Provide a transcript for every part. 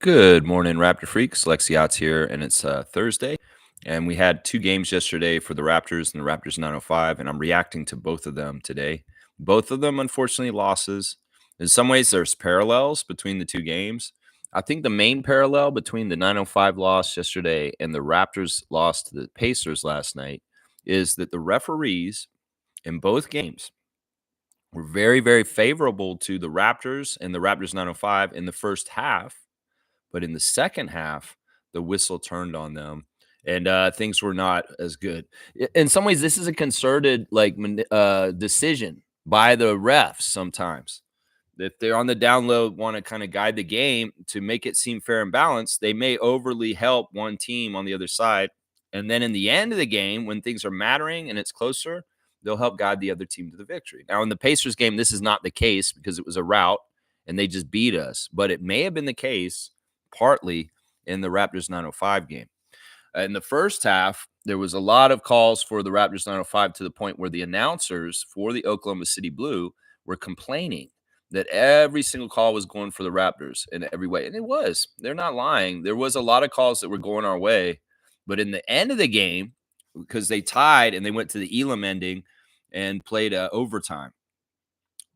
Good morning, Raptor Freaks. Lexiot's here, and it's Thursday. And we had two games yesterday for the Raptors and the Raptors 905, and I'm reacting to both of them today. Both of them, unfortunately, losses. In some ways, there's parallels between the two games. I think the main parallel between the 905 loss yesterday and the Raptors loss to the Pacers last night is that the referees in both games were very, very favorable to the Raptors and the Raptors 905 in the first half, but in the second half, the whistle turned on them, and things were not as good. In some ways, this is a concerted decision by the refs. Sometimes, if they're on the down low, want to kind of guide the game to make it seem fair and balanced, they may overly help one team on the other side, and then in the end of the game, when things are mattering and it's closer, they'll help guide the other team to the victory. Now, in the Pacers game, this is not the case because it was a rout and they just beat us, but it may have been the case partly in the Raptors 905 game. In the first half, there was a lot of calls for the Raptors 905 to the point where the announcers for the Oklahoma City Blue were complaining that every single call was going for the Raptors in every way. And it was. They're not lying. There was a lot of calls that were going our way. But in the end of the game, because they tied and they went to the Elam ending and played overtime,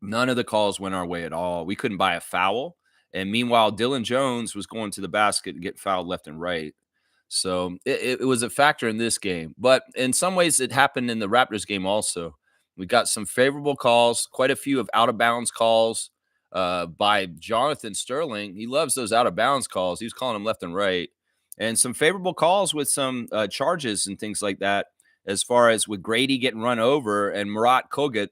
none of the calls went our way at all. We couldn't buy a foul. And meanwhile, Dylan Jones was going to the basket and get fouled left and right. So it was a factor in this game. But in some ways, it happened in the Raptors game also. We got some favorable calls, quite a few of out-of-bounds calls by Jonathan Sterling. He loves those out-of-bounds calls. He was calling them left and right. And some favorable calls with some charges and things like that, as far as with Grady getting run over and Murat Kogut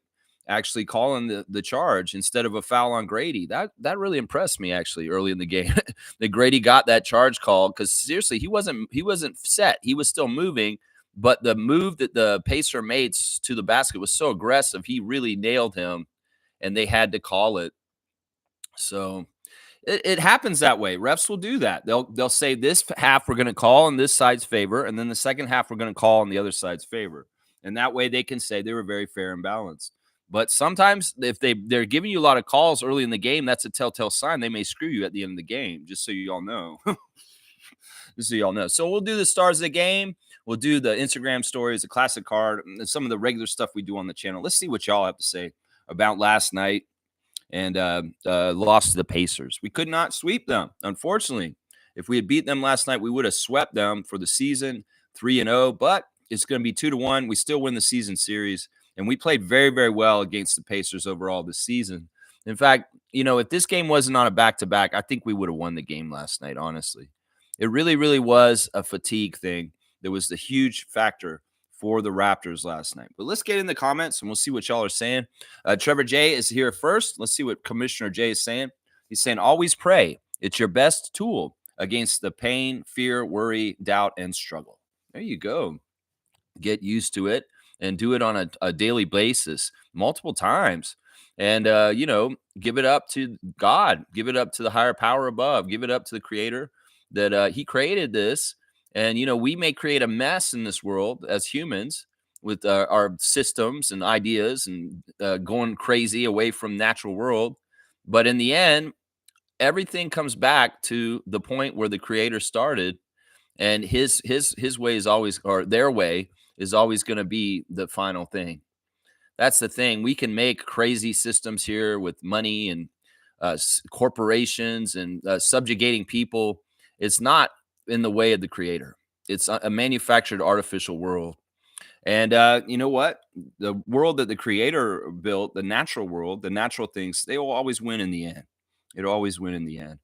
actually calling the charge instead of a foul on Grady. That really impressed me actually early in the game that Grady got that charge call, because seriously, he wasn't set. He was still moving, but the move that the Pacer made to the basket was so aggressive. He really nailed him, and they had to call it. So it happens that way. Refs will do that. They'll say this half we're going to call in this side's favor, and then the second half we're going to call in the other side's favor. And that way they can say they were very fair and balanced. But sometimes if they're giving you a lot of calls early in the game, that's a telltale sign they may screw you at the end of the game, just so you all know. Just so you all know. So we'll do the stars of the game. We'll do the Instagram stories, the classic card, and some of the regular stuff we do on the channel. Let's see what y'all have to say about last night and lost to the Pacers. We could not sweep them, unfortunately. If we had beat them last night, we would have swept them for the season 3-0, but it's going to be 2-1. We still win the season series. And we played very, very well against the Pacers overall this season. In fact, if this game wasn't on a back-to-back, I think we would have won the game last night, honestly. It really, really was a fatigue thing. There was the huge factor for the Raptors last night. But let's get in the comments, and we'll see what y'all are saying. Trevor J is here first. Let's see what Commissioner J is saying. He's saying, always pray. It's your best tool against the pain, fear, worry, doubt, and struggle. There you go. Get used to it. And do it on a daily basis, multiple times. And, give it up to God. Give it up to the higher power above. Give it up to the Creator that he created this. And, we may create a mess in this world as humans with our systems and ideas and going crazy away from natural world. But in the end, everything comes back to the point where the Creator started. And his way is always, or their way is always going to be the final thing. That's the thing. We can make crazy systems here with money and corporations and subjugating people. It's not in the way of the Creator. It's a manufactured artificial world. And you know what? The world that the Creator built, the natural world, the natural things, they will always win in the end. It'll always win in the end.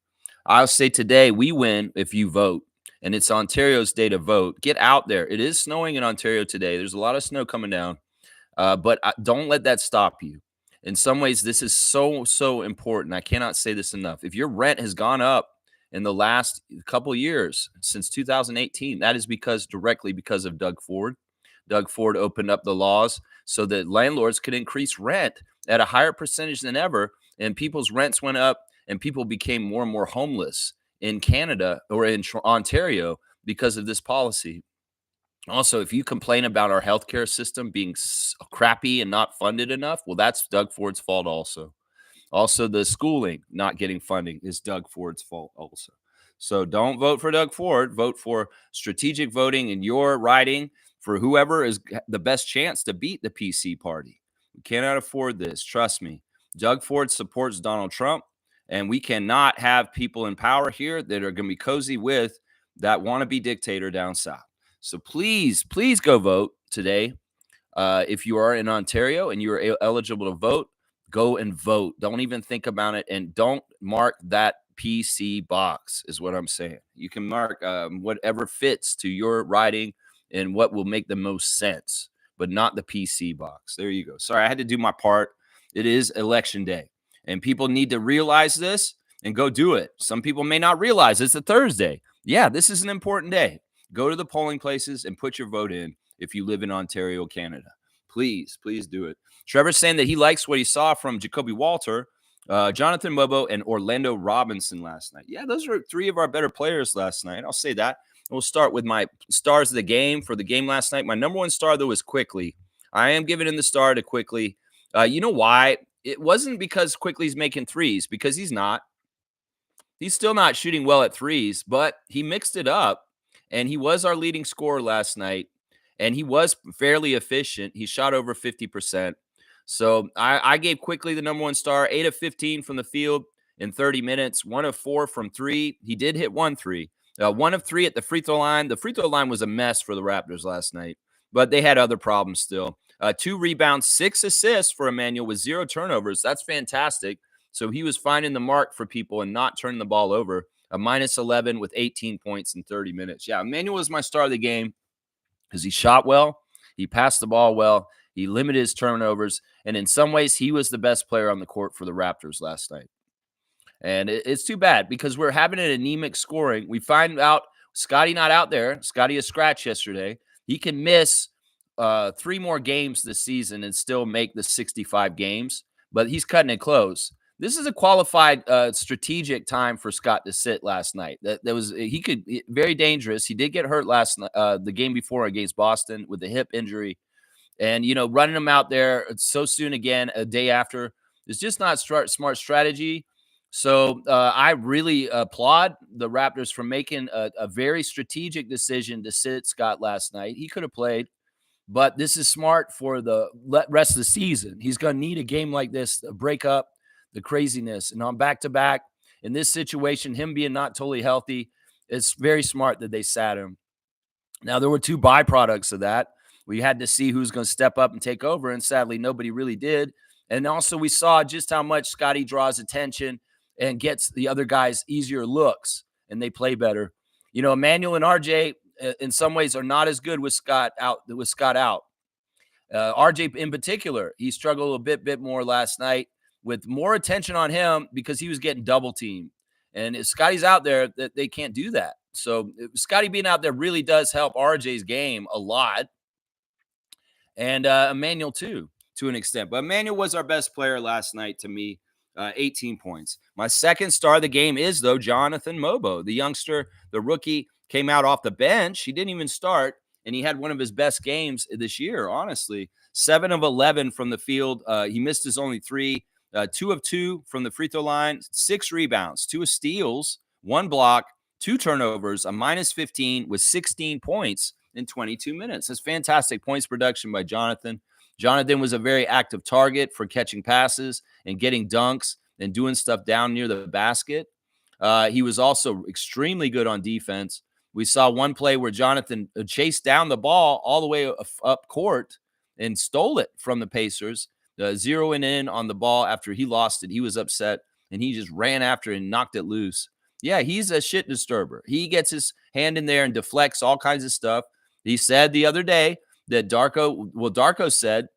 I'll say today, we win if you vote. And it's Ontario's day to vote. Get out there. It is snowing in Ontario today. There's a lot of snow coming down, but don't let that stop you. In some ways, this is so, so important. I cannot say this enough. If your rent has gone up in the last couple of years, since 2018, that is directly because of Doug Ford. Doug Ford opened up the laws so that landlords could increase rent at a higher percentage than ever, and people's rents went up, and people became more and more homeless in Canada or in Ontario because of this policy. Also, if you complain about our healthcare system being crappy and not funded enough, well, that's Doug Ford's fault also. Also, the schooling not getting funding is Doug Ford's fault also. So don't vote for Doug Ford. Vote for strategic voting in your riding for whoever is the best chance to beat the PC party. We cannot afford this. Trust me. Doug Ford supports Donald Trump, and we cannot have people in power here that are going to be cozy with that wannabe dictator down south. So please, please go vote today. If you are in Ontario and you are eligible to vote, go and vote. Don't even think about it, and don't mark that PC box, is what I'm saying. You can mark whatever fits to your writing and what will make the most sense, but not the PC box. There you go. Sorry, I had to do my part. It is election day, and people need to realize this and go do it. Some people may not realize it's a Thursday. Yeah, this is an important day. Go to the polling places and put your vote in if you live in Ontario, Canada. Please, please do it. Trevor's saying that he likes what he saw from Jacoby Walter, Jonathan Mobo, and Orlando Robinson last night. Yeah, those are three of our better players last night. I'll say that. We'll start with my stars of the game for the game last night. My number one star, though, was Quickly. I am giving him the star to Quickly. You know why? It wasn't because Quickly's making threes, because he's not. He's still not shooting well at threes, but he mixed it up, and he was our leading scorer last night, and he was fairly efficient. He shot over 50%. So I gave Quickly the number one star, 8 of 15 from the field in 30 minutes, 1 of 4 from three. He did hit 1 3. 1 of 3 at the free throw line. The free throw line was a mess for the Raptors last night, but they had other problems still. 2 rebounds, 6 assists for Emmanuel with 0 turnovers. That's fantastic. So he was finding the mark for people and not turning the ball over. A minus 11 with 18 points in 30 minutes. Yeah, Emmanuel was my star of the game because he shot well, he passed the ball well, he limited his turnovers, and in some ways, he was the best player on the court for the Raptors last night. And it's too bad because we're having an anemic scoring. We find out Scotty not out there. Scotty is scratched yesterday. He can miss 3 more games this season and still make the 65 games, but he's cutting it close. This is a qualified strategic time for Scott to sit last night. That was he could very dangerous. He did get hurt last the game before against Boston with a hip injury, and running him out there so soon again a day after is just not smart strategy. So I really applaud the Raptors for making a very strategic decision to sit Scott last night. He could have played. But this is smart for the rest of the season. He's going to need a game like this to break up the craziness. And on back-to-back, in this situation, him being not totally healthy, it's very smart that they sat him. Now, there were 2 byproducts of that. We had to see who's going to step up and take over, and sadly, nobody really did. And also, we saw just how much Scotty draws attention and gets the other guys easier looks, and they play better. Emmanuel and RJ, in some ways, are not as good with Scott out. RJ in particular, he struggled a bit more last night with more attention on him because he was getting double teamed. And if Scotty's out there, that they can't do that. So Scotty being out there really does help RJ's game a lot, and Emmanuel too, to an extent. But Emmanuel was our best player last night to me. 18 points. My second star of the game is, though, Jonathan Mobo, the youngster, the rookie, came out off the bench. He didn't even start, and he had one of his best games this year, honestly. 7 of 11 from the field. He missed his only 3. 2 of 2 from the free throw line. 6 rebounds, 2 steals, 1 block, 2 turnovers, a minus 15 with 16 points in 22 minutes. That's fantastic points production by Jonathan. Jonathan was a very active target for catching passes and getting dunks and doing stuff down near the basket. He was also extremely good on defense. We saw one play where Jonathan chased down the ball all the way up court and stole it from the Pacers, zeroing in on the ball after he lost it. He was upset, and he just ran after it and knocked it loose. Yeah, he's a shit disturber. He gets his hand in there and deflects all kinds of stuff. He said the other day that Darko said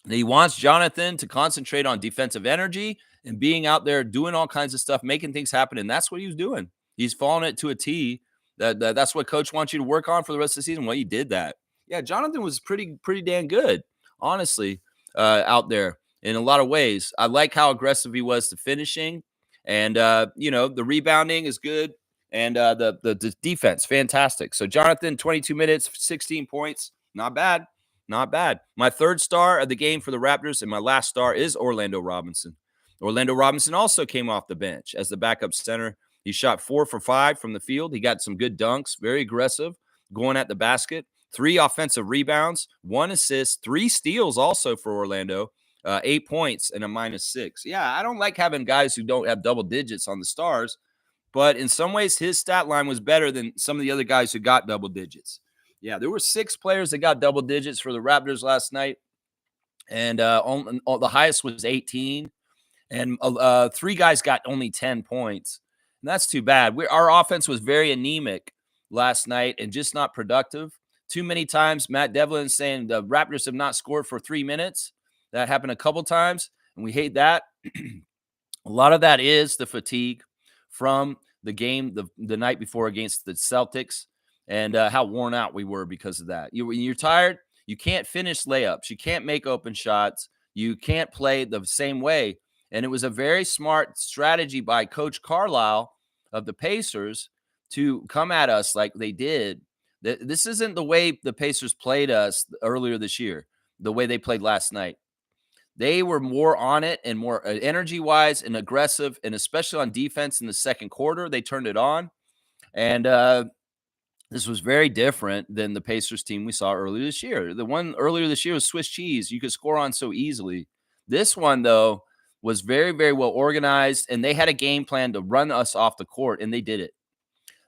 that he wants Jonathan to concentrate on defensive energy and being out there doing all kinds of stuff, making things happen. And that's what he was doing. He's following it to a T. That's what coach wants you to work on for the rest of the season. Well, he did that. Yeah, Jonathan was pretty damn good, honestly, out there in a lot of ways. I like how aggressive he was to finishing. And, the rebounding is good. And the defense, fantastic. So Jonathan, 22 minutes, 16 points. Not bad. Not bad. My third star of the game for the Raptors and my last star is Orlando Robinson. Orlando Robinson also came off the bench as the backup center. He shot 4 for 5 from the field. He got some good dunks, very aggressive, going at the basket. 3 offensive rebounds, 1 assist, 3 steals also for Orlando, 8 points and a -6. Yeah, I don't like having guys who don't have double digits on the Stars, but in some ways his stat line was better than some of the other guys who got double digits. Yeah, there were 6 players that got double digits for the Raptors last night, and the highest was 18, and 3 guys got only 10 points, and that's too bad. Our offense was very anemic last night and just not productive. Too many times, Matt Devlin saying the Raptors have not scored for 3 minutes. That happened a couple times, and we hate that. A lot of that is the fatigue from the game the night before against the Celtics, and how worn out we were because of that. When you're tired, you can't finish layups. You can't make open shots. You can't play the same way. And it was a very smart strategy by Coach Carlisle of the Pacers to come at us like they did. This isn't the way the Pacers played us earlier this year, the way they played last night. They were more on it and more energy wise and aggressive, and especially on defense in the second quarter, they turned it on. And this was very different than the Pacers team we saw earlier this year. The one earlier this year was Swiss cheese. You could score on so easily. This one, though, was very, very well organized, and they had a game plan to run us off the court, and they did it.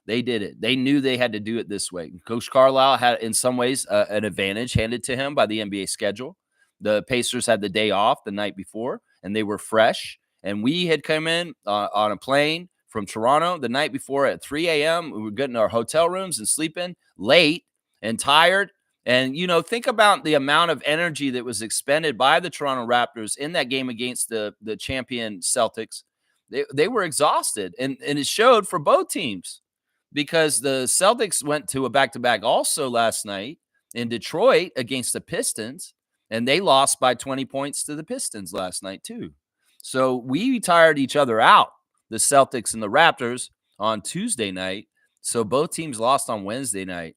They did it. They knew they had to do it this way. Coach Carlisle had, in some ways, an advantage handed to him by the NBA schedule. The Pacers had the day off the night before, and they were fresh. And we had come in on a plane from Toronto the night before at 3 a.m. We were getting our hotel rooms and sleeping late and tired. And, think about the amount of energy that was expended by the Toronto Raptors in that game against the champion Celtics. They were exhausted, and it showed for both teams, because the Celtics went to a back-to-back also last night in Detroit against the Pistons, and they lost by 20 points to the Pistons last night too. So we tired each other out, the Celtics and the Raptors, on Tuesday night. So both teams lost on Wednesday night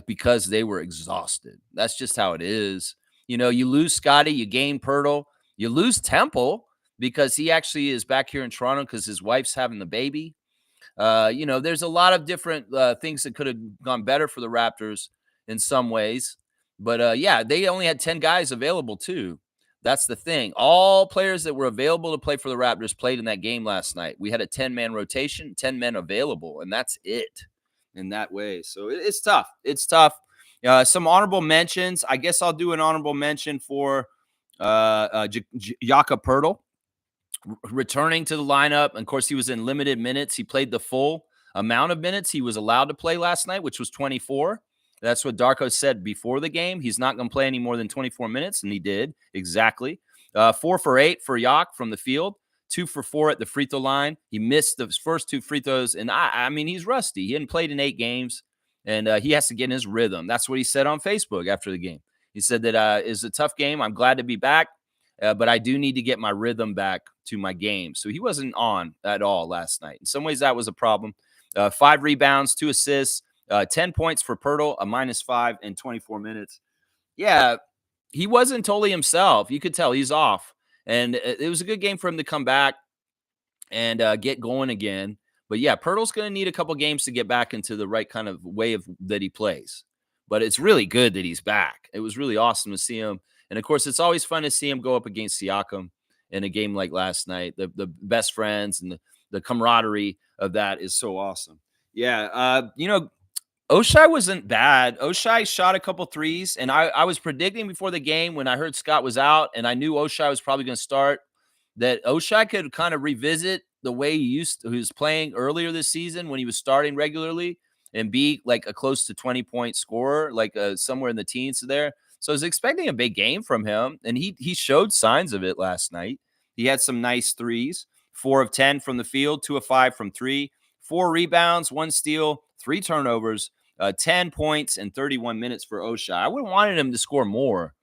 because they were exhausted. That's just how it is. You lose Scotty, you gain Pirtle, you lose Temple because he actually is back here in Toronto because his wife's having the baby. There's a lot of different things that could have gone better for the Raptors in some ways. But yeah, they only had 10 guys available too. That's the thing. All players that were available to play for the Raptors played in that game last night. We had a 10-man rotation, 10 men available, and that's it in that way. So it's tough. It's tough. Some honorable mentions. I guess I'll do an honorable mention for Jakob Poeltl returning to the lineup. Of course, he was in limited minutes. He played the full amount of minutes he was allowed to play last night, which was 24. That's what Darko said before the game. He's not going to play any more than 24 minutes, and he did exactly. 4 for 8 for Yak from the field, 2 for 4 at the free throw line. He missed the first 2 free throws, and I mean, he's rusty. He hadn't played in 8 games, and he has to get in his rhythm. That's what he said on Facebook after the game. He said that it's a tough game. I'm glad to be back, but I do need to get my rhythm back to my game. So he wasn't on at all last night. In some ways, that was a problem. 5 rebounds, 2 assists, 10 points for Poeltl, a -5 in 24 minutes. Yeah, he wasn't totally himself. You could tell he's off. And it was a good game for him to come back and get going again. But yeah, Poeltl's going to need a couple games to get back into the right kind of way that he plays. But it's really good that he's back. It was really awesome to see him. And of course, it's always fun to see him go up against Siakam in a game like last night. The best friends and the camaraderie of that is so awesome. Yeah, Oshai wasn't bad. Oshai shot a couple threes, and I was predicting before the game when I heard Scott was out, and I knew Oshai was probably going to start, that Oshai could kind of revisit the way he was playing earlier this season when he was starting regularly and be like a close to 20-point scorer, like somewhere in the teens there. So I was expecting a big game from him, and he showed signs of it last night. He had some nice threes, 4 of 10 from the field, 2 of 5 from 3, 4 rebounds, 1 steal, 3 turnovers, 10 points, and 31 minutes for Oshai. I would have wanted him to score more.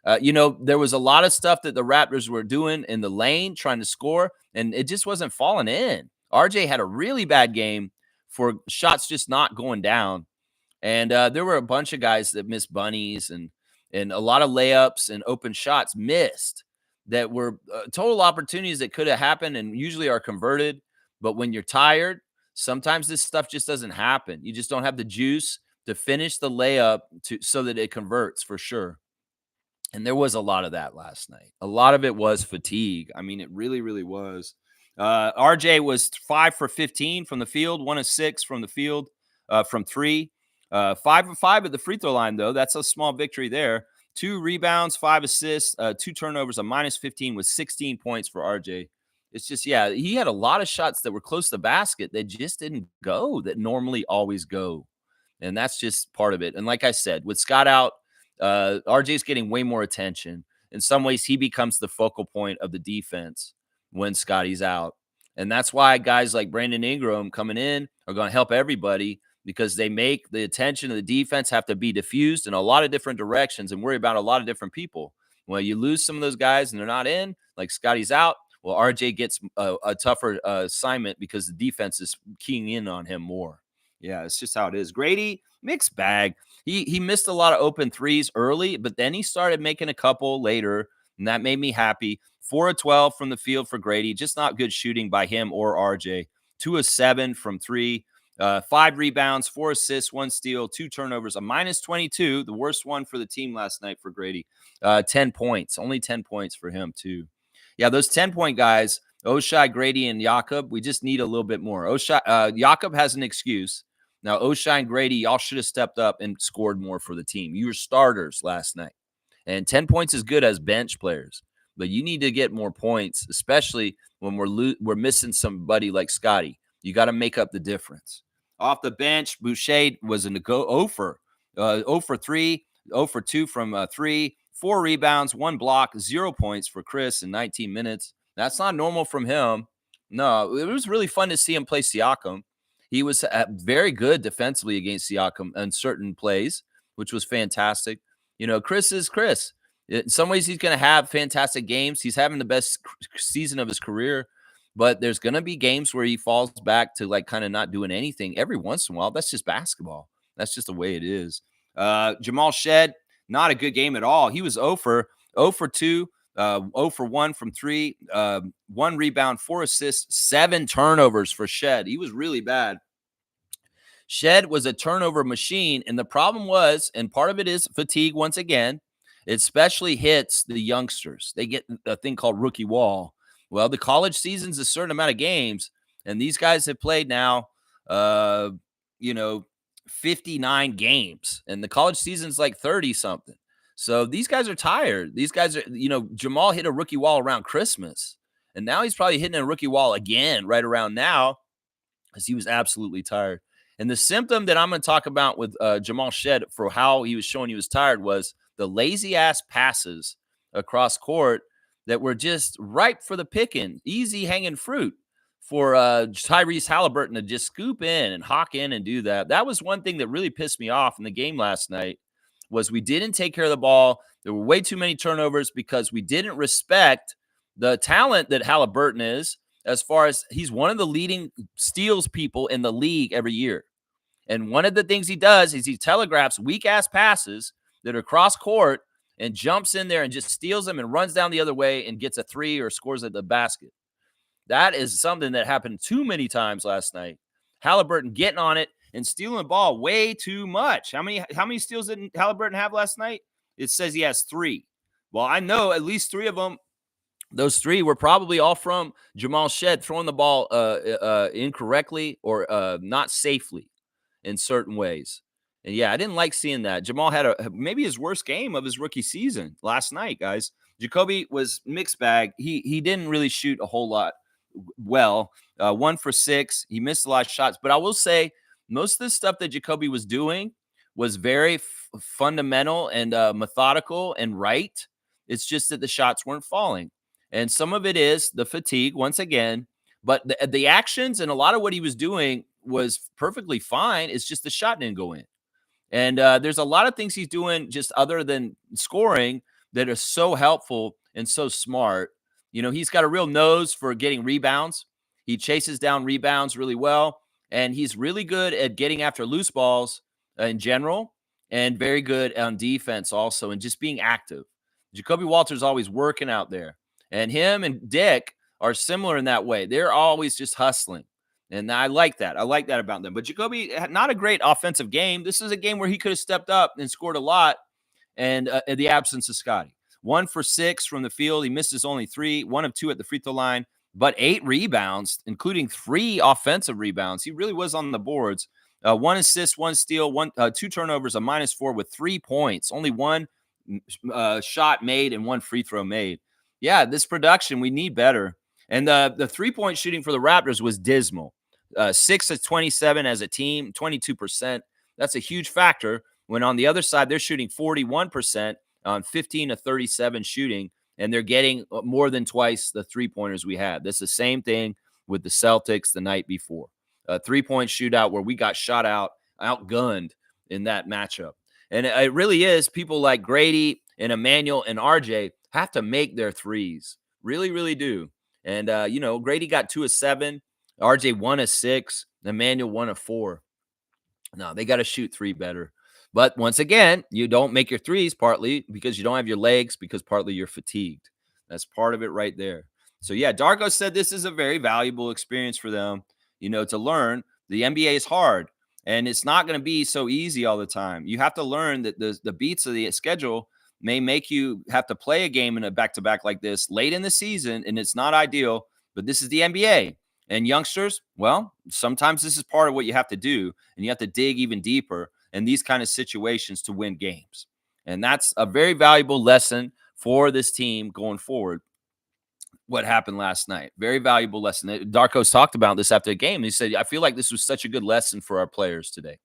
There was a lot of stuff that the Raptors were doing in the lane, trying to score, and it just wasn't falling in. RJ had a really bad game for shots just not going down. And there were a bunch of guys that missed bunnies and a lot of layups and open shots missed that were total opportunities that could have happened and usually are converted. But when you're tired, sometimes this stuff just doesn't happen. You just don't have the juice to finish the layup so that it converts for sure. And there was a lot of that last night. A lot of it was fatigue. I mean, it really, really was. RJ was 5 for 15 from the field, 1 of 6 from the field, from three. 5 of 5 at the free throw line, though. That's a small victory there. 2 rebounds, 5 assists, 2 turnovers, a -15 with 16 points for RJ. It's just, yeah, he had a lot of shots that were close to the basket that just didn't go, that normally always go. And that's just part of it. And like I said, with Scott out, RJ's getting way more attention. In some ways, he becomes the focal point of the defense when Scotty's out. And that's why guys like Brandon Ingram coming in are going to help everybody because they make the attention of the defense have to be diffused in a lot of different directions and worry about a lot of different people. Well, you lose some of those guys and they're not in, like Scotty's out. Well, RJ gets a tougher assignment because the defense is keying in on him more. Yeah, it's just how it is. Grady, mixed bag. He missed a lot of open threes early, but then he started making a couple later, and that made me happy. 4 of 12 from the field for Grady, just not good shooting by him or RJ. 2 of 7 from three, 5 rebounds, 4 assists, 1 steal, 2 turnovers, a -22, the worst one for the team last night for Grady. 10 points, only 10 points for him too. Yeah, those 10-point guys, Oshai, Grady, and Jakob, we just need a little bit more. Jakob has an excuse. Now, Oshai and Grady, y'all should have stepped up and scored more for the team. You were starters last night. And 10 points is good as bench players, but you need to get more points, especially when we're missing somebody like Scotty. You got to make up the difference. Off the bench, Boucher was in the go 0 for 3, 0 for 2 from 3, 4 rebounds, 1 block, 0 points for Chris in 19 minutes. That's not normal from him. No, it was really fun to see him play Siakam. He was very good defensively against Siakam in certain plays, which was fantastic. You know, Chris is Chris. In some ways, he's going to have fantastic games. He's having the best season of his career, but there's going to be games where he falls back to like kind of not doing anything every once in a while. That's just basketball. That's just the way it is. Jamal Shed, not a good game at all. He was 0 for 2, 0 for 1 from 3, 1 rebound, 4 assists, 7 turnovers for Shed. He was really bad. Shed was a turnover machine, and the problem was, and part of it is fatigue once again, it especially hits the youngsters. They get a thing called rookie wall. Well, the college season's a certain amount of games, and these guys have played now, uh, 59 games, and the college season's like 30 something. So these guys are tired. These guys are, Jamal hit a rookie wall around Christmas, and now he's probably hitting a rookie wall again right around now because he was absolutely tired. And the symptom that I'm going to talk about with Jamal Shed for how he was showing he was tired was the lazy ass passes across court that were just ripe for the picking, easy hanging fruit for Tyrese Halliburton to just scoop in and hawk in and do that. That was one thing that really pissed me off in the game last night was we didn't take care of the ball. There were way too many turnovers because we didn't respect the talent that Halliburton is, as far as he's one of the leading steals people in the league every year. And one of the things he does is he telegraphs weak-ass passes that are cross court and jumps in there and just steals them and runs down the other way and gets a 3 or scores at the basket. That is something that happened too many times last night. Halliburton getting on it and stealing the ball way too much. How many steals did Halliburton have last night? It says he has 3. Well, I know at least 3 of them. Those 3 were probably all from Jamal Shed throwing the ball incorrectly or not safely in certain ways. And yeah, I didn't like seeing that. Jamal had maybe his worst game of his rookie season last night, guys. Jacoby was mixed bag. He didn't really shoot a whole lot well. 1 for 6. He missed a lot of shots. But I will say most of the stuff that Jacoby was doing was very fundamental and methodical and right. It's just that the shots weren't falling. And some of it is the fatigue once again. But the actions and a lot of what he was doing was perfectly fine. It's just the shot didn't go in. And there's a lot of things he's doing just other than scoring that are so helpful and so smart. He's got a real nose for getting rebounds. He chases down rebounds really well. And he's really good at getting after loose balls in general and very good on defense also and just being active. Jacoby Walter's always working out there. And him and Dick are similar in that way. They're always just hustling. And I like that. I like that about them. But Jacoby had not a great offensive game. This is a game where he could have stepped up and scored a lot, and in the absence of Scotty. 1 for 6 from the field. He misses only three, 1 of 2 at the free throw line, but 8 rebounds, including 3 offensive rebounds. He really was on the boards. 1 assist, 1 steal, 2 turnovers, a -4 with 3 points. Only one shot made and 1 free throw made. Yeah, this production, we need better. And the 3-point shooting for the Raptors was dismal. 6 of 27 as a team, 22%. That's a huge factor when on the other side, they're shooting 41% on 15 of 37 shooting, and they're getting more than twice the 3-pointers we had. That's the same thing with the Celtics the night before. A 3-point shootout where we got outgunned in that matchup. And it really is people like Grady and Emmanuel and RJ have to make their threes. Really, really do. And, Grady got 2 of 7, RJ 1 of 6, Emmanuel 1 of 4. No, they got to shoot 3 better. But once again, you don't make your threes partly because you don't have your legs, because partly you're fatigued. That's part of it right there. So, yeah, Darko said this is a very valuable experience for them, to learn. The NBA is hard, and it's not going to be so easy all the time. You have to learn that the beats of the schedule may make you have to play a game in a back-to-back like this late in the season, and it's not ideal, but this is the NBA. And youngsters, well, sometimes this is part of what you have to do, and you have to dig even deeper in these kind of situations to win games. And that's a very valuable lesson for this team going forward. What happened last night? Very valuable lesson. Darko's talked about this after the game. He said, I feel like this was such a good lesson for our players today.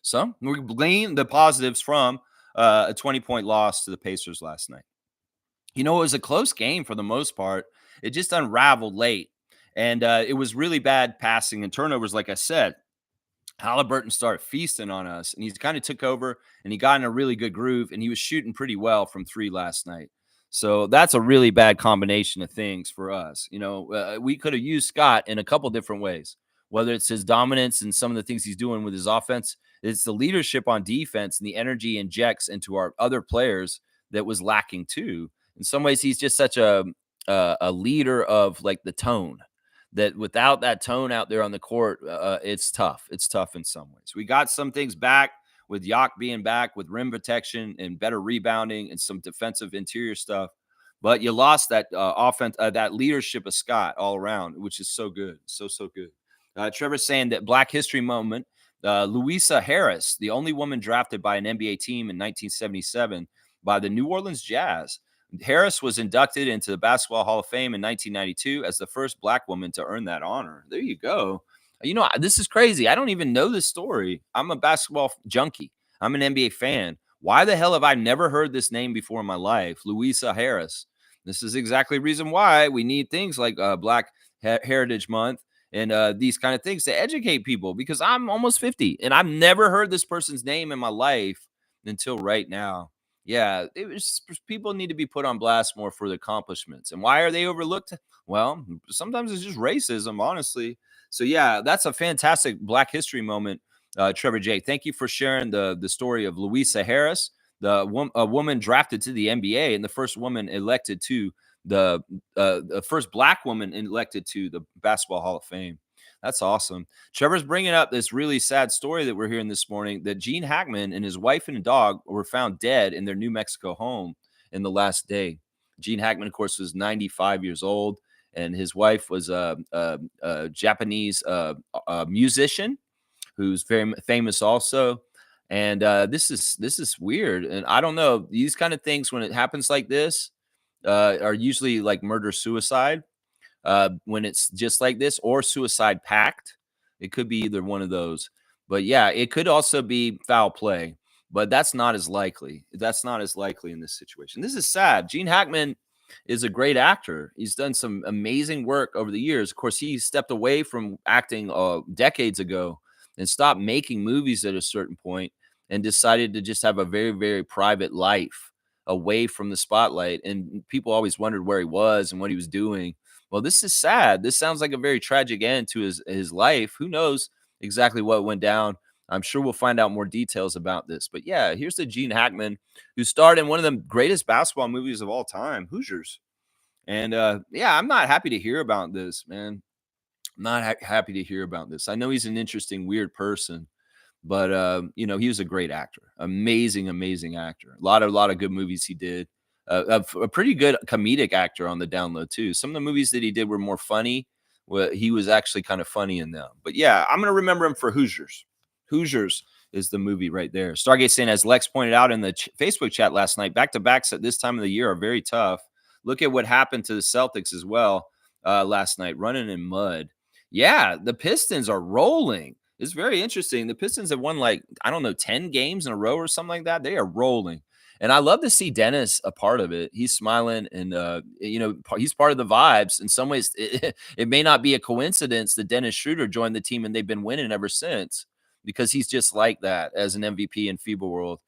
So we glean the positives from a 20-point loss to the Pacers last night. It was a close game for the most part. It just unraveled late. And it was really bad passing and turnovers, like I said. Halliburton started feasting on us, and he kind of took over, and he got in a really good groove, and he was shooting pretty well from 3 last night. So that's a really bad combination of things for us. We could have used Scott in a couple different ways, whether it's his dominance and some of the things he's doing with his offense. It's the leadership on defense and the energy he injects into our other players that was lacking too. In some ways, he's just such a leader of like the tone, that without that tone out there on the court, it's tough. It's tough in some ways. We got some things back with Yak being back, with rim protection and better rebounding and some defensive interior stuff. But you lost that offense, that leadership of Scott all around, which is so good. So good. Trevor's saying that Black History moment, Louisa Harris, the only woman drafted by an NBA team in 1977 by the New Orleans Jazz. Harris was inducted into the Basketball Hall of Fame in 1992 as the first Black woman to earn that honor. There you go. This is crazy. I don't even know this story. I'm a basketball junkie. I'm an NBA fan. Why the hell have I never heard this name before in my life? Louisa Harris. This is exactly the reason why we need things like Black Heritage Month and these kind of things to educate people, because I'm almost 50 and I've never heard this person's name in my life until right now. Yeah, people need to be put on blast more for the accomplishments. And why are they overlooked? Well, sometimes it's just racism, honestly. So yeah, that's a fantastic Black History moment, Trevor J. Thank you for sharing the story of Louisa Harris, a woman drafted to the NBA and the first woman elected to the first Black woman elected to the Basketball Hall of Fame. That's awesome. Trevor's bringing up this really sad story that we're hearing this morning, that Gene Hackman and his wife and dog were found dead in their New Mexico home in the last day. Gene Hackman, of course, was 95 years old, and his wife was a Japanese musician who's very famous also. And this is weird. And I don't know, these kind of things, when it happens like this, are usually like murder-suicide. When it's just like this, or suicide pact. It could be either one of those. But yeah, it could also be foul play, but that's not as likely. That's not as likely in this situation. This is sad. Gene Hackman is a great actor. He's done some amazing work over the years. Of course, he stepped away from acting decades ago and stopped making movies at a certain point and decided to just have a very, very private life away from the spotlight. And people always wondered where he was and what he was doing. Well, this is sad. This sounds like a very tragic end to his life. Who knows exactly what went down? I'm sure we'll find out more details about this. But yeah, here's the Gene Hackman who starred in one of the greatest basketball movies of all time, Hoosiers. And yeah, I'm not happy to hear about this, man. Not happy to hear about this. I know he's an interesting, weird person, but he was a great actor, amazing, amazing actor. A lot of good movies he did. A pretty good comedic actor on the down low too. Some of the movies that he did were more funny. Well, he was actually kind of funny in them. But yeah, I'm gonna remember him for Hoosiers. Hoosiers is the movie right there. Stargate saying, as Lex pointed out in the Facebook chat last night, back to backs at this time of the year are very tough. Look at what happened to the Celtics as well last night, running in mud. Yeah, the Pistons are rolling. It's very interesting. The Pistons have won like, I don't know, 10 games in a row or something like that. They are rolling. And I love to see Dennis a part of it. He's smiling and, he's part of the vibes. In some ways, it may not be a coincidence that Dennis Schroeder joined the team and they've been winning ever since because he's just like that as an MVP in FIBA world.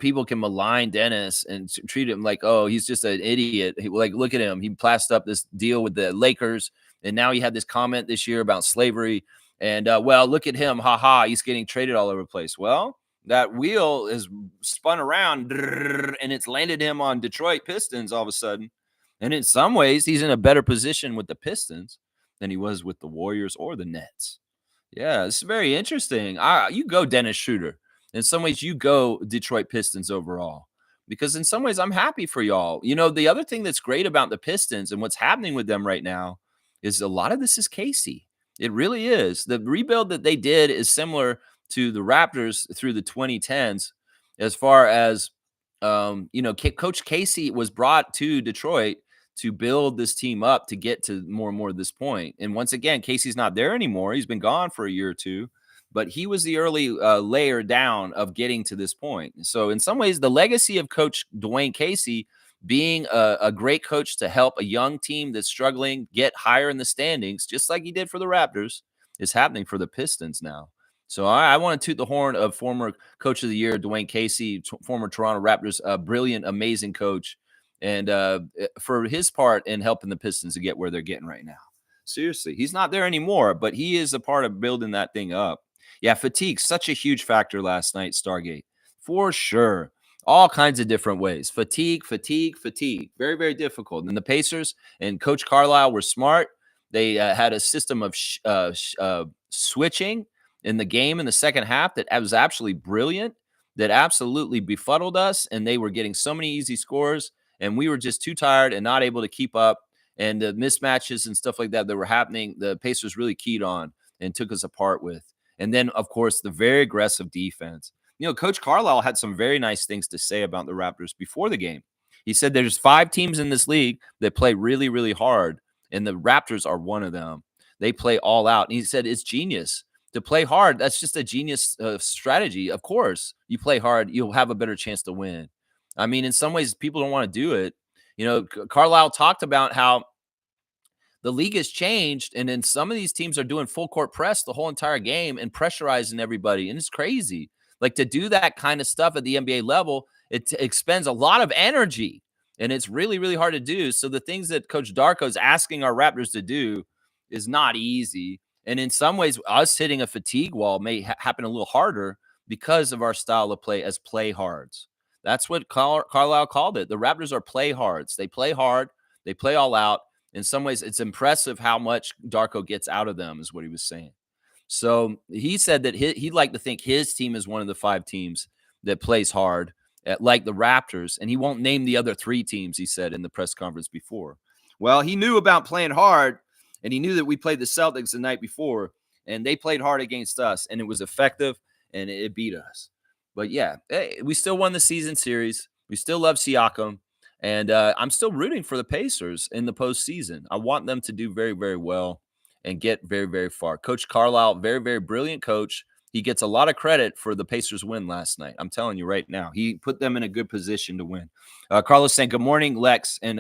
People can malign Dennis and treat him like, oh, he's just an idiot. Like, look at him. He plastered up this deal with the Lakers. And now he had this comment this year about slavery. And, well, look at him. Ha ha. He's getting traded all over the place. Well, that wheel is spun around and it's landed him on Detroit Pistons all of a sudden. And in some ways, he's in a better position with the Pistons than he was with the Warriors or the Nets. Yeah, it's very interesting. You go Dennis Schroeder. In some ways, you go Detroit Pistons overall. Because in some ways, I'm happy for y'all. The other thing that's great about the Pistons and what's happening with them right now is a lot of this is Casey. It really is. The rebuild that they did is similar to the Raptors through the 2010s, as far as Coach Casey was brought to Detroit to build this team up to get to more and more of this point. And once again, Casey's not there anymore. He's been gone for a year or two, but he was the early layer down of getting to this point. So in some ways, the legacy of Coach Dwayne Casey being a great coach to help a young team that's struggling get higher in the standings, just like he did for the Raptors, is happening for the Pistons now. So I want to toot the horn of former Coach of the Year, Dwayne Casey, former Toronto Raptors, a brilliant, amazing coach, and for his part in helping the Pistons to get where they're getting right now. Seriously, he's not there anymore, but he is a part of building that thing up. Yeah, fatigue, such a huge factor last night, Stargate, for sure. All kinds of different ways. Fatigue, fatigue, fatigue. Very, very difficult. And the Pacers and Coach Carlisle were smart. They had a system of switching in the game in the second half that was absolutely brilliant, that absolutely befuddled us. And they were getting so many easy scores. And we were just too tired and not able to keep up. And the mismatches and stuff like that were happening, the Pacers really keyed on and took us apart with. And then, of course, the very aggressive defense. Coach Carlisle had some very nice things to say about the Raptors before the game. He said there's 5 teams in this league that play really, really hard, and the Raptors are one of them. They play all out. And he said it's genius to play hard. That's just a genius strategy. Of course, you play hard, you'll have a better chance to win. I mean, in some ways, people don't want to do it. Carlisle talked about how the league has changed, and then some of these teams are doing full court press the whole entire game and pressurizing everybody, and it's crazy. Like, to do that kind of stuff at the NBA level, it expends a lot of energy, and it's really, really hard to do. So the things that Coach Darko is asking our Raptors to do is not easy. And in some ways, us hitting a fatigue wall may happen a little harder because of our style of play as play hards. That's what Carlisle called it. The Raptors are play hards. They play hard. They play all out. In some ways, it's impressive how much Darko gets out of them, is what he was saying. So he said that he'd like to think his team is one of the 5 teams that plays hard, like the Raptors, and he won't name the other 3 teams, he said in the press conference before. Well, he knew about playing hard, and he knew that we played the Celtics the night before, and they played hard against us, and it was effective, and it beat us. But yeah, we still won the season series. We still love Siakam. And I'm still rooting for the Pacers in the postseason. I want them to do very, very well and get very, very far. Coach Carlisle, very, very brilliant coach. He gets a lot of credit for the Pacers win last night. I'm telling you right now, he put them in a good position to win. Carlos saying, good morning, Lex and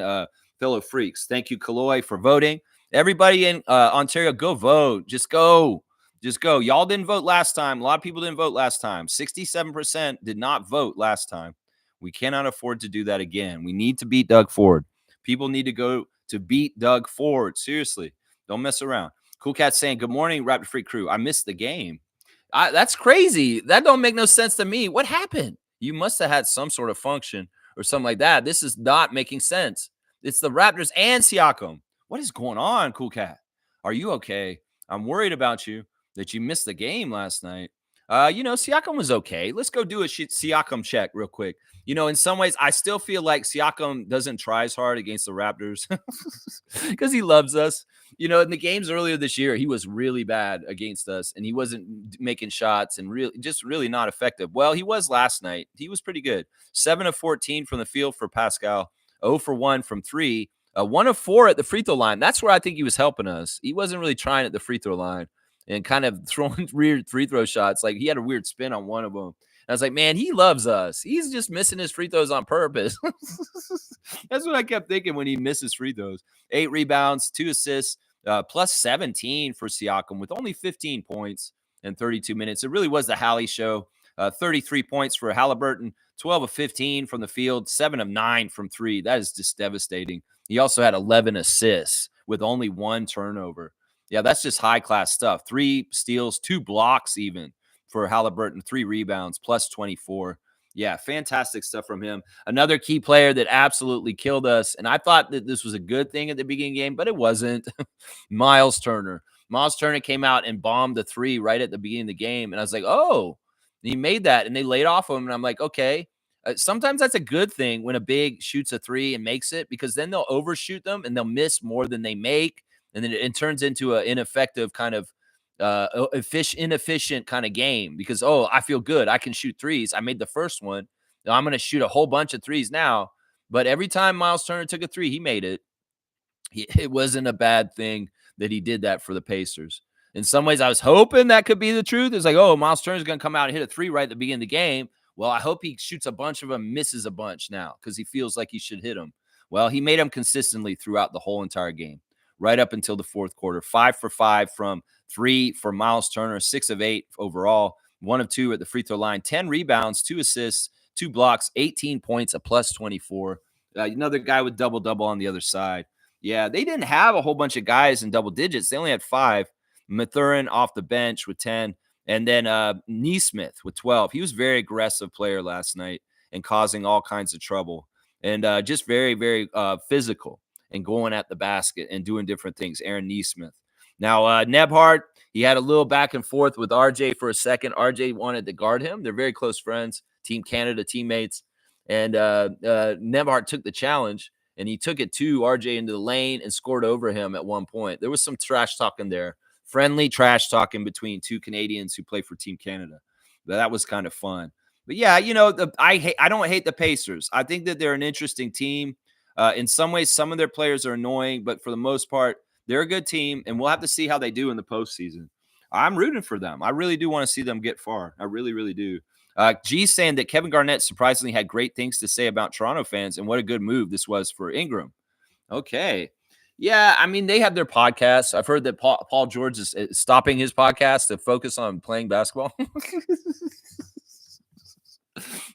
fellow freaks. Thank you, Kaloy, for voting. Everybody in Ontario, go vote. Just go. Just go. Y'all didn't vote last time. A lot of people didn't vote last time. 67% did not vote last time. We cannot afford to do that again. We need to beat Doug Ford. People need to go to beat Doug Ford. Seriously. Don't mess around. Cool Cat saying, good morning, Raptor Freak crew. I missed the game. That's crazy. That don't make no sense to me. What happened? You must have had some sort of function or something like that. This is not making sense. It's the Raptors and Siakam. What is going on, Cool Cat? Are you okay? I'm worried about you that you missed the game last night. Siakam was okay. Let's go do a Siakam check real quick. In some ways, I still feel like Siakam doesn't try as hard against the Raptors because he loves us. In the games earlier this year, he was really bad against us, and he wasn't making shots and really not effective. Well, he was last night. He was pretty good. 7 of 14 from the field for Pascal. 0 for 1 from three. 1 of 4 at the free throw line. That's where I think he was helping us. He wasn't really trying at the free throw line and kind of throwing weird free throw shots. Like he had a weird spin on one of them. And I was like, man, he loves us. He's just missing his free throws on purpose. That's what I kept thinking when he misses free throws. 8 rebounds, 2 assists, plus 17 for Siakam with only 15 points in 32 minutes. It really was the Hallie show. 33 points for Halliburton, 12 of 15 from the field, 7 of 9 from three. That is just devastating. He also had 11 assists with only 1 turnover. Yeah, that's just high-class stuff. 3 steals, 2 blocks even for Halliburton, 3 rebounds, plus 24. Yeah, fantastic stuff from him. Another key player that absolutely killed us, and I thought that this was a good thing at the beginning of the game, but it wasn't. Miles Turner. Miles Turner came out and bombed the 3 right at the beginning of the game, and I was like, oh, he made that, and they laid off him, and I'm like, okay. Sometimes that's a good thing when a big shoots a 3 and makes it, because then they'll overshoot them and they'll miss more than they make. And then it turns into an ineffective kind of inefficient kind of game because, oh, I feel good. I can shoot threes. I made the first one. Now I'm going to shoot a whole bunch of threes now. But every time Miles Turner took a 3, he made it. It wasn't a bad thing that he did that for the Pacers. In some ways, I was hoping that could be the truth. It's like, oh, Miles Turner's going to come out and hit a 3 right at the beginning of the game. Well, I hope he shoots a bunch of them, misses a bunch now because he feels like he should hit them. Well, he made them consistently throughout the whole entire game, right up until the fourth quarter. 5 for 5 from 3 for Miles Turner, 6 of 8 overall, 1 of 2 at the free throw line, 10 rebounds, 2 assists, 2 blocks, 18 points, a plus 24. Another guy with double-double on the other side. Yeah, they didn't have a whole bunch of guys in double digits. They only had 5. Mathurin off the bench with 10. And then Neesmith with 12. He was a very aggressive player last night and causing all kinds of trouble. And just very, very physical and going at the basket and doing different things. Aaron Neesmith. Now, Nebhard, he had a little back and forth with RJ for a second. RJ wanted to guard him. They're very close friends, Team Canada teammates. And Nebhard took the challenge. And he took it to RJ into the lane and scored over him at one point. There was some trash talking there, friendly trash talking between 2 Canadians who play for Team Canada. But that was kind of fun. But yeah, I don't hate the Pacers. I think that they're an interesting team. In some ways, some of their players are annoying, but for the most part, they're a good team, and we'll have to see how they do in the postseason. I'm rooting for them. I really do want to see them get far. I really, really do. G's saying that Kevin Garnett surprisingly had great things to say about Toronto fans and what a good move this was for Ingram. Okay. Yeah, I mean, they have their podcasts. I've heard that Paul George is stopping his podcast to focus on playing basketball.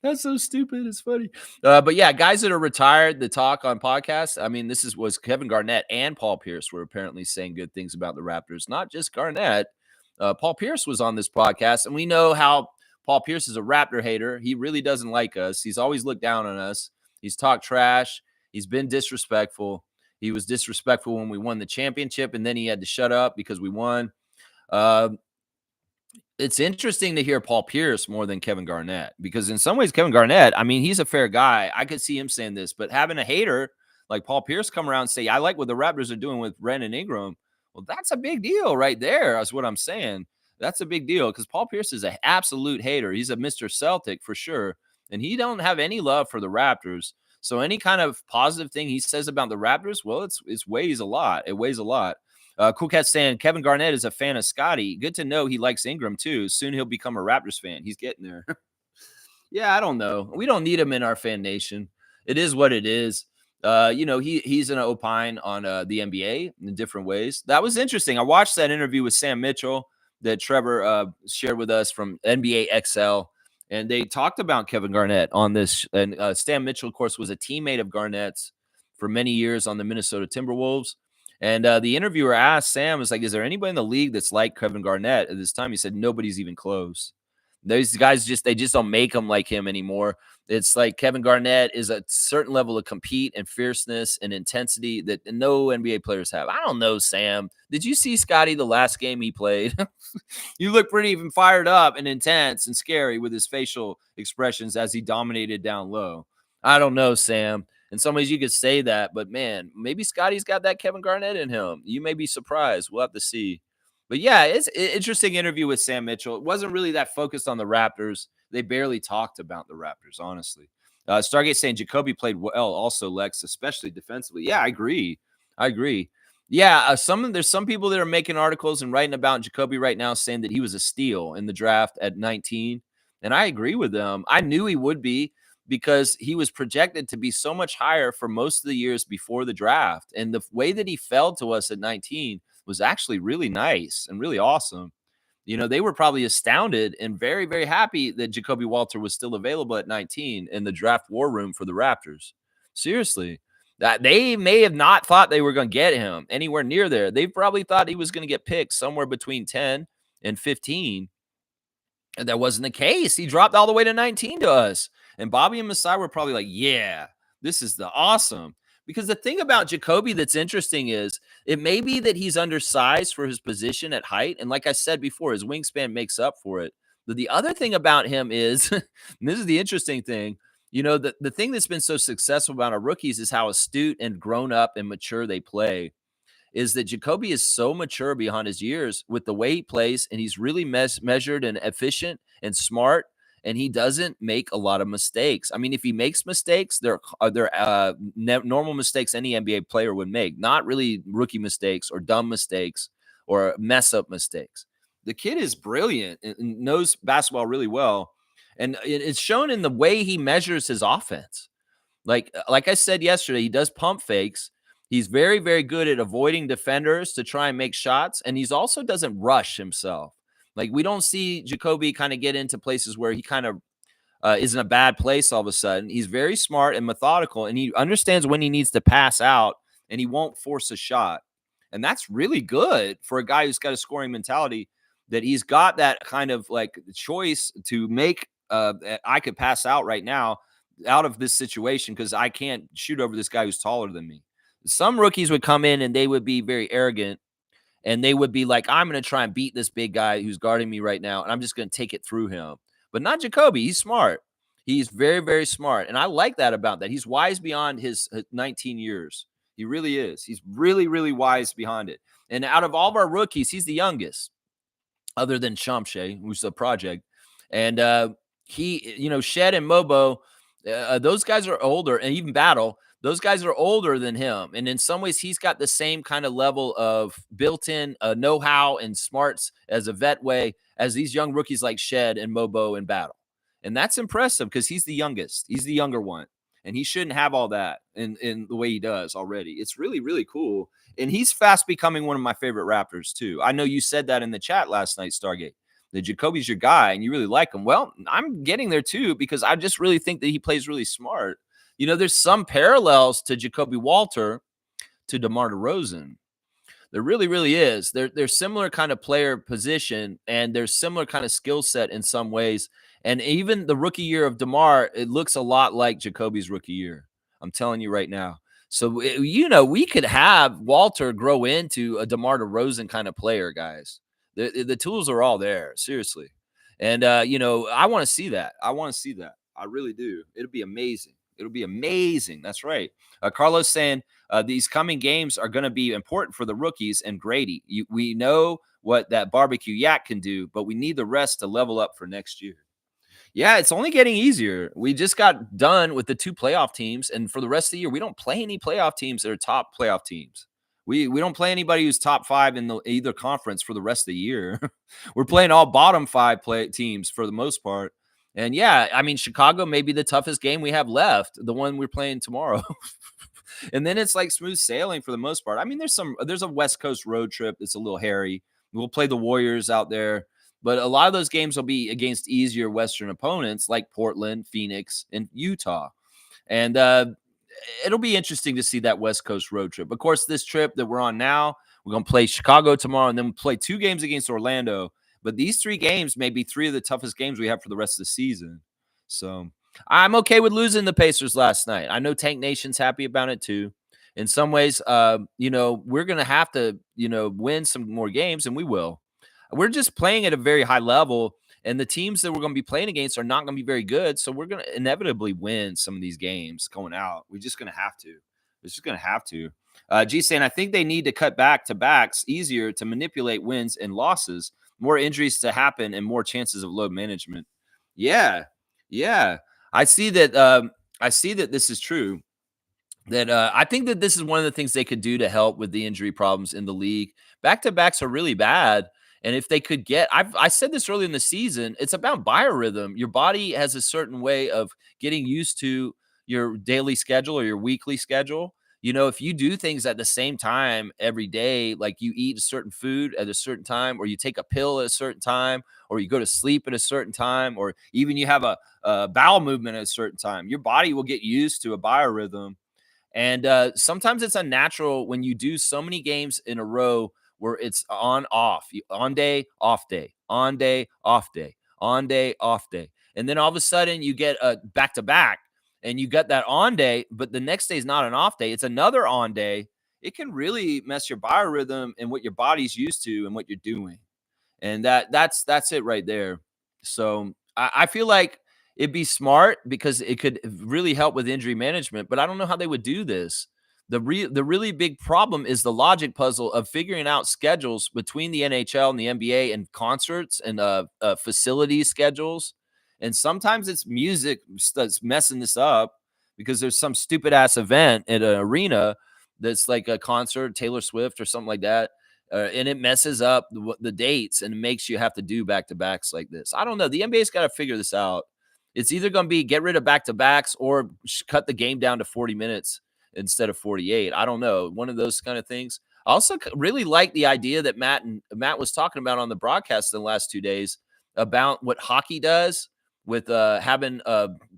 That's so stupid. It's funny. But yeah, guys that are retired that talk on podcasts. I mean, was Kevin Garnett and Paul Pierce were apparently saying good things about the Raptors, not just Garnett. Paul Pierce was on this podcast, and we know how Paul Pierce is a Raptor hater. He really doesn't like us. He's always looked down on us. He's talked trash. He's been disrespectful. He was disrespectful when we won the championship, and then he had to shut up because we won. It's interesting to hear Paul Pierce more than Kevin Garnett because in some ways, Kevin Garnett, I mean, he's a fair guy. I could see him saying this, but having a hater like Paul Pierce come around and say, I like what the Raptors are doing with Ren and Ingram. Well, that's a big deal right there. That's what I'm saying. That's a big deal because Paul Pierce is an absolute hater. He's a Mr. Celtic for sure. And he don't have any love for the Raptors. So any kind of positive thing he says about the Raptors, well, it weighs a lot. It weighs a lot. Cool Cat saying Kevin Garnett is a fan of Scotty. Good to know he likes Ingram too. Soon he'll become a Raptors fan. He's getting there. Yeah, I don't know. We don't need him in our fan nation. It is what it is. He's an opine on the NBA in different ways. That was interesting. I watched that interview with Sam Mitchell that Trevor shared with us from NBA XL, and they talked about Kevin Garnett on this. And Sam Mitchell, of course, was a teammate of Garnett's for many years on the Minnesota Timberwolves. And the interviewer asked Sam, is there anybody in the league that's like Kevin Garnett at this time? He said, nobody's even close. Those guys they just don't make them like him anymore. It's like Kevin Garnett is a certain level of compete and fierceness and intensity that no NBA players have. I don't know, Sam. Did you see Scotty the last game he played? You look pretty even fired up and intense and scary with his facial expressions as he dominated down low. I don't know, Sam. In some ways, you could say that, but man, maybe Scotty's got that Kevin Garnett in him. You may be surprised. We'll have to see. But yeah, it's an interesting interview with Sam Mitchell. It wasn't really that focused on the Raptors. They barely talked about the Raptors, honestly. Stargate saying Jacoby played well, also Lex, especially defensively. Yeah, I agree. I agree. Yeah, there's some people that are making articles and writing about Jacoby right now, saying that he was a steal in the draft at 19, and I agree with them. I knew he would be because he was projected to be so much higher for most of the years before the draft, and the way that he fell to us at 19 was actually really nice and really awesome. They were probably astounded and very, very happy that Jacoby Walter was still available at 19 in the draft war room for the Raptors. Seriously. That they may have not thought they were going to get him anywhere near there. They probably thought he was going to get picked somewhere between 10 and 15. And that wasn't the case. He dropped all the way to 19 to us. And Bobby and Masai were probably like, yeah, this is the awesome. Because the thing about Jacoby that's interesting is it may be that he's undersized for his position at height. And like I said before, his wingspan makes up for it. But the other thing about him is, and this is the interesting thing, the thing that's been so successful about our rookies is how astute and grown up and mature they play. Is that Jacoby is so mature beyond his years with the way he plays, and he's really measured and efficient and smart, and he doesn't make a lot of mistakes. I mean, if he makes mistakes, they're normal mistakes any NBA player would make, not really rookie mistakes or dumb mistakes or mess up mistakes. The kid is brilliant and knows basketball really well, and it's shown in the way he measures his offense. Like I said yesterday, he does pump fakes. He's very, very good at avoiding defenders to try and make shots, and he's also doesn't rush himself. Like we don't see Jacoby kind of get into places where he kind of is in a bad place all of a sudden. He's very smart and methodical, and he understands when he needs to pass out, and he won't force a shot. And that's really good for a guy who's got a scoring mentality. That he's got that kind of like choice to make. I could pass out right now out of this situation because I can't shoot over this guy who's taller than me. Some rookies would come in and they would be very arrogant and they would be like, I'm going to try and beat this big guy who's guarding me right now, and I'm just going to take it through him. But not Jacoby. He's smart. He's very, very smart. And I like that about that. He's wise beyond his 19 years. He really is. He's really, really wise behind it. And out of all of our rookies, he's the youngest, other than Shamshe, who's a project. And Shed and Mobo, those guys are older, and even Battle, those guys are older than him. And in some ways, he's got the same kind of level of built-in know-how and smarts as a vet way as these young rookies like Shed and Mobo and Battle. And that's impressive because he's the youngest. He's the younger one. And he shouldn't have all that in the way he does already. It's really, really cool. And he's fast becoming one of my favorite Raptors, too. I know you said that in the chat last night, Stargate. That Jacoby's your guy and you really like him. Well, I'm getting there too because I just really think that he plays really smart. There's some parallels to Jacoby Walter to DeMar DeRozan. There really, really is. They're similar kind of player position and there's similar kind of skill set in some ways. And even the rookie year of DeMar, it looks a lot like Jacoby's rookie year. I'm telling you right now. So, we could have Walter grow into a DeMar DeRozan kind of player, guys. The tools are all there, seriously. And, I want to see that. I want to see that. I really do. It'll be amazing. It'll be amazing. That's right. Carlos saying these coming games are going to be important for the rookies and Grady. We know what that barbecue yak can do, but we need the rest to level up for next year. Yeah, it's only getting easier. We just got done with the 2 playoff teams, and for the rest of the year, we don't play any playoff teams that are top playoff teams. We don't play anybody who's top 5 in either conference for the rest of the year. We're playing all bottom 5 teams for the most part. And yeah, I mean, Chicago may be the toughest game we have left, the one we're playing tomorrow. And then it's like smooth sailing for the most part. I mean, there's a West Coast road trip that's a little hairy. We'll play the Warriors out there. But a lot of those games will be against easier Western opponents like Portland, Phoenix, and Utah. And it'll be interesting to see that West Coast road trip. Of course, this trip that we're on now, we're going to play Chicago tomorrow, and then we'll play 2 games against Orlando. But these 3 games may be 3 of the toughest games we have for the rest of the season. So I'm okay with losing the Pacers last night. I know Tank Nation's happy about it too. In some ways, we're going to have to, win some more games, and we will. We're just playing at a very high level, and the teams that we're going to be playing against are not going to be very good. So we're going to inevitably win some of these games going out. We're just going to have to. It's just going to have to. G saying, I think they need to cut back to backs easier to manipulate wins and losses, more injuries to happen, and more chances of load management. Yeah, yeah. I see that. I see that this is true. That I think that this is one of the things they could do to help with the injury problems in the league. Back to backs are really bad. And if they could I said this early in the season, it's about biorhythm. Your body has a certain way of getting used to your daily schedule or your weekly schedule. If you do things at the same time every day, like you eat a certain food at a certain time, or you take a pill at a certain time, or you go to sleep at a certain time, or even you have a bowel movement at a certain time, your body will get used to a biorhythm. And sometimes it's unnatural when you do so many games in a row where it's on off, on day, off day, on day, off day, on day, off day. And then all of a sudden you get a back to back and you got that on day, but the next day is not an off day, it's another on day. It can really mess your biorhythm and what your body's used to and what you're doing. And that's it right there. So I feel like it'd be smart because it could really help with injury management, but I don't know how they would do this. The really big problem is the logic puzzle of figuring out schedules between the NHL and the NBA and concerts and facility schedules. And sometimes it's music that's messing this up because there's some stupid ass event at an arena that's like a concert, Taylor Swift or something like that, and it messes up the dates and makes you have to do back to backs like this. I don't know. The NBA's got to figure this out. It's either going to be get rid of back to backs or cut the game down to 40 minutes instead of 48. I don't know. One of those kind of things. I also really like the idea that Matt was talking about on the broadcast in the last 2 days about what hockey does with having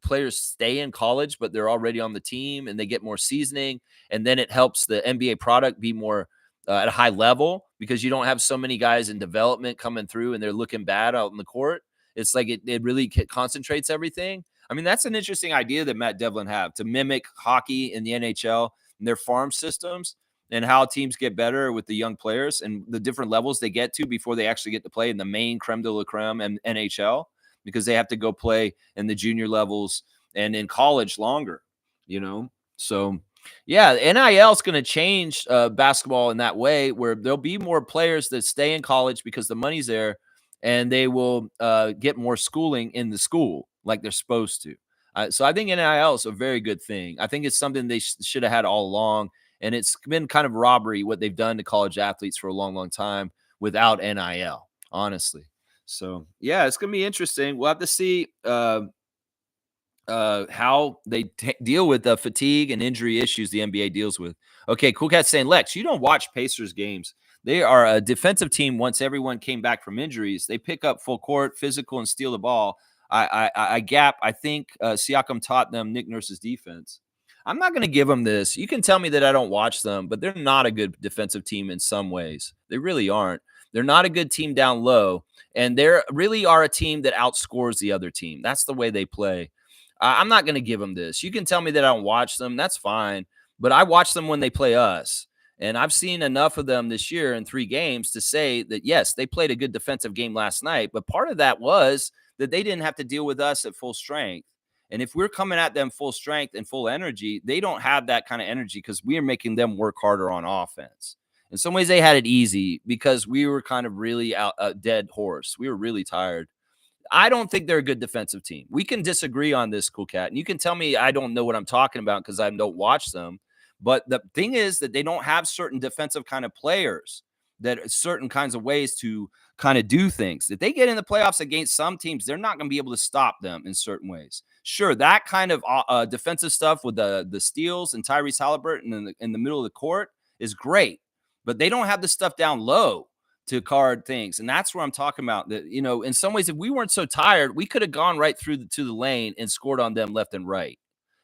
players stay in college, but they're already on the team and they get more seasoning. And then it helps the NBA product be more at a high level because you don't have so many guys in development coming through and they're looking bad out in the court. It's like it really concentrates everything. I mean, that's an interesting idea that Matt Devlin have to mimic hockey in the NHL and their farm systems and how teams get better with the young players and the different levels they get to before they actually get to play in the main creme de la creme and NHL because they have to go play in the junior levels and in college longer, So yeah, NIL is going to change basketball in that way where there'll be more players that stay in college because the money's there and they will get more schooling in the school like they're supposed to. So I think NIL is a very good thing. I think it's something they should have had all along. And it's been kind of robbery what they've done to college athletes for a long, long time without NIL, honestly. So, yeah, it's going to be interesting. We'll have to see how they deal with the fatigue and injury issues the NBA deals with. Okay, Cool Cat saying, Lex, you don't watch Pacers games. They are a defensive team. Once everyone came back from injuries, they pick up full court, physical, and steal the ball. I think Siakam taught them Nick Nurse's defense. I'm not going to give them this. You can tell me that I don't watch them, but they're not a good defensive team in some ways. They really aren't. They're not a good team down low, and they really are a team that outscores the other team. That's the way they play. I'm not going to give them this. You can tell me that I don't watch them. That's fine. But I watch them when they play us. And I've seen enough of them this year in 3 games to say that, yes, they played a good defensive game last night. But part of that was that they didn't have to deal with us at full strength. And if we're coming at them full strength and full energy, they don't have that kind of energy because we are making them work harder on offense. In some ways, they had it easy because we were kind of really out a dead horse. We were really tired. I don't think they're a good defensive team. We can disagree on this, Cool Cat. And you can tell me I don't know what I'm talking about because I don't watch them. But the thing is that they don't have certain defensive kind of players that certain kinds of ways to kind of do things. If they get in the playoffs against some teams, they're not going to be able to stop them in certain ways. Sure, that kind of defensive stuff with the steals and Tyrese Halliburton in the middle of the court is great. But they don't have the stuff down low to card things. And that's where I'm talking about that, in some ways, if we weren't so tired, we could have gone right through to the lane and scored on them left and right.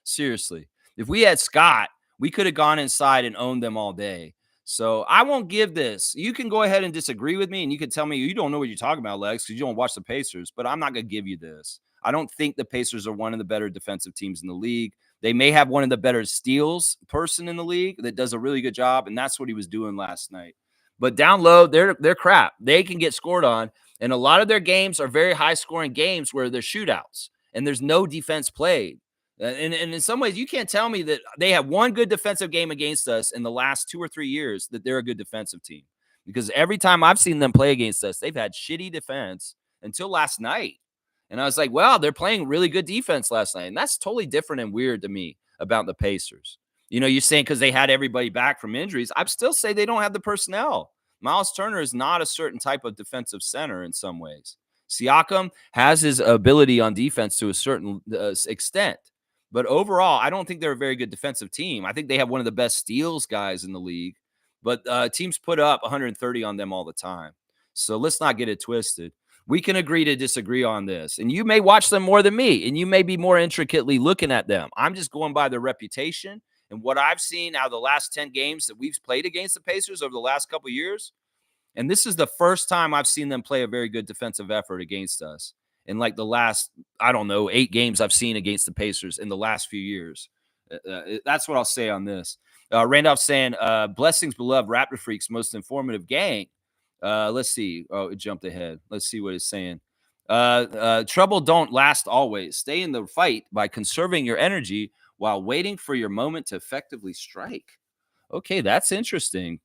Seriously. If we had Scott, we could have gone inside and owned them all day. So I won't give this. You can go ahead and disagree with me, and you can tell me you don't know what you're talking about, Lex, because you don't watch the Pacers. But I'm not going to give you this. I don't think the Pacers are one of the better defensive teams in the league. They may have one of the better steals person in the league that does a really good job, and that's what he was doing last night. But down low, they're crap. They can get scored on, and a lot of their games are very high scoring games where they're shootouts and there's no defense played. And in some ways, you can't tell me that they have one good defensive game against us in the last 2 or 3 years that they're a good defensive team. Because every time I've seen them play against us, they've had shitty defense until last night. And I was like, wow, they're playing really good defense last night. And that's totally different and weird to me about the Pacers. You know, you're saying because they had everybody back from injuries. I'd still say they don't have the personnel. Miles Turner is not a certain type of defensive center in some ways. Siakam has his ability on defense to a certain extent. But overall, I don't think they're a very good defensive team. I think they have one of the best steals guys in the league. But teams put up 130 on them all the time. So let's not get it twisted. We can agree to disagree on this. And you may watch them more than me, and you may be more intricately looking at them. I'm just going by their reputation and what I've seen out of the last 10 games that we've played against the Pacers over the last couple of years. And this is the first time I've seen them play a very good defensive effort against us in like the last, I don't know, 8 games I've seen against the Pacers in the last few years. That's what I'll say on this. Randolph saying, blessings, beloved Raptor Freaks, most informative gang. Let's see. Oh, it jumped ahead. Let's see what it's saying. Trouble don't last always. Stay in the fight by conserving your energy while waiting for your moment to effectively strike. Okay, that's interesting.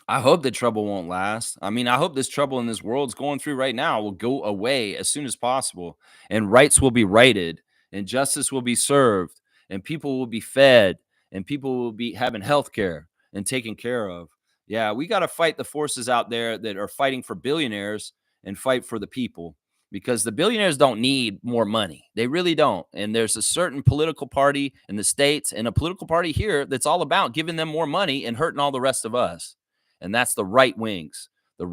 I hope the trouble won't last. I mean, I hope this trouble in this world's going through right now will go away as soon as possible, and rights will be righted, and justice will be served, and people will be fed, and people will be having health care and taken care of. Yeah, we got to fight the forces out there that are fighting for billionaires and fight for the people because the billionaires don't need more money. They really don't. And there's a certain political party in the States and a political party here that's all about giving them more money and hurting all the rest of us, and that's the right wings of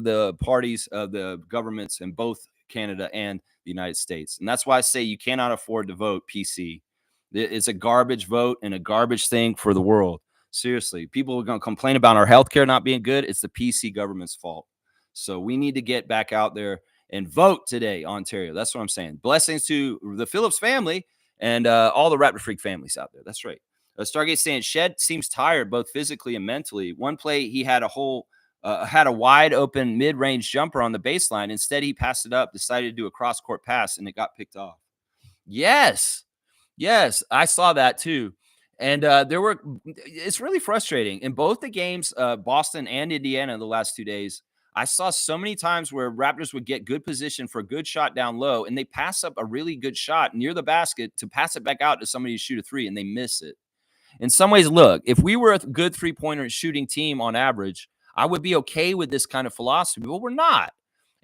the parties of the governments in both Canada and the United States. And that's why I say you cannot afford to vote PC. It's a garbage vote and a garbage thing for the world. Seriously, people are going to complain about our healthcare not being good. It's the PC government's fault. So we need to get back out there and vote today, Ontario. That's what I'm saying. Blessings to the Phillips family and all the Raptor Freak families out there. That's right. Stargate saying Shed seems tired both physically and mentally. One play he had a wide open mid-range jumper on the baseline. Instead, he passed it up, decided to do a cross-court pass, and it got picked off. Yes, I saw that too. And it's really frustrating in both the games, Boston and Indiana, the last 2 days. I saw so many times where Raptors would get good position for a good shot down low, and they pass up a really good shot near the basket to pass it back out to somebody to shoot a three, and they miss it. In some ways, look, if we were a good three-pointer shooting team on average, I would be okay with this kind of philosophy, but we're not.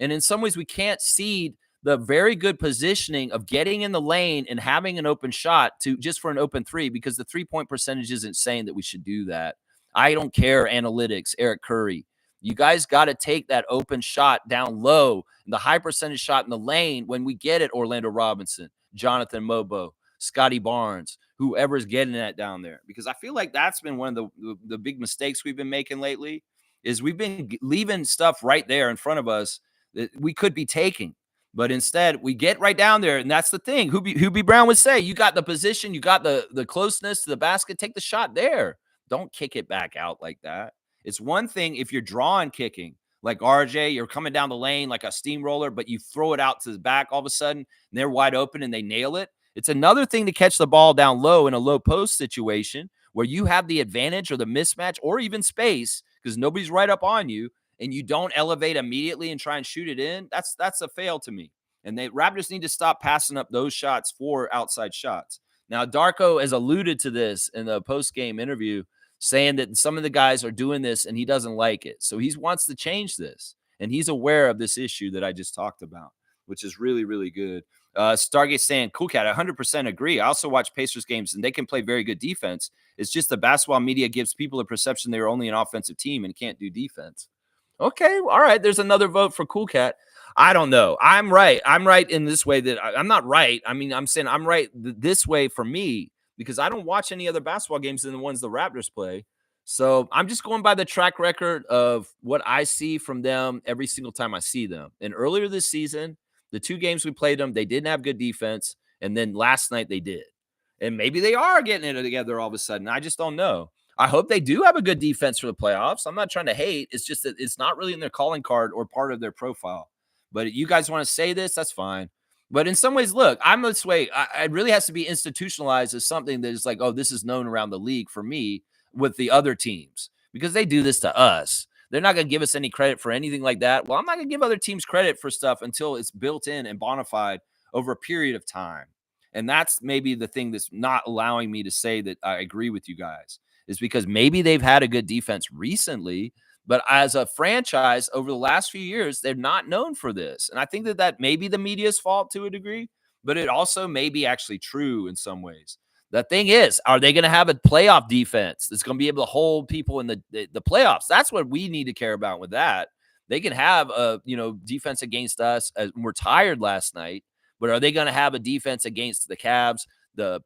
And in some ways, we can't cede the very good positioning of getting in the lane and having an open shot to just for an open three, because the three-point percentage isn't saying that we should do that. I don't care analytics, Eric Curry. You guys got to take that open shot down low, the high percentage shot in the lane when we get it, Orlando Robinson, Jonathan Mobo, Scotty Barnes, whoever's getting that down there. Because I feel like that's been one of the big mistakes we've been making lately is we've been leaving stuff right there in front of us that we could be taking. But instead, we get right down there, and that's the thing. Hubie Brown would say, you got the position, you got the closeness to the basket, take the shot there. Don't kick it back out like that. It's one thing if you're drawing kicking, like RJ, you're coming down the lane like a steamroller, but you throw it out to the back all of a sudden, and they're wide open and they nail it. It's another thing to catch the ball down low in a low post situation where you have the advantage or the mismatch or even space because nobody's right up on you, and you don't elevate immediately and try and shoot it in. That's a fail to me. And the Raptors need to stop passing up those shots for outside shots. Now, Darko has alluded to this in the post-game interview, saying that some of the guys are doing this and he doesn't like it. So he wants to change this. And he's aware of this issue that I just talked about, which is really, really good. Stargate saying, cool cat, 100% agree. I also watch Pacers games and they can play very good defense. It's just the basketball media gives people a perception they're only an offensive team and can't do defense. Okay, all right. There's another vote for Cool Cat. I don't know. I'm right. I'm right in this way that I'm not right. I mean, I'm saying I'm right this way for me because I don't watch any other basketball games than the ones the Raptors play. So I'm just going by the track record of what I see from them every single time I see them. And earlier this season, the 2 games we played them, they didn't have good defense, and then last night they did. And maybe they are getting it together all of a sudden. I just don't know. I hope they do have a good defense for the playoffs. I'm not trying to hate. It's just that it's not really in their calling card or part of their profile. But you guys want to say this, that's fine. But in some ways, look, I'm this way. It really has to be institutionalized as something that is like, oh, this is known around the league for me with the other teams because they do this to us. They're not going to give us any credit for anything like that. Well, I'm not going to give other teams credit for stuff until it's built in and bona fide over a period of time. And that's maybe the thing that's not allowing me to say that I agree with you guys is because maybe they've had a good defense recently, but as a franchise over the last few years, they're not known for this. And I think that may be the media's fault to a degree, but it also may be actually true in some ways. The thing is, are they going to have a playoff defense that's going to be able to hold people in the playoffs? That's what we need to care about with that. They can have a defense against us. As we're tired last night, but are they going to have a defense against the Cavs, the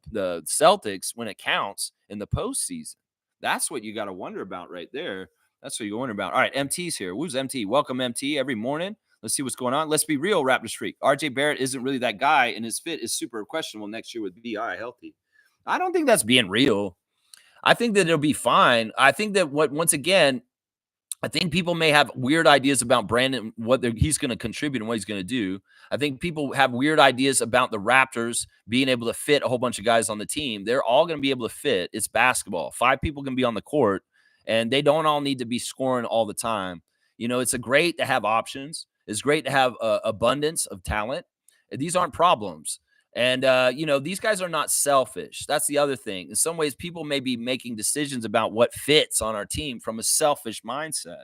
Celtics when it counts in the postseason? That's what you got to wonder about right there. That's what you're wondering about. All right, MT's here. Who's MT? Welcome, MT, every morning. Let's see what's going on. Let's be real, Raptors freak. RJ Barrett isn't really that guy, and his fit is super questionable next year with BI healthy. I don't think that's being real. I think that it'll be fine. I think that once again, I think people may have weird ideas about Brandon, what he's going to contribute and what he's going to do. I think people have weird ideas about the Raptors being able to fit a whole bunch of guys on the team. They're all going to be able to fit. It's basketball. 5 people can be on the court, and they don't all need to be scoring all the time. It's great to have options. It's great to have abundance of talent. These aren't problems. And, these guys are not selfish. That's the other thing. In some ways, people may be making decisions about what fits on our team from a selfish mindset.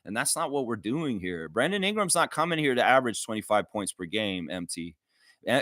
And that's not what we're doing here. Brandon Ingram's not coming here to average 25 points per game, MT.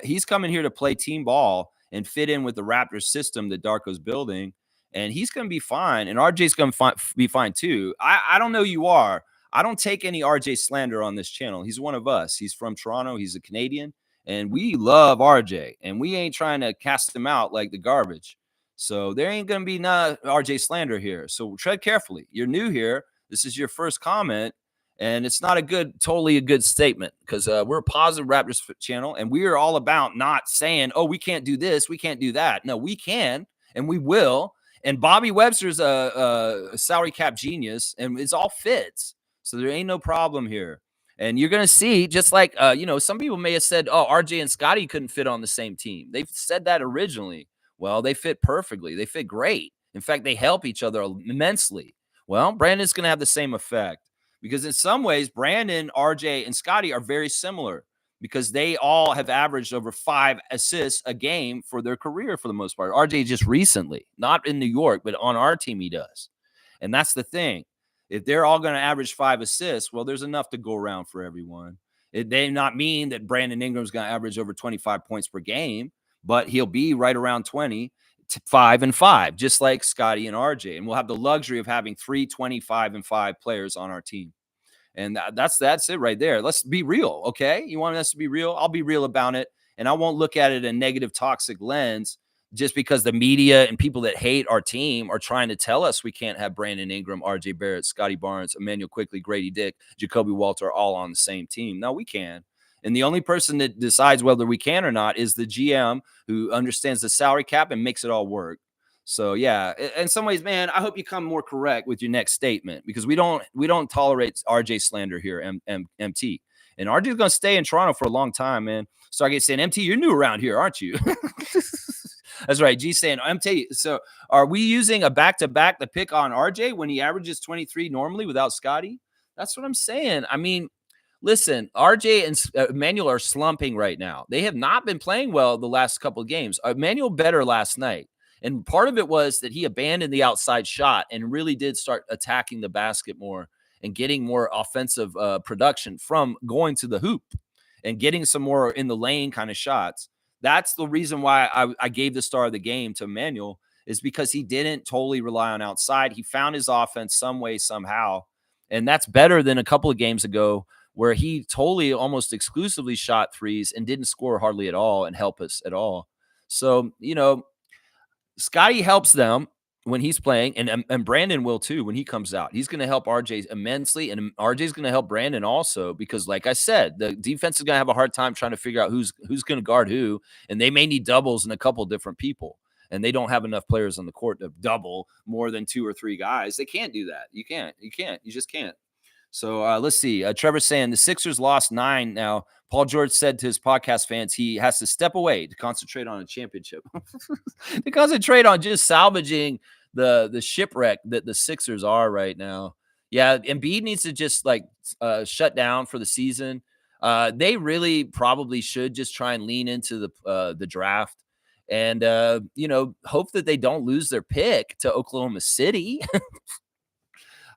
He's coming here to play team ball and fit in with the Raptors system that Darko's building. And he's going to be fine. And RJ's going to be fine too. I don't know you are. I don't take any RJ slander on this channel. He's one of us. He's from Toronto. He's a Canadian. And we love RJ, and we ain't trying to cast him out like the garbage. So there ain't going to be no RJ slander here. So tread carefully. You're new here. This is your first comment, and it's not totally a good statement because we're a positive Raptors channel, and we are all about not saying, oh, we can't do this, we can't do that. No, we can, and we will. And Bobby Webster's a salary cap genius, and it's all fits. So there ain't no problem here. And you're going to see, just like, some people may have said, oh, RJ and Scotty couldn't fit on the same team. They've said that originally. Well, they fit perfectly. They fit great. In fact, they help each other immensely. Well, Brandon's going to have the same effect because in some ways, Brandon, RJ, and Scotty are very similar because they all have averaged over 5 assists a game for their career for the most part. RJ just recently, not in New York, but on our team he does. And that's the thing. If they're all going to average 5 assists, well, there's enough to go around for everyone. It may not mean that Brandon Ingram's going to average over 25 points per game, but he'll be right around 20, 5 and 5, just like Scotty and RJ. And we'll have the luxury of having 3 25 and 5 players on our team. And that's it right there. Let's be real, okay? You want us to be real? I'll be real about it. And I won't look at it in a negative, toxic lens just because the media and people that hate our team are trying to tell us we can't have Brandon Ingram, RJ Barrett, Scotty Barnes, Emmanuel Quickly, Grady Dick, Jacoby Walter all on the same team. No, we can. And the only person that decides whether we can or not is the GM who understands the salary cap and makes it all work. So, yeah, in some ways, man, I hope you come more correct with your next statement because we don't tolerate RJ slander here, MT. And RJ's going to stay in Toronto for a long time, man. So I get saying, MT, you're new around here, aren't you? That's right. G saying, MT. So are we using a back-to-back to pick on RJ when he averages 23 normally without Scotty? That's what I'm saying. I mean, listen, RJ and Emmanuel are slumping right now. They have not been playing well the last couple of games. Emmanuel better last night. And part of it was that he abandoned the outside shot and really did start attacking the basket more and getting more offensive production from going to the hoop and getting some more in the lane kind of shots. That's the reason why I gave the star of the game to Emmanuel is because he didn't totally rely on outside. He found his offense some way, somehow. And that's better than a couple of games ago where he totally almost exclusively shot threes and didn't score hardly at all and help us at all. So, Scotty helps them when he's playing, and Brandon will too when he comes out. He's going to help RJ immensely, and RJ is going to help Brandon also because, like I said, the defense is going to have a hard time trying to figure out who's going to guard who, and they may need doubles in a couple different people, and they don't have enough players on the court to double more than 2 or 3 guys. They can't do that. You can't. You just can't. So let's see. Trevor's saying the Sixers lost 9 now. Paul George said to his podcast fans he has to step away to concentrate on a championship. To concentrate on just salvaging the shipwreck that the Sixers are right now. Yeah, Embiid needs to just shut down for the season. They really probably should just try and lean into the draft and hope that they don't lose their pick to Oklahoma City.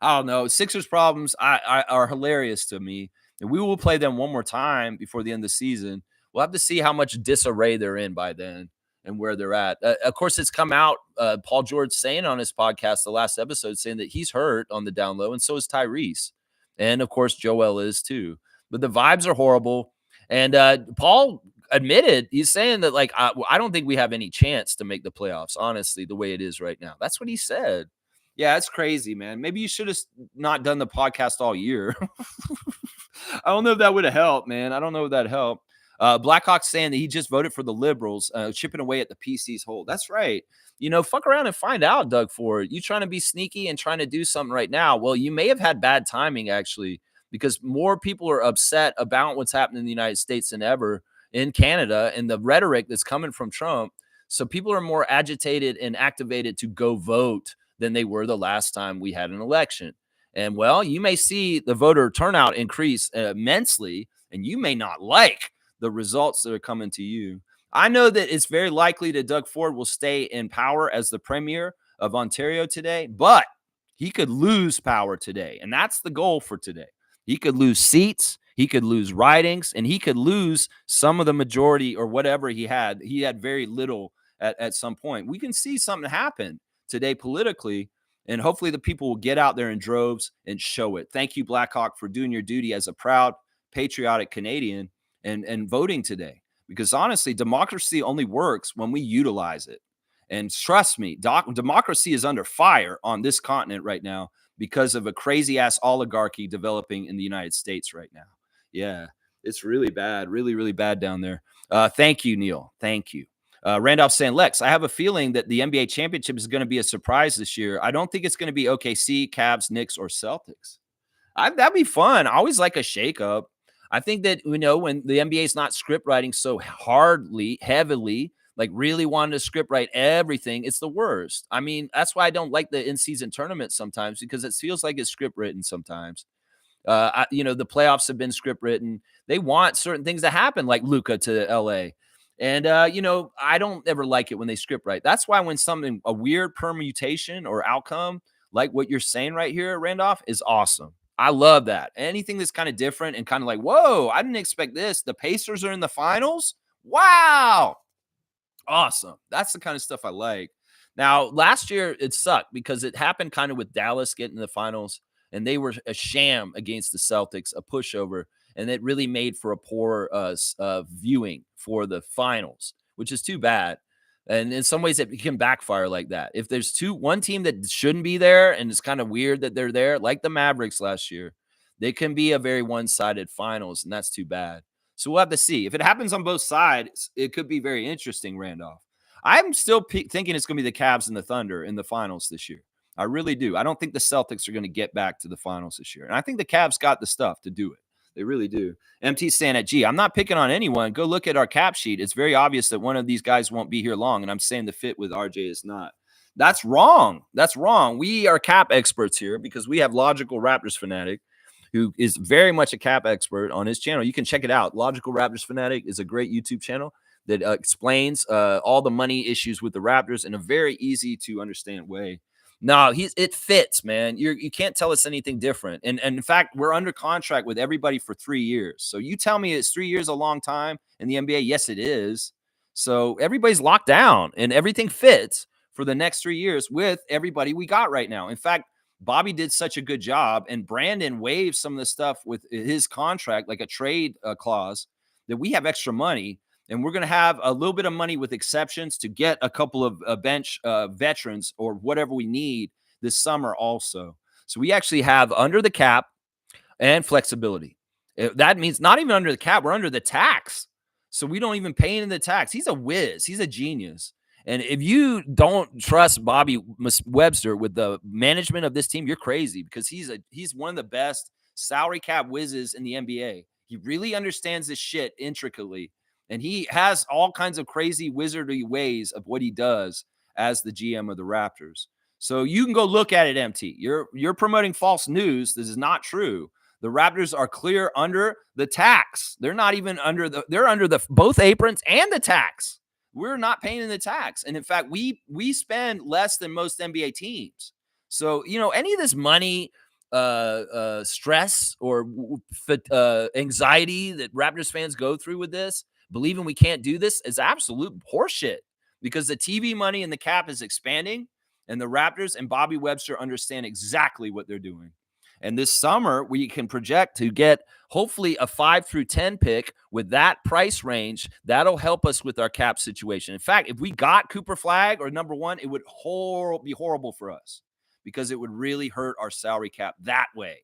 I don't know. Sixers problems are hilarious to me. And we will play them one more time before the end of the season. We'll have to see how much disarray they're in by then and where they're at. Of course, it's come out, Paul George saying on his podcast, the last episode, saying that he's hurt on the down low, and so is Tyrese. And, of course, Joel is too. But the vibes are horrible. And Paul admitted, he's saying that, I don't think we have any chance to make the playoffs, honestly, the way it is right now. That's what he said. Yeah, it's crazy, man. Maybe you should have not done the podcast all year. I don't know if that would have helped, man. I don't know if that helped. Blackhawk's saying that he just voted for the liberals, chipping away at the PC's hole. That's right. Fuck around and find out, Doug Ford. You trying to be sneaky and trying to do something right now. Well, you may have had bad timing, actually, because more people are upset about what's happening in the United States than ever in Canada and the rhetoric that's coming from Trump. So people are more agitated and activated to go vote than they were the last time we had an election. And, well, you may see the voter turnout increase immensely, and you may not like the results that are coming to you. I know that it's very likely that Doug Ford will stay in power as the premier of Ontario today, but he could lose power today, and that's the goal for today. He could lose seats, he could lose ridings, and he could lose some of the majority or whatever he had. He had very little at some point. We can see something happen today politically, and hopefully the people will get out there in droves and show it. Thank you, Blackhawk, for doing your duty as a proud, patriotic Canadian and voting today. Because honestly, democracy only works when we utilize it. And trust me, democracy is under fire on this continent right now because of a crazy-ass oligarchy developing in the United States right now. Yeah, it's really bad, really, really bad down there. Thank you, Neil. Thank you. Randolph saying, Lex, I have a feeling that the NBA championship is going to be a surprise this year. I don't think it's going to be OKC, Cavs, Knicks, or Celtics. That'd be fun. I always like a shakeup. I think that, when the NBA is not script writing so heavily, like really wanting to script write everything, it's the worst. I mean, that's why I don't like the in-season tournament sometimes, because it feels like it's script written sometimes. The playoffs have been script written. They want certain things to happen, like Luka to LA. And, I don't ever like it when they script write. That's why when a weird permutation or outcome, like what you're saying right here, Randolph, is awesome. I love that. Anything that's kind of different and kind of like, whoa, I didn't expect this. The Pacers are in the finals. Wow. Awesome. That's the kind of stuff I like. Now, last year it sucked because it happened kind of with Dallas getting to the finals, and they were a sham against the Celtics, a pushover. And it really made for a poor viewing for the finals, which is too bad. And in some ways, it can backfire like that. If there's one team that shouldn't be there, and it's kind of weird that they're there, like the Mavericks last year, they can be a very one-sided finals, and that's too bad. So we'll have to see. If it happens on both sides, it could be very interesting, Randolph. I'm still thinking it's going to be the Cavs and the Thunder in the finals this year. I really do. I don't think the Celtics are going to get back to the finals this year. And I think the Cavs got the stuff to do it. They really do. MT saying at I'm not picking on anyone. Go look at our cap sheet. It's very obvious that one of these guys won't be here long. And I'm saying the fit with RJ is not. That's wrong. That's wrong. We are cap experts here because we have Logical Raptors Fanatic, who is very much a cap expert on his channel. You can check it out. Logical Raptors Fanatic is a great YouTube channel that explains all the money issues with the Raptors in a very easy to understand way. No, it fits, man. You can't tell us anything different. And in fact, we're under contract with everybody for 3 years. So you tell me it's 3 years a long time in the NBA? Yes, it is. So everybody's locked down and everything fits for the next 3 years with everybody we got right now. In fact, Bobby did such a good job, and Brandon waived some of the stuff with his contract, like a trade clause, that we have extra money. And we're going to have a little bit of money with exceptions to get a couple of bench veterans or whatever we need this summer also. So we actually have under the cap and flexibility. That means not even under the cap, we're under the tax. So we don't even pay into the tax. He's a whiz. He's a genius. And if you don't trust Bobby Webster with the management of this team, you're crazy, because he's one of the best salary cap whizzes in the NBA. He really understands this shit intricately. And he has all kinds of crazy wizardry ways of what he does as the GM of the Raptors. So you can go look at it, MT. You're promoting false news. This is not true. The Raptors are clear under the tax. They're not even under they're under the both aprons and the tax. We're not paying the tax. And in fact, we spend less than most NBA teams. So, any of this money, stress or anxiety that Raptors fans go through with this, believing we can't do this, is absolute horseshit, because the TV money and the cap is expanding, and the Raptors and Bobby Webster understand exactly what they're doing. And this summer, we can project to get hopefully a 5 through 10 pick with that price range. That'll help us with our cap situation. In fact, if we got Cooper Flag or number one, it would be horrible for us, because it would really hurt our salary cap that way.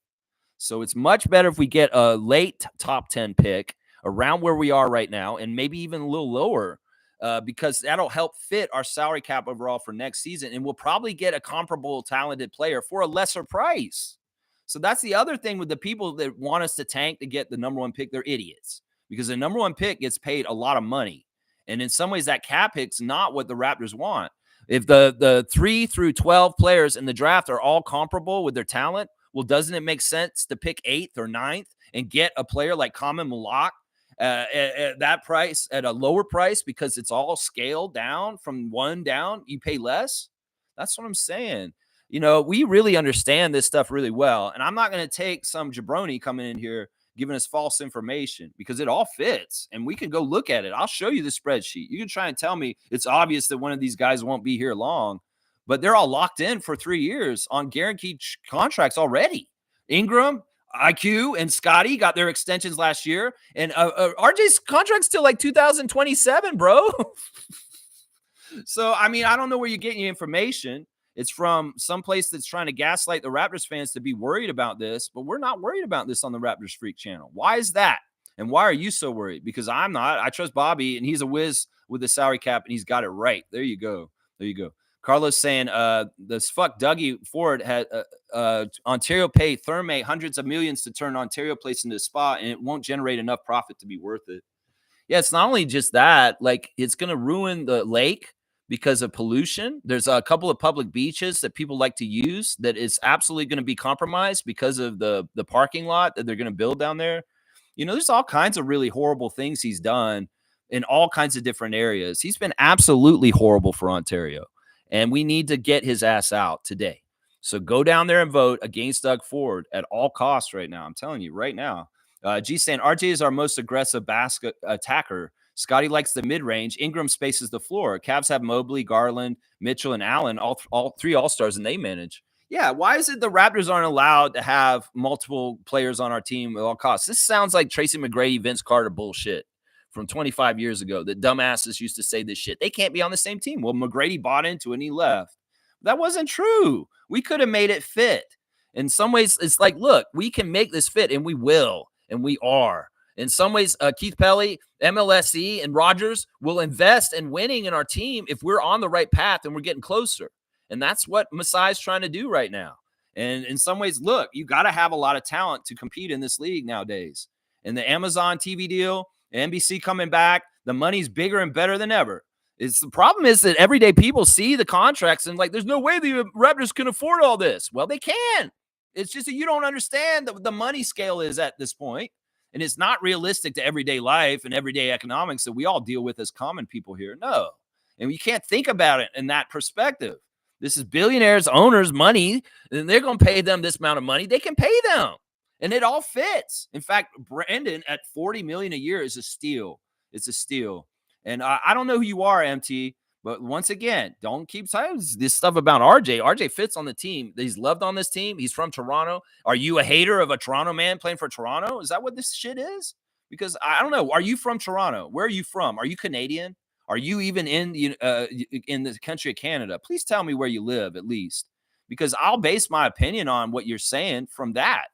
So it's much better if we get a late top 10 pick around where we are right now, and maybe even a little lower, because that'll help fit our salary cap overall for next season. And we'll probably get a comparable talented player for a lesser price. So that's the other thing with the people that want us to tank to get the number one pick. They're idiots, because the number one pick gets paid a lot of money. And in some ways, that cap pick's not what the Raptors want. If the 3 through 12 players in the draft are all comparable with their talent, well, doesn't it make sense to pick 8th or 9th and get a player like Kamen Malak at that price, at a lower price, because it's all scaled down from one down? You pay less. That's what I'm saying. We really understand this stuff really well. And I'm not going to take some jabroni coming in here giving us false information, because it all fits. And we can go look at it. I'll show you the spreadsheet. You can try and tell me it's obvious that one of these guys won't be here long, but they're all locked in for 3 years on guaranteed contracts already. Ingram, IQ, and Scotty got their extensions last year. And RJ's contract's still like 2027, bro. So, I don't know where you're getting your information. It's from someplace that's trying to gaslight the Raptors fans to be worried about this, but we're not worried about this on the Raptors Freak channel. Why is that? And why are you so worried? Because I'm not. I trust Bobby, and he's a whiz with the salary cap, and he's got it right. There you go. Carlos saying, this fuck Dougie Ford had Ontario pay Thermate hundreds of millions to turn Ontario Place into a spa, and it won't generate enough profit to be worth it. Yeah, it's not only just that, like, it's going to ruin the lake because of pollution. There's a couple of public beaches that people like to use that is absolutely going to be compromised because of the parking lot that they're going to build down there. There's all kinds of really horrible things he's done in all kinds of different areas. He's been absolutely horrible for Ontario, and we need to get his ass out today. So go down there and vote against Doug Ford at all costs right now. I'm telling you right now. G saying RJ is our most aggressive basket attacker. Scotty likes the mid-range. Ingram spaces the floor. Cavs have Mobley, Garland, Mitchell, and Allen, all three all-stars, and they manage. Yeah, why is it the Raptors aren't allowed to have multiple players on our team at all costs? This sounds like Tracy McGrady, Vince Carter bullshit from 25 years ago. The dumbasses used to say this shit. They can't be on the same team. Well, McGrady bought into it and he left. That wasn't true. We could have made it fit. In some ways, it's like, look, we can make this fit, and we will, and we are. In some ways, Keith Pelly, MLSE, and Rogers will invest in winning in our team if we're on the right path and we're getting closer. And that's what Masai's trying to do right now. And in some ways, look, you got to have a lot of talent to compete in this league nowadays. And the Amazon TV deal, NBC coming back, the money's bigger and better than ever. The problem is that everyday people see the contracts and like, there's no way the Raptors can afford all this. Well, they can. It's just that you don't understand the money scale is at this point. And it's not realistic to everyday life and everyday economics that we all deal with as common people here. No. And you can't think about it in that perspective. This is billionaires, owners' money, and they're going to pay them this amount of money. They can pay them. And it all fits. In fact, Brandon at $40 million a year is a steal. It's a steal. And I don't know who you are, MT, but once again, don't keep saying this stuff about RJ. RJ fits on the team. He's loved on this team. He's from Toronto. Are you a hater of a Toronto man playing for Toronto? Is that what this shit is? Because I don't know. Are you from Toronto? Where are you from? Are you Canadian? Are you even in the country of Canada? Please tell me where you live at least, because I'll base my opinion on what you're saying from that.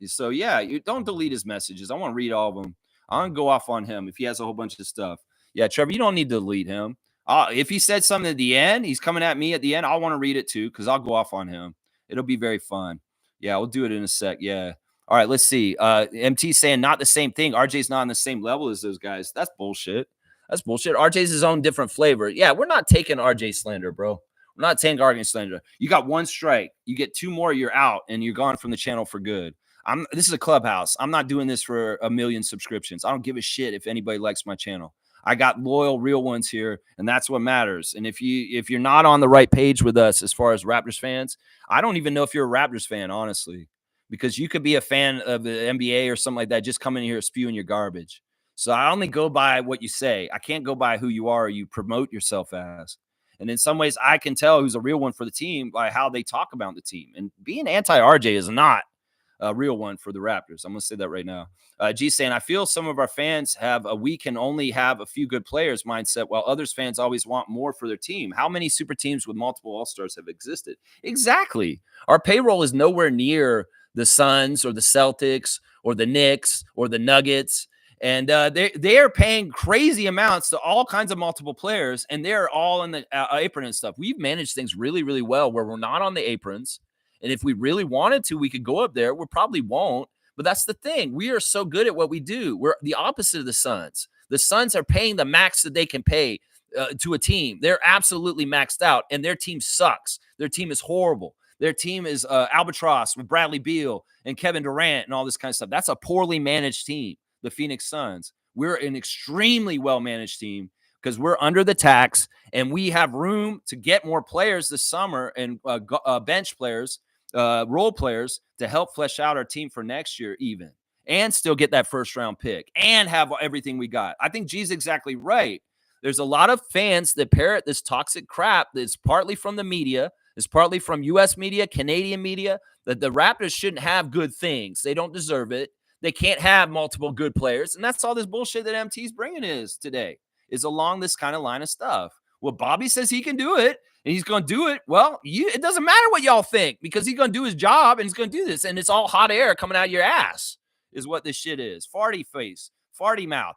So yeah, you don't delete his messages. I want to read all of them. I want to go off on him if he has a whole bunch of stuff. Yeah, Trevor, you don't need to delete him. If he said something at the end, he's coming at me at the end. I want to read it too because I'll go off on him. It'll be very fun. Yeah, we'll do it in a sec. Yeah. All right, let's see. MT saying not the same thing. RJ's not on the same level as those guys. That's bullshit. That's bullshit. RJ's his own different flavor. Yeah, we're not taking RJ slander, bro. We're not taking RJ slander. You got one strike. You get two more, you're out, and you're gone from the channel for good. This is a clubhouse. I'm not doing this for a million subscriptions. I don't give a shit if anybody likes my channel. I got loyal, real ones here, and that's what matters. And if you're not on the right page with us as far as Raptors fans, I don't even know if you're a Raptors fan, honestly, because you could be a fan of the NBA or something like that, just coming in here spewing your garbage. So I only go by what you say. I can't go by who you are or you promote yourself as. And in some ways, I can tell who's a real one for the team by how they talk about the team. And being anti-RJ is not a real one for the Raptors. I'm going to say that right now. G saying, I feel some of our fans have we can only have a few good players mindset, while others fans always want more for their team. How many super teams with multiple all-stars have existed? Exactly. Our payroll is nowhere near the Suns or the Celtics or the Knicks or the Nuggets. And they are paying crazy amounts to all kinds of multiple players, and they're all in the apron and stuff. We've managed things really, really well where we're not on the aprons. And if we really wanted to, we could go up there. We probably won't. But that's the thing. We are so good at what we do. We're the opposite of the Suns. The Suns are paying the max that they can pay to a team. They're absolutely maxed out, and their team sucks. Their team is horrible. Their team is albatross with Bradley Beal and Kevin Durant and all this kind of stuff. That's a poorly managed team, the Phoenix Suns. We're an extremely well-managed team because we're under the tax, and we have room to get more players this summer and bench players, role players to help flesh out our team for next year even, and still get that first-round pick and have everything we got. I think G's exactly right. There's a lot of fans that parrot this toxic crap that's partly from the media, it's partly from U.S. media, Canadian media, that the Raptors shouldn't have good things. They don't deserve it. They can't have multiple good players. And that's all this bullshit that MT's bringing today, is along this kind of line of stuff. Well, Bobby says he can do it, and he's going to do it. Well, it doesn't matter what y'all think, because he's going to do his job, and he's going to do this. And it's all hot air coming out of your ass is what this shit is. Farty face, farty mouth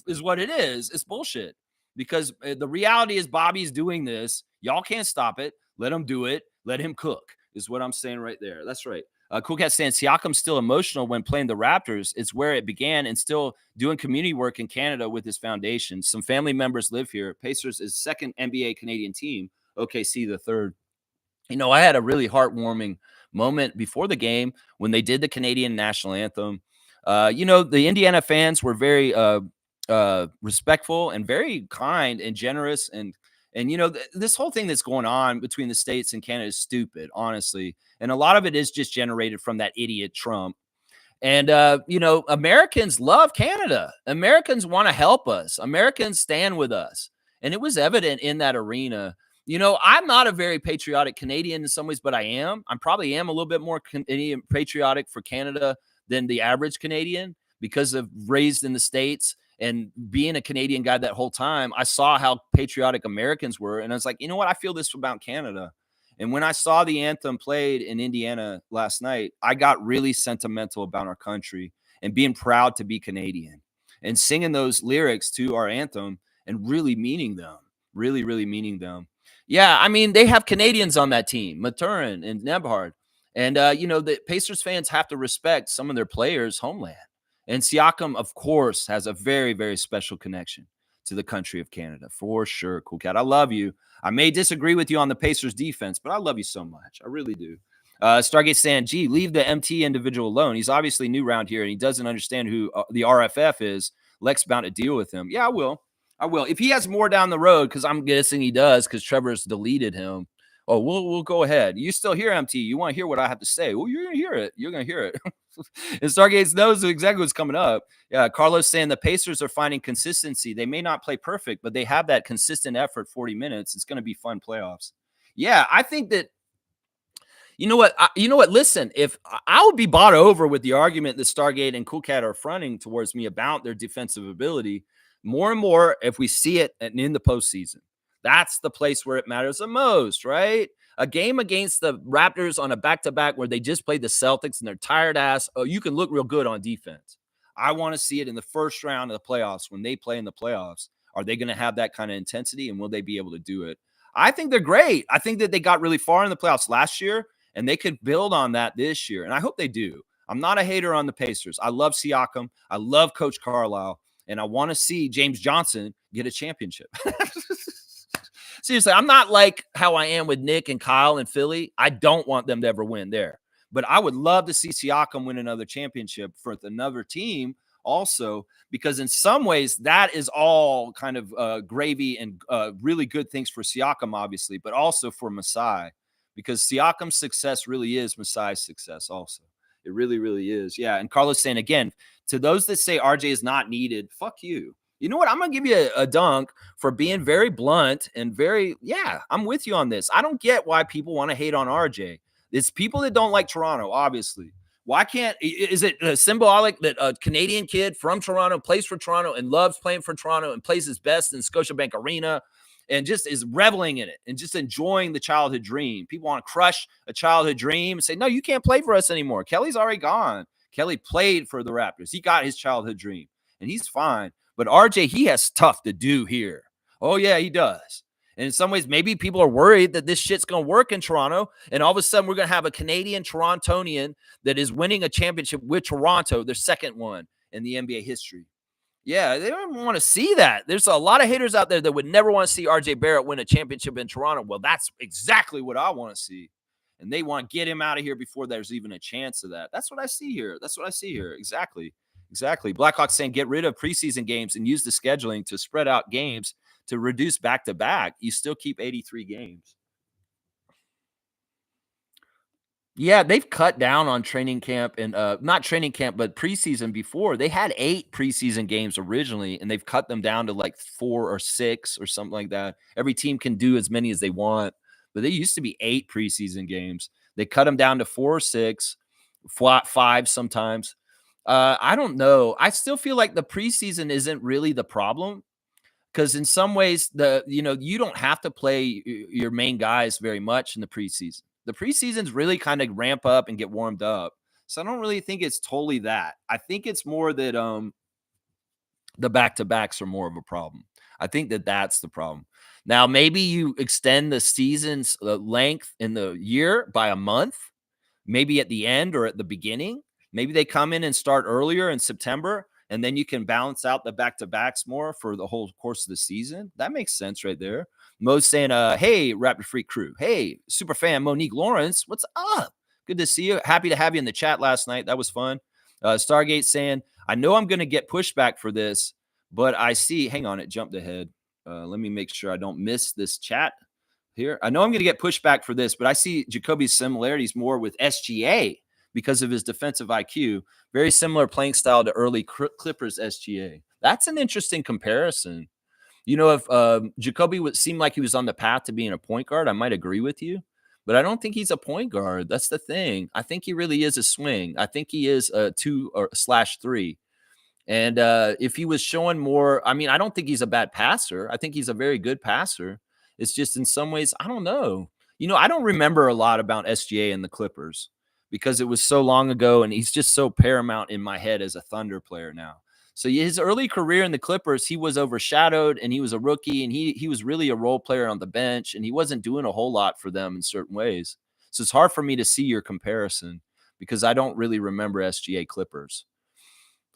is what it is. It's bullshit. Because the reality is Bobby's doing this. Y'all can't stop it. Let him do it. Let him cook is what I'm saying right there. That's right. Cool Cat saying Siakam's still emotional when playing the Raptors. It's where it began, and still doing community work in Canada with his foundation. Some family members live here. Pacers is second NBA Canadian team. OKC the third. You know, I had a really heartwarming moment before the game when they did the Canadian national anthem. The Indiana fans were very respectful and very kind and generous, and this whole thing that's going on between the States and Canada is stupid, honestly. And a lot of it is just generated from that idiot Trump. And, Americans love Canada. Americans want to help us. Americans stand with us. And it was evident in that arena. I'm not a very patriotic Canadian in some ways, but I probably am a little bit more Canadian patriotic for Canada than the average Canadian, because of raised in the States. And being a Canadian guy that whole time, I saw how patriotic Americans were. And I was like, you know what? I feel this about Canada. And when I saw the anthem played in Indiana last night, I got really sentimental about our country and being proud to be Canadian and singing those lyrics to our anthem and really meaning them, really, really meaning them. Yeah, I mean, they have Canadians on that team, Maturin and Nebhard. And, the Pacers fans have to respect some of their players' homeland. And Siakam, of course, has a very, very special connection to the country of Canada, for sure. Cool Cat, I love you. I may disagree with you on the Pacers defense, but I love you so much. I really do. Stargate saying, gee, leave the MT individual alone. He's obviously new around here, and he doesn't understand who the RFF is. Lex bound to deal with him. Yeah, I will. If he has more down the road, because I'm guessing he does, because Trevor's deleted him. Oh, we'll go ahead. You still hear MT? You want to hear what I have to say? Well, you're gonna hear it. You're gonna hear it. And Stargates knows exactly what's coming up. Yeah, Carlos saying the Pacers are finding consistency. They may not play perfect, but they have that consistent effort. 40 minutes. It's going to be fun playoffs. Yeah, I think that. You know what? You know what? Listen, if I would be bought over with the argument that Stargate and Cool Cat are fronting towards me about their defensive ability more and more if we see it in the postseason. That's the place where it matters the most, right? A game against the Raptors on a back-to-back where they just played the Celtics and they're tired ass. Oh, you can look real good on defense. I want to see it in the first round of the playoffs when they play in the playoffs. Are they going to have that kind of intensity and will they be able to do it? I think they're great. I think that they got really far in the playoffs last year and they could build on that this year. And I hope they do. I'm not a hater on the Pacers. I love Siakam. I love Coach Carlisle. And I want to see James Johnson get a championship. Seriously, I'm not like how I am with Nick and Kyle and Philly. I don't want them to ever win there. But I would love to see Siakam win another championship for another team also, because in some ways that is all kind of gravy and really good things for Siakam, obviously, but also for Masai, because Siakam's success really is Masai's success also. It really, really is. Yeah. And Carlos saying again, to those that say RJ is not needed, fuck you. You know what? I'm going to give you a dunk for being very blunt and very, yeah, I'm with you on this. I don't get why people want to hate on RJ. It's people that don't like Toronto, obviously. Why can't, is it symbolic that a Canadian kid from Toronto plays for Toronto and loves playing for Toronto and plays his best in Scotiabank Arena and just is reveling in it and just enjoying the childhood dream? People want to crush a childhood dream and say, no, you can't play for us anymore. Kelly's already gone. Kelly played for the Raptors. He got his childhood dream and he's fine. But RJ, he has stuff to do here. Oh, yeah, he does. And in some ways, maybe people are worried that this shit's going to work in Toronto. And all of a sudden, we're going to have a Canadian Torontonian that is winning a championship with Toronto, their second one in the NBA history. Yeah, they don't want to see that. There's a lot of haters out there that would never want to see RJ Barrett win a championship in Toronto. Well, that's exactly what I want to see. And they want to get him out of here before there's even a chance of that. That's what I see here. That's what I see here. Exactly. Exactly. Blackhawks saying get rid of preseason games and use the scheduling to spread out games to reduce back-to-back. You still keep 83 games. Yeah, they've cut down on training camp and not training camp, but preseason before. They had 8 preseason games originally, and they've cut them down to like 4 or 6 or something like that. Every team can do as many as they want, but they used to be 8 preseason games. They cut them down to 4 or 6, 5 sometimes. I don't know. I still feel like the preseason isn't really the problem because in some ways you don't have to play your main guys very much in the preseason. The preseason's really kind of ramp up and get warmed up. So I don't really think it's totally that. I think it's more that the back-to-backs are more of a problem. I think that that's the problem. Now, maybe you extend the season's length in the year by a month, maybe at the end or at the beginning. Maybe they come in and start earlier in September, and then you can balance out the back-to-backs more for the whole course of the season. That makes sense right there. Mo's saying, hey, Raptor Freak crew. Hey, super fan Monique Lawrence. What's up? Good to see you. Happy to have you in the chat last night. That was fun. Stargate saying, I know I'm going to get pushback for this, but I see, hang on, it jumped ahead. Let me make sure I don't miss this chat here. I know I'm going to get pushback for this, but I see Jacoby's similarities more with SGA because of his defensive IQ. Very similar playing style to early Clippers SGA. That's an interesting comparison. You know, if Jacoby would seem like he was on the path to being a point guard, I might agree with you. But I don't think he's a point guard. That's the thing. I think he really is a swing. I think he is a 2/3. And if he was showing more, I mean, I don't think he's a bad passer. I think he's a very good passer. It's just in some ways, I don't know. You know, I don't remember a lot about SGA and the Clippers because it was so long ago, and he's just so paramount in my head as a Thunder player now. So his early career in the Clippers, he was overshadowed, and he was a rookie, and he was really a role player on the bench, and he wasn't doing a whole lot for them in certain ways. So it's hard for me to see your comparison because I don't really remember SGA Clippers.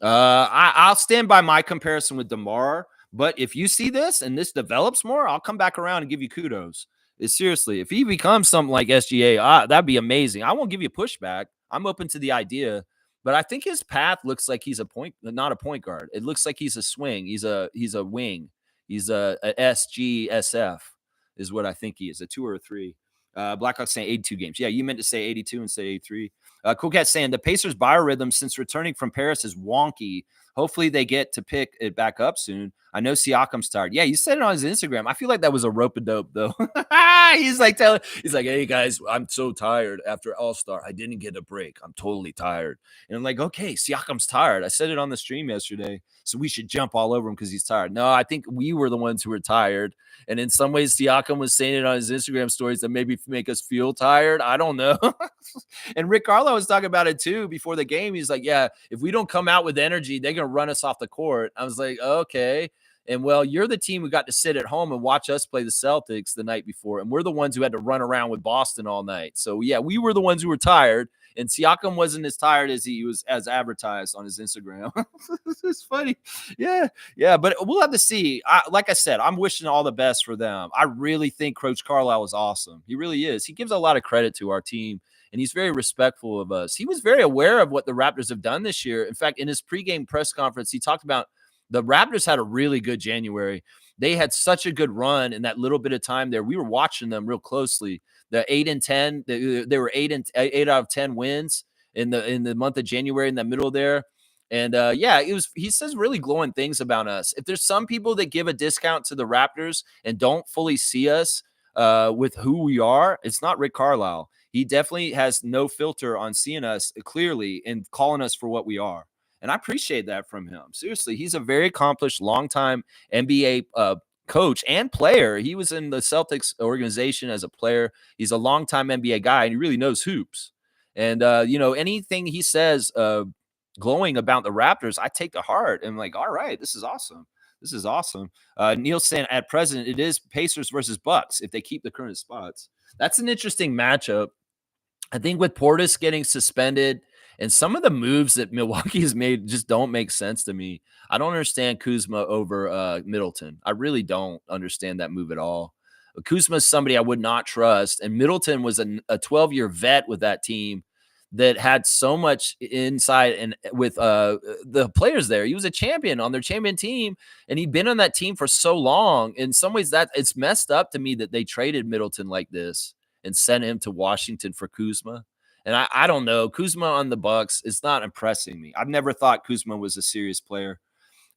I'll stand by my comparison with DeMar, but if you see this and this develops more, I'll come back around and give you kudos. Seriously, if he becomes something like SGA, that'd be amazing. I won't give you pushback. I'm open to the idea, but I think his path looks like he's not a point guard. It looks like he's a swing. He's a wing. He's a SGSF is what I think he is, a 2 or a 3. Blackhawks saying 82 games. Yeah, you meant to say 82 instead of 83. Cool Cat saying the Pacers' biorhythm since returning from Paris is wonky. Hopefully they get to pick it back up soon. I know Siakam's tired. Yeah, he said it on his Instagram. I feel like that was a rope a dope though. He's like, hey guys, I'm so tired after All Star. I didn't get a break. I'm totally tired. And I'm like, okay, Siakam's tired. I said it on the stream yesterday, so we should jump all over him because he's tired. No, I think we were the ones who were tired. And in some ways, Siakam was saying it on his Instagram stories that maybe make us feel tired. I don't know. And Rick Carlo was talking about it too before the game. He's like, yeah, if we don't come out with energy, they're going to run us off the court. I was like, okay. And well, you're the team who got to sit at home and watch us play the Celtics the night before. And we're the ones who had to run around with Boston all night. So yeah, we were the ones who were tired. And Siakam wasn't as tired as he was as advertised on his Instagram. It's funny. Yeah. Yeah. But we'll have to see. Like I said, I'm wishing all the best for them. I really think Coach Carlisle is awesome. He really is. He gives a lot of credit to our team. And he's very respectful of us. He was very aware of what the Raptors have done this year. In fact, in his pregame press conference, he talked about the Raptors had a really good January. They had such a good run in that little bit of time there. We were watching them real closely. The 8-10, they were 8 out of 10 wins in the month of January in the middle there. And yeah, he says really glowing things about us. If there's some people that give a discount to the Raptors and don't fully see us with who we are, it's not Rick Carlisle. He definitely has no filter on seeing us clearly and calling us for what we are. And I appreciate that from him. Seriously, he's a very accomplished, longtime NBA coach and player. He was in the Celtics organization as a player. He's a longtime NBA guy, and he really knows hoops. And, anything he says glowing about the Raptors, I take to heart. And I'm like, all right, this is awesome. This is awesome. Neil saying at present, it is Pacers versus Bucks if they keep the current spots. That's an interesting matchup. I think with Portis getting suspended and some of the moves that Milwaukee has made just don't make sense to me. I don't understand Kuzma over Middleton. I really don't understand that move at all. Kuzma is somebody I would not trust, and Middleton was a 12-year vet with that team that had so much insight and with the players there. He was a champion on their champion team, and he'd been on that team for so long. In some ways, that it's messed up to me that they traded Middleton like this and sent him to Washington for Kuzma. And I don't know. Kuzma on the Bucks is not impressing me. I've never thought Kuzma was a serious player.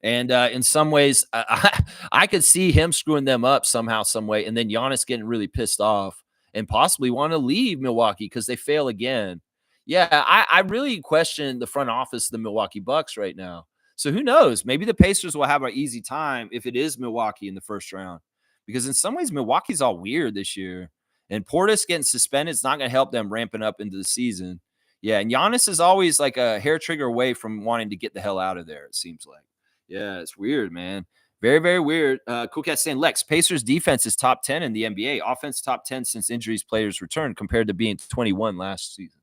And in some ways, I could see him screwing them up somehow, some way, and then Giannis getting really pissed off and possibly want to leave Milwaukee because they fail again. Yeah, I really question the front office of the Milwaukee Bucks right now. So who knows? Maybe the Pacers will have an easy time if it is Milwaukee in the first round. Because in some ways, Milwaukee's all weird this year. And Portis getting suspended is not going to help them ramping up into the season. Yeah, and Giannis is always like a hair trigger away from wanting to get the hell out of there, it seems like. Yeah, it's weird, man. Very, very weird. Cool Cat saying, Lex, Pacers defense is top 10 in the NBA. Offense top 10 since injuries players return compared to being 21 last season.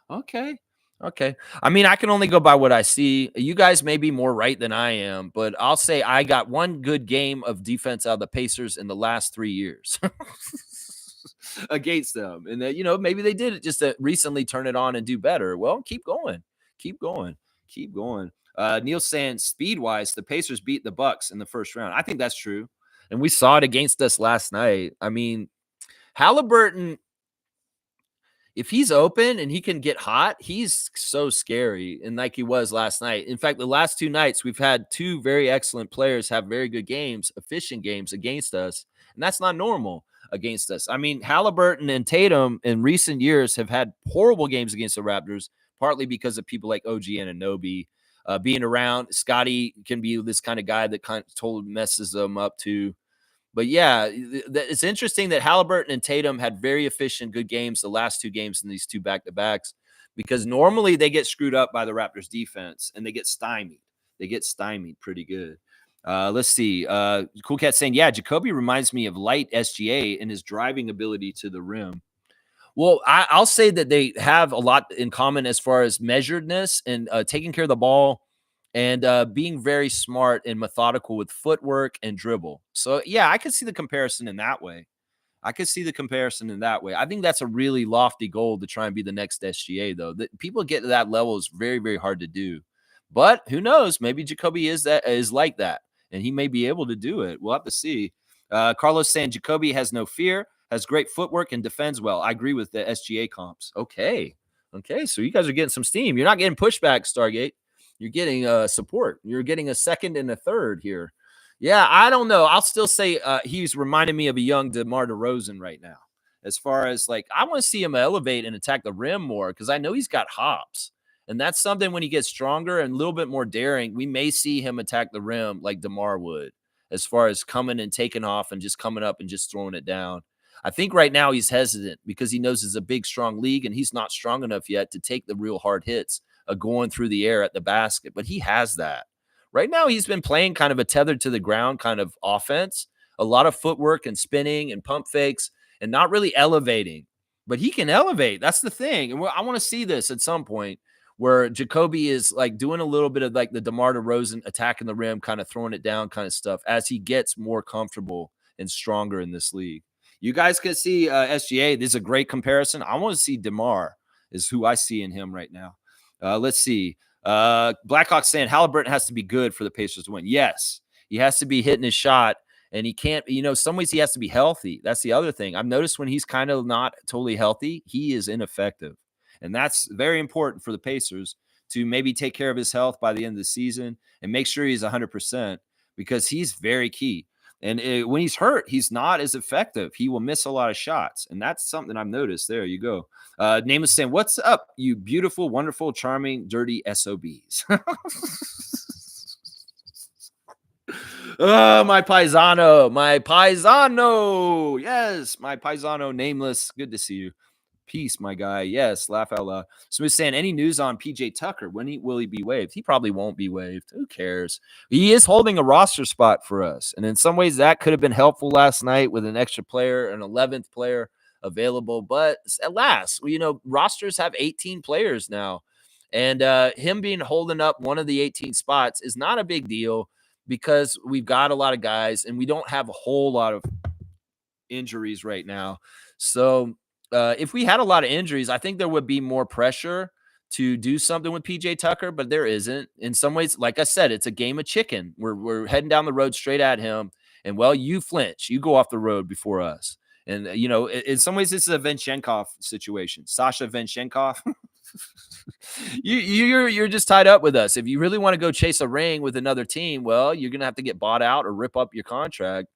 Okay. Okay. I mean, I can only go by what I see. You guys may be more right than I am, but I'll say I got one good game of defense out of the Pacers in the last 3 years against them. And that, maybe they did it just to recently turn it on and do better. Well, keep going. Keep going. Keep going. Neil saying speed-wise, the Pacers beat the Bucks in the first round. I think that's true. And we saw it against us last night. I mean, Halliburton, if he's open and he can get hot, he's so scary. And like he was last night. In fact, the last 2 nights, we've had 2 very excellent players have very good games, efficient games against us. And that's not normal against us. I mean, Halliburton and Tatum in recent years have had horrible games against the Raptors, partly because of people like OG Anunoby being around. Scotty can be this kind of guy that kind of totally messes them up too. But yeah, it's interesting that Halliburton and Tatum had very efficient, good games the last 2 games in these 2 back-to-backs, because normally they get screwed up by the Raptors defense and they get stymied. They get stymied pretty good. Let's see. Cool Cat saying, yeah, Jacoby reminds me of light SGA in his driving ability to the rim. Well, I'll say that they have a lot in common as far as measuredness and taking care of the ball and being very smart and methodical with footwork and dribble. So, yeah, I could see the comparison in that way. I think that's a really lofty goal to try and be the next SGA, though. That people get to that level is very, very hard to do. But who knows? Maybe Jacoby is like that, and he may be able to do it. We'll have to see. Carlos saying Jacoby has no fear. has great footwork and defends well. I agree with the SGA comps. Okay. Okay. So you guys are getting some steam. You're not getting pushback, Stargate. You're getting support. You're getting a second and a third here. Yeah, I don't know. I'll still say he's reminding me of a young DeMar DeRozan right now. As far as like, I want to see him elevate and attack the rim more because I know he's got hops. And that's something when he gets stronger and a little bit more daring, we may see him attack the rim like DeMar would, as far as coming and taking off and just coming up and just throwing it down. I think right now he's hesitant because he knows it's a big, strong league and he's not strong enough yet to take the real hard hits of going through the air at the basket. But he has that. Right now, he's been playing kind of a tethered to the ground kind of offense, a lot of footwork and spinning and pump fakes and not really elevating. But he can elevate. That's the thing. And I want to see this at some point where Jacoby is like doing a little bit of like the DeMar DeRozan attacking the rim, kind of throwing it down kind of stuff as he gets more comfortable and stronger in this league. You guys can see SGA. This is a great comparison. I want to see DeMar is who I see in him right now. Let's see. Blackhawk saying Halliburton has to be good for the Pacers to win. Yes, he has to be hitting his shot, and he can't, some ways he has to be healthy. That's the other thing. I've noticed when he's kind of not totally healthy, he is ineffective. And that's very important for the Pacers to maybe take care of his health by the end of the season and make sure he's 100% because he's very key. And when he's hurt, he's not as effective. He will miss a lot of shots. And that's something I've noticed. There you go. Name is saying, what's up, you beautiful, wonderful, charming, dirty SOBs? Oh, my paisano. My paisano. Yes, my paisano, nameless. Good to see you. Peace, my guy. Yes, laugh out loud. Smooth saying, any news on PJ Tucker? Will he be waived? He probably won't be waived. Who cares? He is holding a roster spot for us. And in some ways, that could have been helpful last night with an extra player, an 11th player available. But at last, rosters have 18 players now. And him being holding up one of the 18 spots is not a big deal because we've got a lot of guys and we don't have a whole lot of injuries right now. So, if we had a lot of injuries, I think there would be more pressure to do something with PJ Tucker, but there isn't. In some ways, like I said, it's a game of chicken. We're heading down the road straight at him, and you flinch, you go off the road before us. And in some ways, this is a Venchenkoff situation. Sasha Venchenkoff, you're just tied up with us. If you really want to go chase a ring with another team, well, you're gonna have to get bought out or rip up your contract.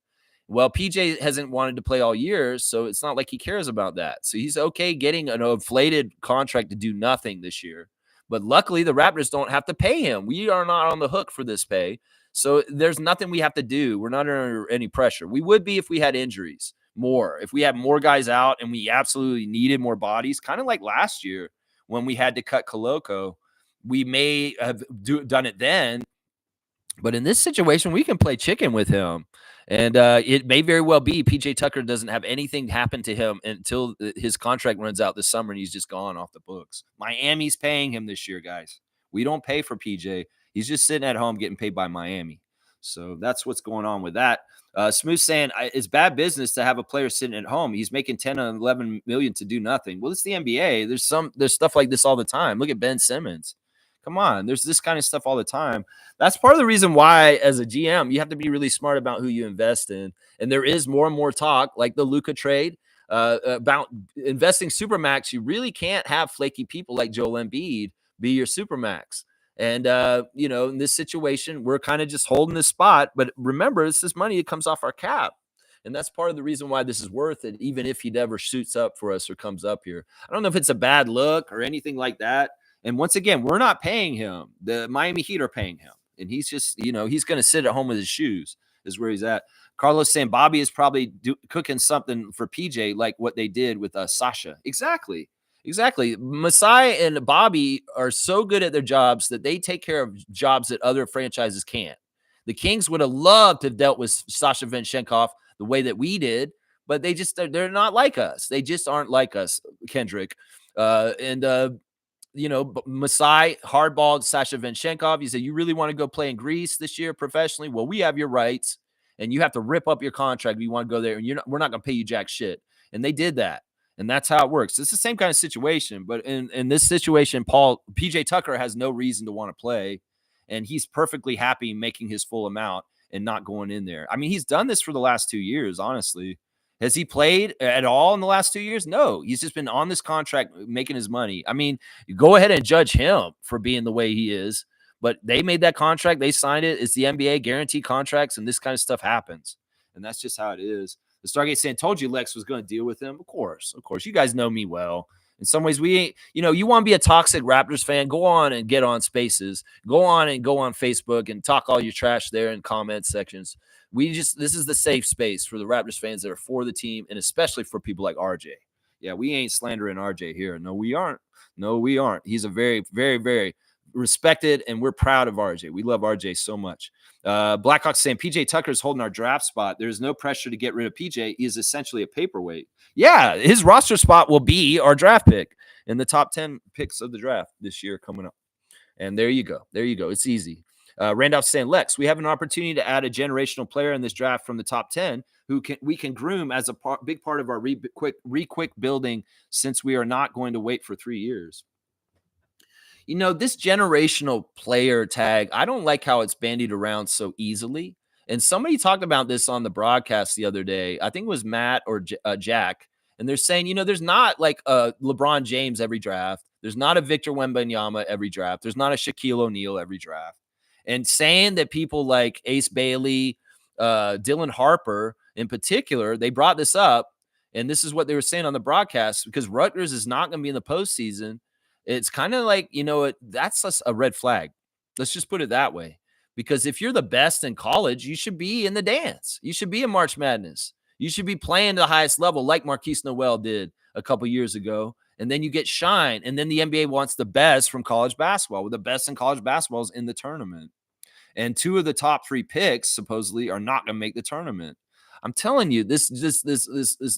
Well, PJ hasn't wanted to play all year, so it's not like he cares about that. So he's okay getting an inflated contract to do nothing this year. But luckily, the Raptors don't have to pay him. We are not on the hook for this pay. So there's nothing we have to do. We're not under any pressure. We would be if we had injuries more. If we had more guys out and we absolutely needed more bodies, kind of like last year when we had to cut Koloko, we may have done it then. But in this situation, we can play chicken with him. And it may very well be PJ Tucker doesn't have anything happen to him until his contract runs out this summer and he's just gone off the books. Miami's paying him this year, guys. We don't pay for PJ. He's just sitting at home getting paid by Miami. So that's what's going on with that. Smooth saying it's bad business to have a player sitting at home. He's making 10 and 11 million to do nothing. Well, it's the NBA. There's stuff like this all the time. Look at Ben Simmons. Come on, there's this kind of stuff all the time. That's part of the reason why, as a GM, you have to be really smart about who you invest in. And there is more and more talk, like the Luka trade, about investing supermax. You really can't have flaky people like Joel Embiid be your supermax. And in this situation, we're kind of just holding this spot. But remember, it's this money that comes off our cap. And that's part of the reason why this is worth it, even if he never shoots up for us or comes up here. I don't know if it's a bad look or anything like that. And once again, we're not paying him. The Miami Heat are paying him. And he's just, he's going to sit at home with his shoes is where he's at. Carlos saying Bobby is probably cooking something for PJ like what they did with Sasha. Exactly. Masai and Bobby are so good at their jobs that they take care of jobs that other franchises can't. The Kings would have loved to have dealt with Sasha Venchenkoff the way that we did, but they're not like us. They just aren't like us, Kendrick. Masai hardballed Sasha Venchenkoff. He said, you really want to go play in Greece this year professionally? Well, we have your rights, and you have to rip up your contract if you want to go there, and we're not going to pay you jack shit. And they did that, and that's how it works. It's the same kind of situation, but in this situation, PJ Tucker has no reason to want to play, and he's perfectly happy making his full amount and not going in there. I mean, he's done this for the last 2 years, honestly. Has he played at all in the last 2 years? No. He's just been on this contract making his money. I mean, go ahead and judge him for being the way he is. But they made that contract. They signed it. It's the NBA guaranteed contracts, and this kind of stuff happens. And that's just how it is. The Stargate saying, told you Lex was going to deal with him. Of course. Of course. You guys know me well. In some ways, we ain't, you want to be a toxic Raptors fan, go on and get on Spaces. Go on Facebook and talk all your trash there in comment sections. This is the safe space for the Raptors fans that are for the team, and especially for people like RJ. Yeah, we ain't slandering RJ here. No, we aren't. No, we aren't. He's a very, very, very respected, and we're proud of RJ. We love RJ so much. Blackhawks saying PJ Tucker's holding our draft spot. There's no pressure to get rid of PJ. He is essentially a paperweight. Yeah, his roster spot will be our draft pick in the top 10 picks of the draft this year coming up. And there you go. There you go. It's easy. Randolph saying, Lex, we have an opportunity to add a generational player in this draft from the top 10 who we can groom as a big part of our quick building, since we are not going to wait for 3 years. This generational player tag, I don't like how it's bandied around so easily. And somebody talked about this on the broadcast the other day. I think it was Matt or Jack. And they're saying, there's not like a LeBron James every draft. There's not a Victor Wembanyama every draft. There's not a Shaquille O'Neal every draft. And saying that people like Ace Bailey, Dylan Harper in particular, they brought this up. And this is what they were saying on the broadcast, because Rutgers is not going to be in the postseason. It's kind of like, that's a red flag. Let's just put it that way. Because if you're the best in college, you should be in the dance. You should be in March Madness. You should be playing the highest level like Marquise Noel did a couple years ago. And then you get shine. And then the NBA wants the best from college basketball. Well, the best in college basketball is in the tournament. And 2 of the top 3 picks supposedly are not going to make the tournament. I'm telling you, this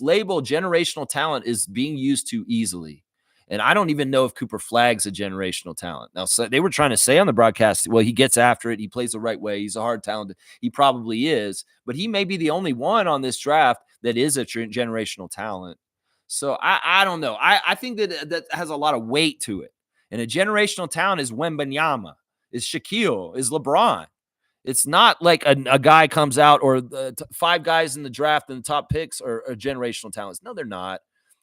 label generational talent is being used too easily. And I don't even know if Cooper Flagg's a generational talent. Now, so they were trying to say on the broadcast, well, he gets after it. He plays the right way. He's a hard talent. He probably is. But he may be the only one on this draft that is a generational talent. So I don't know. I think that has a lot of weight to it. And a generational talent is Wembanyama, is Shaquille, is LeBron. It's not like a guy comes out or 5 guys in the draft and the top picks are generational talents. No, they're not.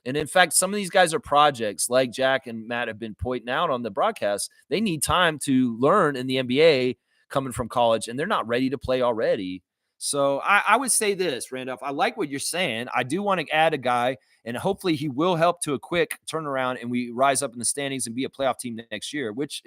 And in fact, some of these guys are projects, like Jack and Matt have been pointing out on the broadcast. They need time to learn in the NBA coming from college, and they're not ready to play already. So I would say this, Randolph, I like what you're saying. I do want to add a guy, and hopefully he will help to a quick turnaround and we rise up in the standings and be a playoff team next year, which,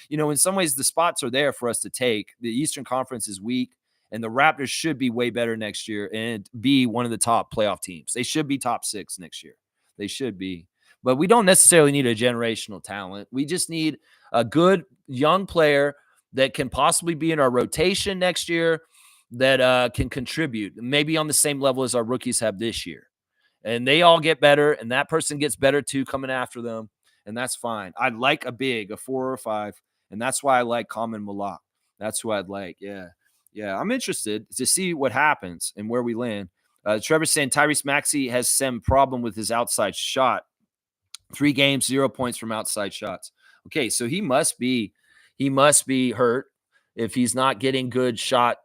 in some ways the spots are there for us to take. The Eastern Conference is weak, and the Raptors should be way better next year and be one of the top playoff teams. They should be top 6 next year. They should be. But we don't necessarily need a generational talent. We just need a good young player that can possibly be in our rotation next year, that can contribute, maybe on the same level as our rookies have this year. And they all get better, and that person gets better too coming after them, and that's fine. I'd like a 4 or 5, and that's why I like Common Malak. That's who I'd like. Yeah. I'm interested to see what happens and where we land. Trevor's saying Tyrese Maxey has some problem with his outside shot. 3 games, 0 points from outside shots. Okay, so he must be hurt if he's not getting good shot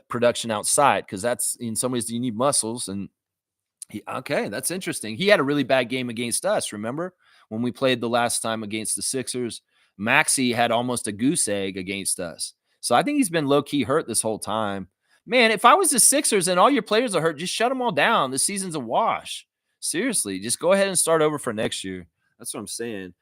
production outside, because that's, in some ways, you need muscles. And okay, that's interesting. He had a really bad game against us. Remember when we played the last time against the Sixers? Maxey had almost a goose egg against us. So I think he's been low-key hurt this whole time. Man, if I was the Sixers and all your players are hurt, just shut them all down. This season's a wash. Seriously, just go ahead and start over for next year. That's what I'm saying.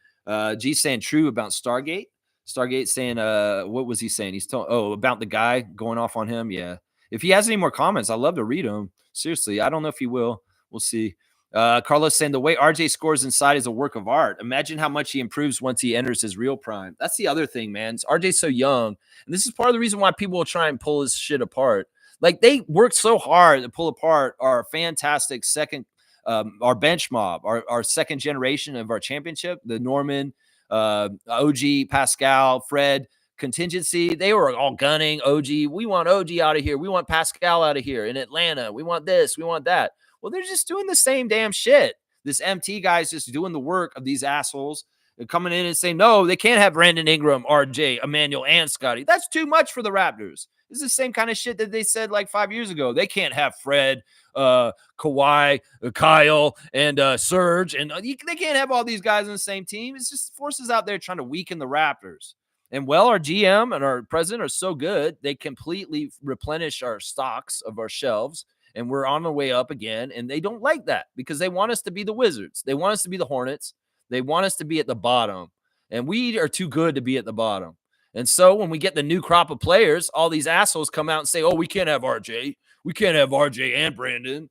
G saying true about Stargate. Stargate saying, what was he saying? He's about the guy going off on him. Yeah. If he has any more comments, I'd love to read them. Seriously, I don't know if he will. We'll see. Carlos saying the way RJ scores inside is a work of art. Imagine how much he improves once he enters his real prime. That's the other thing, man. RJ's so young. And this is part of the reason why people will try and pull his shit apart. Like, they worked so hard to pull apart our fantastic second, our bench mob, our second generation of our championship, the Norman, OG, Pascal, Fred contingency. They were all gunning OG. We want OG out of here. We want Pascal out of here in Atlanta. We want this. We want that. Well, they're just doing the same damn shit. This MT guy's just doing the work of these assholes. coming in and saying, no, they can't have Brandon Ingram, RJ, Emmanuel, and Scotty. That's too much for the Raptors. This is the same kind of shit that they said like 5 years ago. They can't have Fred, Kawhi, Kyle, and Serge, and they can't have all these guys on the same team. It's just forces out there trying to weaken the Raptors. And well, our GM and our president are so good, they completely replenish our stocks of our shelves, and we're on the way up again. And they don't like that because they want us to be the Wizards. They want us to be the Hornets. They want us to be at the bottom, and we are too good to be at the bottom. And so when we get the new crop of players, all these assholes come out and say, oh, we can't have RJ. We can't have RJ and Brandon.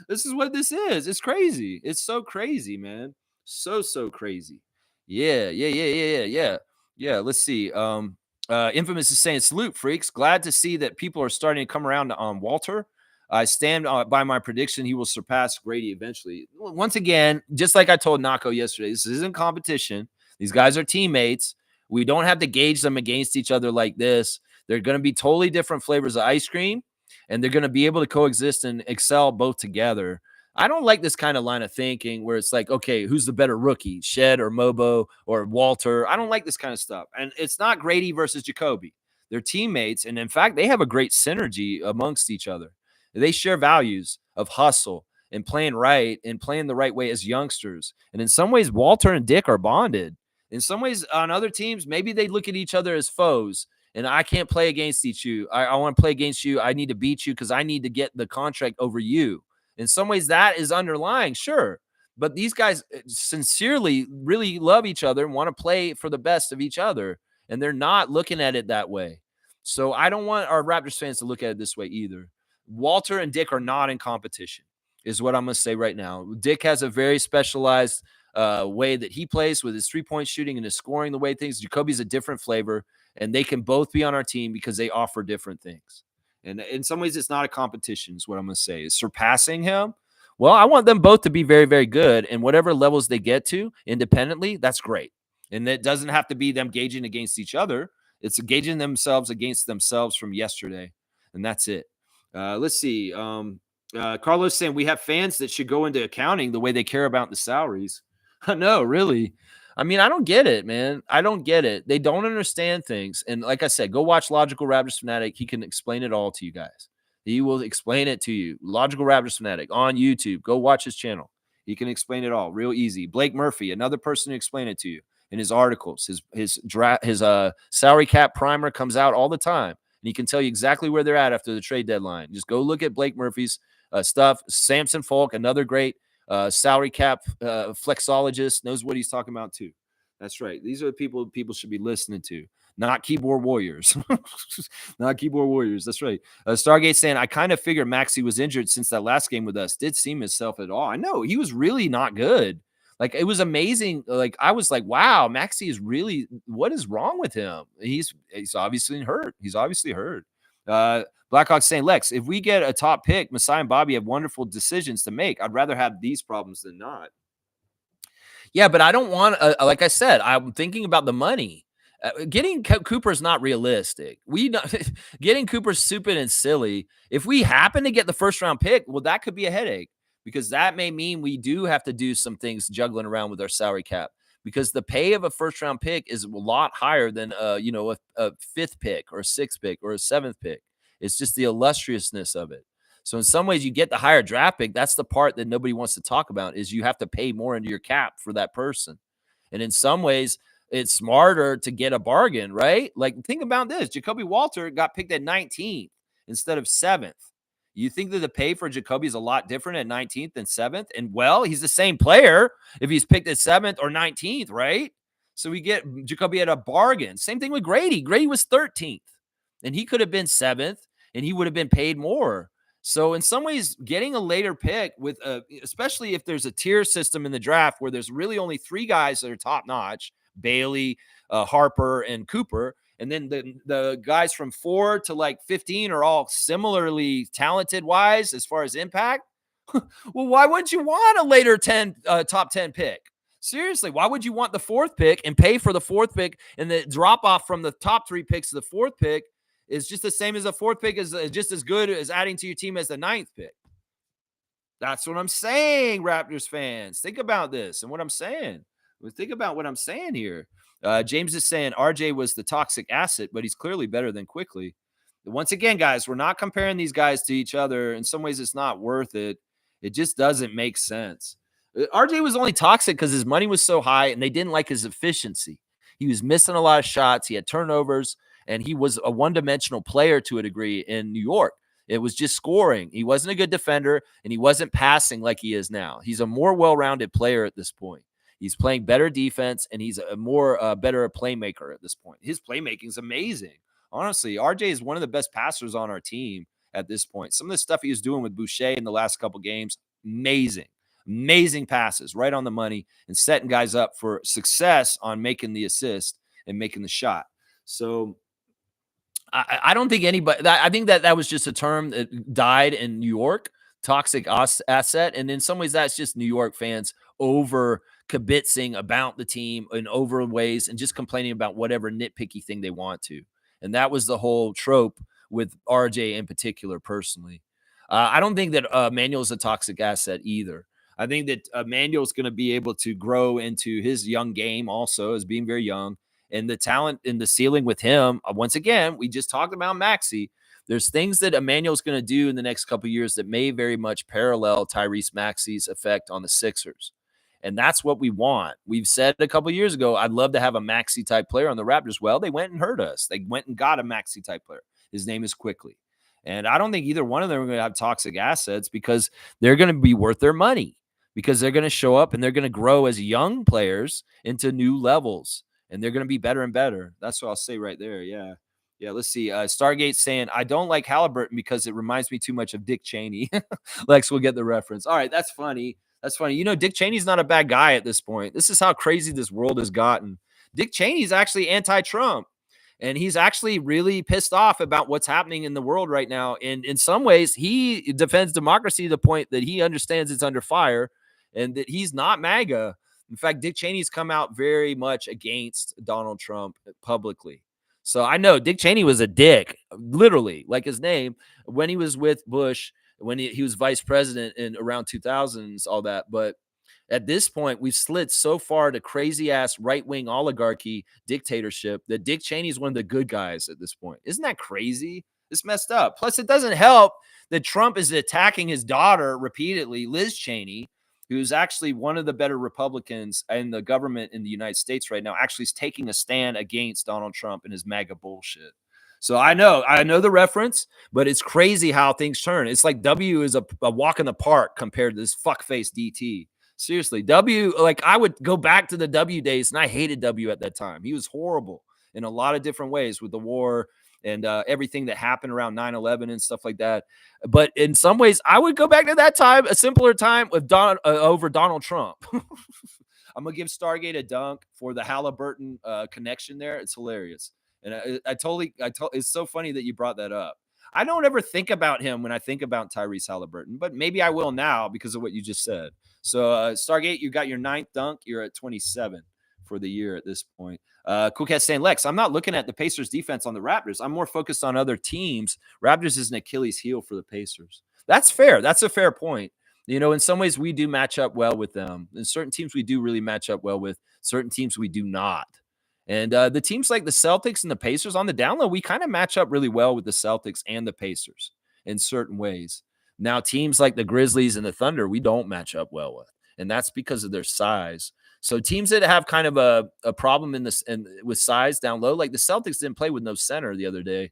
This is what this is. It's crazy. It's so crazy, man. So crazy. Yeah. Let's see. Infamous is saying, salute, freaks. Glad to see that people are starting to come around on Walter. I stand by my prediction. He will surpass Grady eventually. Once again, just like I told Nako yesterday, this isn't competition. These guys are teammates. We don't have to gauge them against each other like this. They're going to be totally different flavors of ice cream, and they're going to be able to coexist and excel both together. I don't like this kind of line of thinking where it's like, okay, who's the better rookie, Shed or Mobo or Walter? I don't like this kind of stuff. And it's not Grady versus Jacoby. They're teammates. And in fact, they have a great synergy amongst each other. They share values of hustle and playing right and playing the right way as youngsters. And in some ways, Walter and Dick are bonded. In some ways, on other teams, maybe they look at each other as foes. And I can't play against you. I want to play against you. I need to beat you because I need to get the contract over you. In some ways, that is underlying, sure. But these guys sincerely really love each other and want to play for the best of each other. And they're not looking at it that way. So I don't want our Raptors fans to look at it this way either. Walter and Dick are not in competition, is what I'm going to say right now. Dick has a very specialized way that he plays with his three-point shooting and his scoring, the way things. Jacoby's a different flavor, and they can both be on our team because they offer different things. And in some ways, it's not a competition, is what I'm going to say. Is surpassing him? Well, I want them both to be very, very good. And whatever levels they get to independently, that's great. And it doesn't have to be them gauging against each other. It's gauging themselves against themselves from yesterday. And that's it. Let's see. Carlos saying we have fans that should go into accounting the way they care about the salaries. No, really. I mean, I don't get it, man. I don't get it. They don't understand things. And like I said, go watch Logical Raptors Fanatic. He can explain it all to you guys. He will explain it to you. Logical Raptors Fanatic on YouTube. Go watch his channel. He can explain it all real easy. Blake Murphy, another person to explain it to you in his articles. His salary cap primer comes out all the time. And he can tell you exactly where they're at after the trade deadline. Just go look at Blake Murphy's stuff. Samson Falk, another great salary cap flexologist, knows what he's talking about too. That's right. These are the people should be listening to, not keyboard warriors. Not keyboard warriors. That's right. Stargate saying, I kind of figured Maxey was injured since that last game with us. Did seem himself at all. I know he was really not good. Like, it was amazing. Like, I was like, wow, Maxey is really, what is wrong with him? He's obviously hurt. He's obviously hurt. Blackhawk saying, Lex, if we get a top pick, Masai and Bobby have wonderful decisions to make. I'd rather have these problems than not. Yeah, but I don't want, like I said, I'm thinking about the money. Getting Cooper is not realistic. Getting Cooper's stupid and silly. If we happen to get the first round pick, well, that could be a headache because that may mean we do have to do some things juggling around with our salary cap because the pay of a first round pick is a lot higher than a fifth pick or a sixth pick or a seventh pick. It's just the illustriousness of it. So in some ways, you get the higher draft pick. That's the part that nobody wants to talk about is you have to pay more into your cap for that person. And in some ways, it's smarter to get a bargain, right? Like, think about this. Jacoby Walter got picked at 19th instead of 7th. You think that the pay for Jacoby is a lot different at 19th than 7th? And, well, he's the same player if he's picked at 7th or 19th, right? So we get Jacoby at a bargain. Same thing with Grady. Grady was 13th, and he could have been 7th, and he would have been paid more. So in some ways, getting a later pick with especially if there's a tier system in the draft where there's really only 3 guys that are top notch, Bailey, Harper, and Cooper, and then the guys from 4 to like 15 are all similarly talented wise as far as impact. Well, why would you want a later top 10 pick? Seriously, why would you want the 4th pick and pay for the 4th pick and the drop off from the top 3 picks to the 4th pick? Is just the same as the 4th pick is just as good as adding to your team as the 9th pick. That's what I'm saying, Raptors fans. Think about this and what I'm saying. Well, think about what I'm saying here. James is saying RJ was the toxic asset, but he's clearly better than Quickly. Once again, guys, we're not comparing these guys to each other. In some ways, it's not worth it. It just doesn't make sense. RJ was only toxic because his money was so high and they didn't like his efficiency. He was missing a lot of shots. He had turnovers, and he was a one-dimensional player to a degree in New York. It was just scoring. He wasn't a good defender, and he wasn't passing like he is now. He's a more well-rounded player at this point. He's playing better defense, and he's a more better playmaker at this point. His playmaking is amazing. Honestly, RJ is one of the best passers on our team at this point. Some of the stuff he was doing with Boucher in the last couple games, amazing. Amazing passes right on the money and setting guys up for success on making the assist and making the shot. So I don't think anybody, I think that was just a term that died in New York, toxic asset. And in some ways, that's just New York fans over kibitzing about the team in over ways and just complaining about whatever nitpicky thing they want to. And that was the whole trope with RJ in particular, personally. I don't think that Manuel's a toxic asset either. I think that Manuel's going to be able to grow into his young game also as being very young. And the talent in the ceiling with him, once again, we just talked about Maxey. There's things that Emmanuel's going to do in the next couple of years that may very much parallel Tyrese Maxey's effect on the Sixers. And that's what we want. We've said a couple of years ago, I'd love to have a Maxey type player on the Raptors. Well, they went and hurt us. They went and got a Maxey type player. His name is Quickly. And I don't think either one of them are going to have toxic assets because they're going to be worth their money, because they're going to show up and they're going to grow as young players into new levels. And they're going to be better and better. That's what I'll say right there. Yeah. Yeah, let's see. Stargate saying, I don't like Halliburton because it reminds me too much of Dick Cheney. Lex will get the reference. All right, that's funny. That's funny. You know, Dick Cheney's not a bad guy at this point. This is how crazy this world has gotten. Dick Cheney's actually anti-Trump. And he's actually really pissed off about what's happening in the world right now. And in some ways, he defends democracy to the point that he understands it's under fire and that he's not MAGA. In fact, Dick Cheney's come out very much against Donald Trump publicly. So I know Dick Cheney was a dick, literally, like his name, when he was with Bush, when he was vice president in around 2000s, all that. But at this point, we've slid so far to crazy ass right wing oligarchy dictatorship that Dick Cheney is one of the good guys at this point. Isn't that crazy? It's messed up. Plus, it doesn't help that Trump is attacking his daughter repeatedly, Liz Cheney, who's actually one of the better Republicans in the government in the United States right now, actually is taking a stand against Donald Trump and his MAGA bullshit. So I know the reference, but it's crazy how things turn. It's like W is a walk in the park compared to this fuckface DT. Seriously, W, like I would go back to the W days, and I hated W at that time. He was horrible in a lot of different ways with the war and everything that happened around 9/11 and stuff like that. But in some ways, I would go back to that time, a simpler time with over Donald Trump. I'm going to give Stargate a dunk for the Halliburton connection there. It's hilarious. And it's so funny that you brought that up. I don't ever think about him when I think about Tyrese Halliburton, but maybe I will now because of what you just said. So Stargate, you got your 9th dunk. You're at 27 for the year at this point. Cool Cat saying, Lex, I'm not looking at the Pacers defense on the Raptors. I'm more focused on other teams. Raptors is an Achilles heel for the Pacers. That's fair. That's a fair point. You know, in some ways we do match up well with them. In certain teams we do really match up well with. Certain teams we do not. And the teams like the Celtics and the Pacers on the down low, we kind of match up really well with the Celtics and the Pacers in certain ways. Now, teams like the Grizzlies and the Thunder, we don't match up well with. And that's because of their size. So teams that have kind of a problem in this and with size down low, like the Celtics didn't play with no center the other day.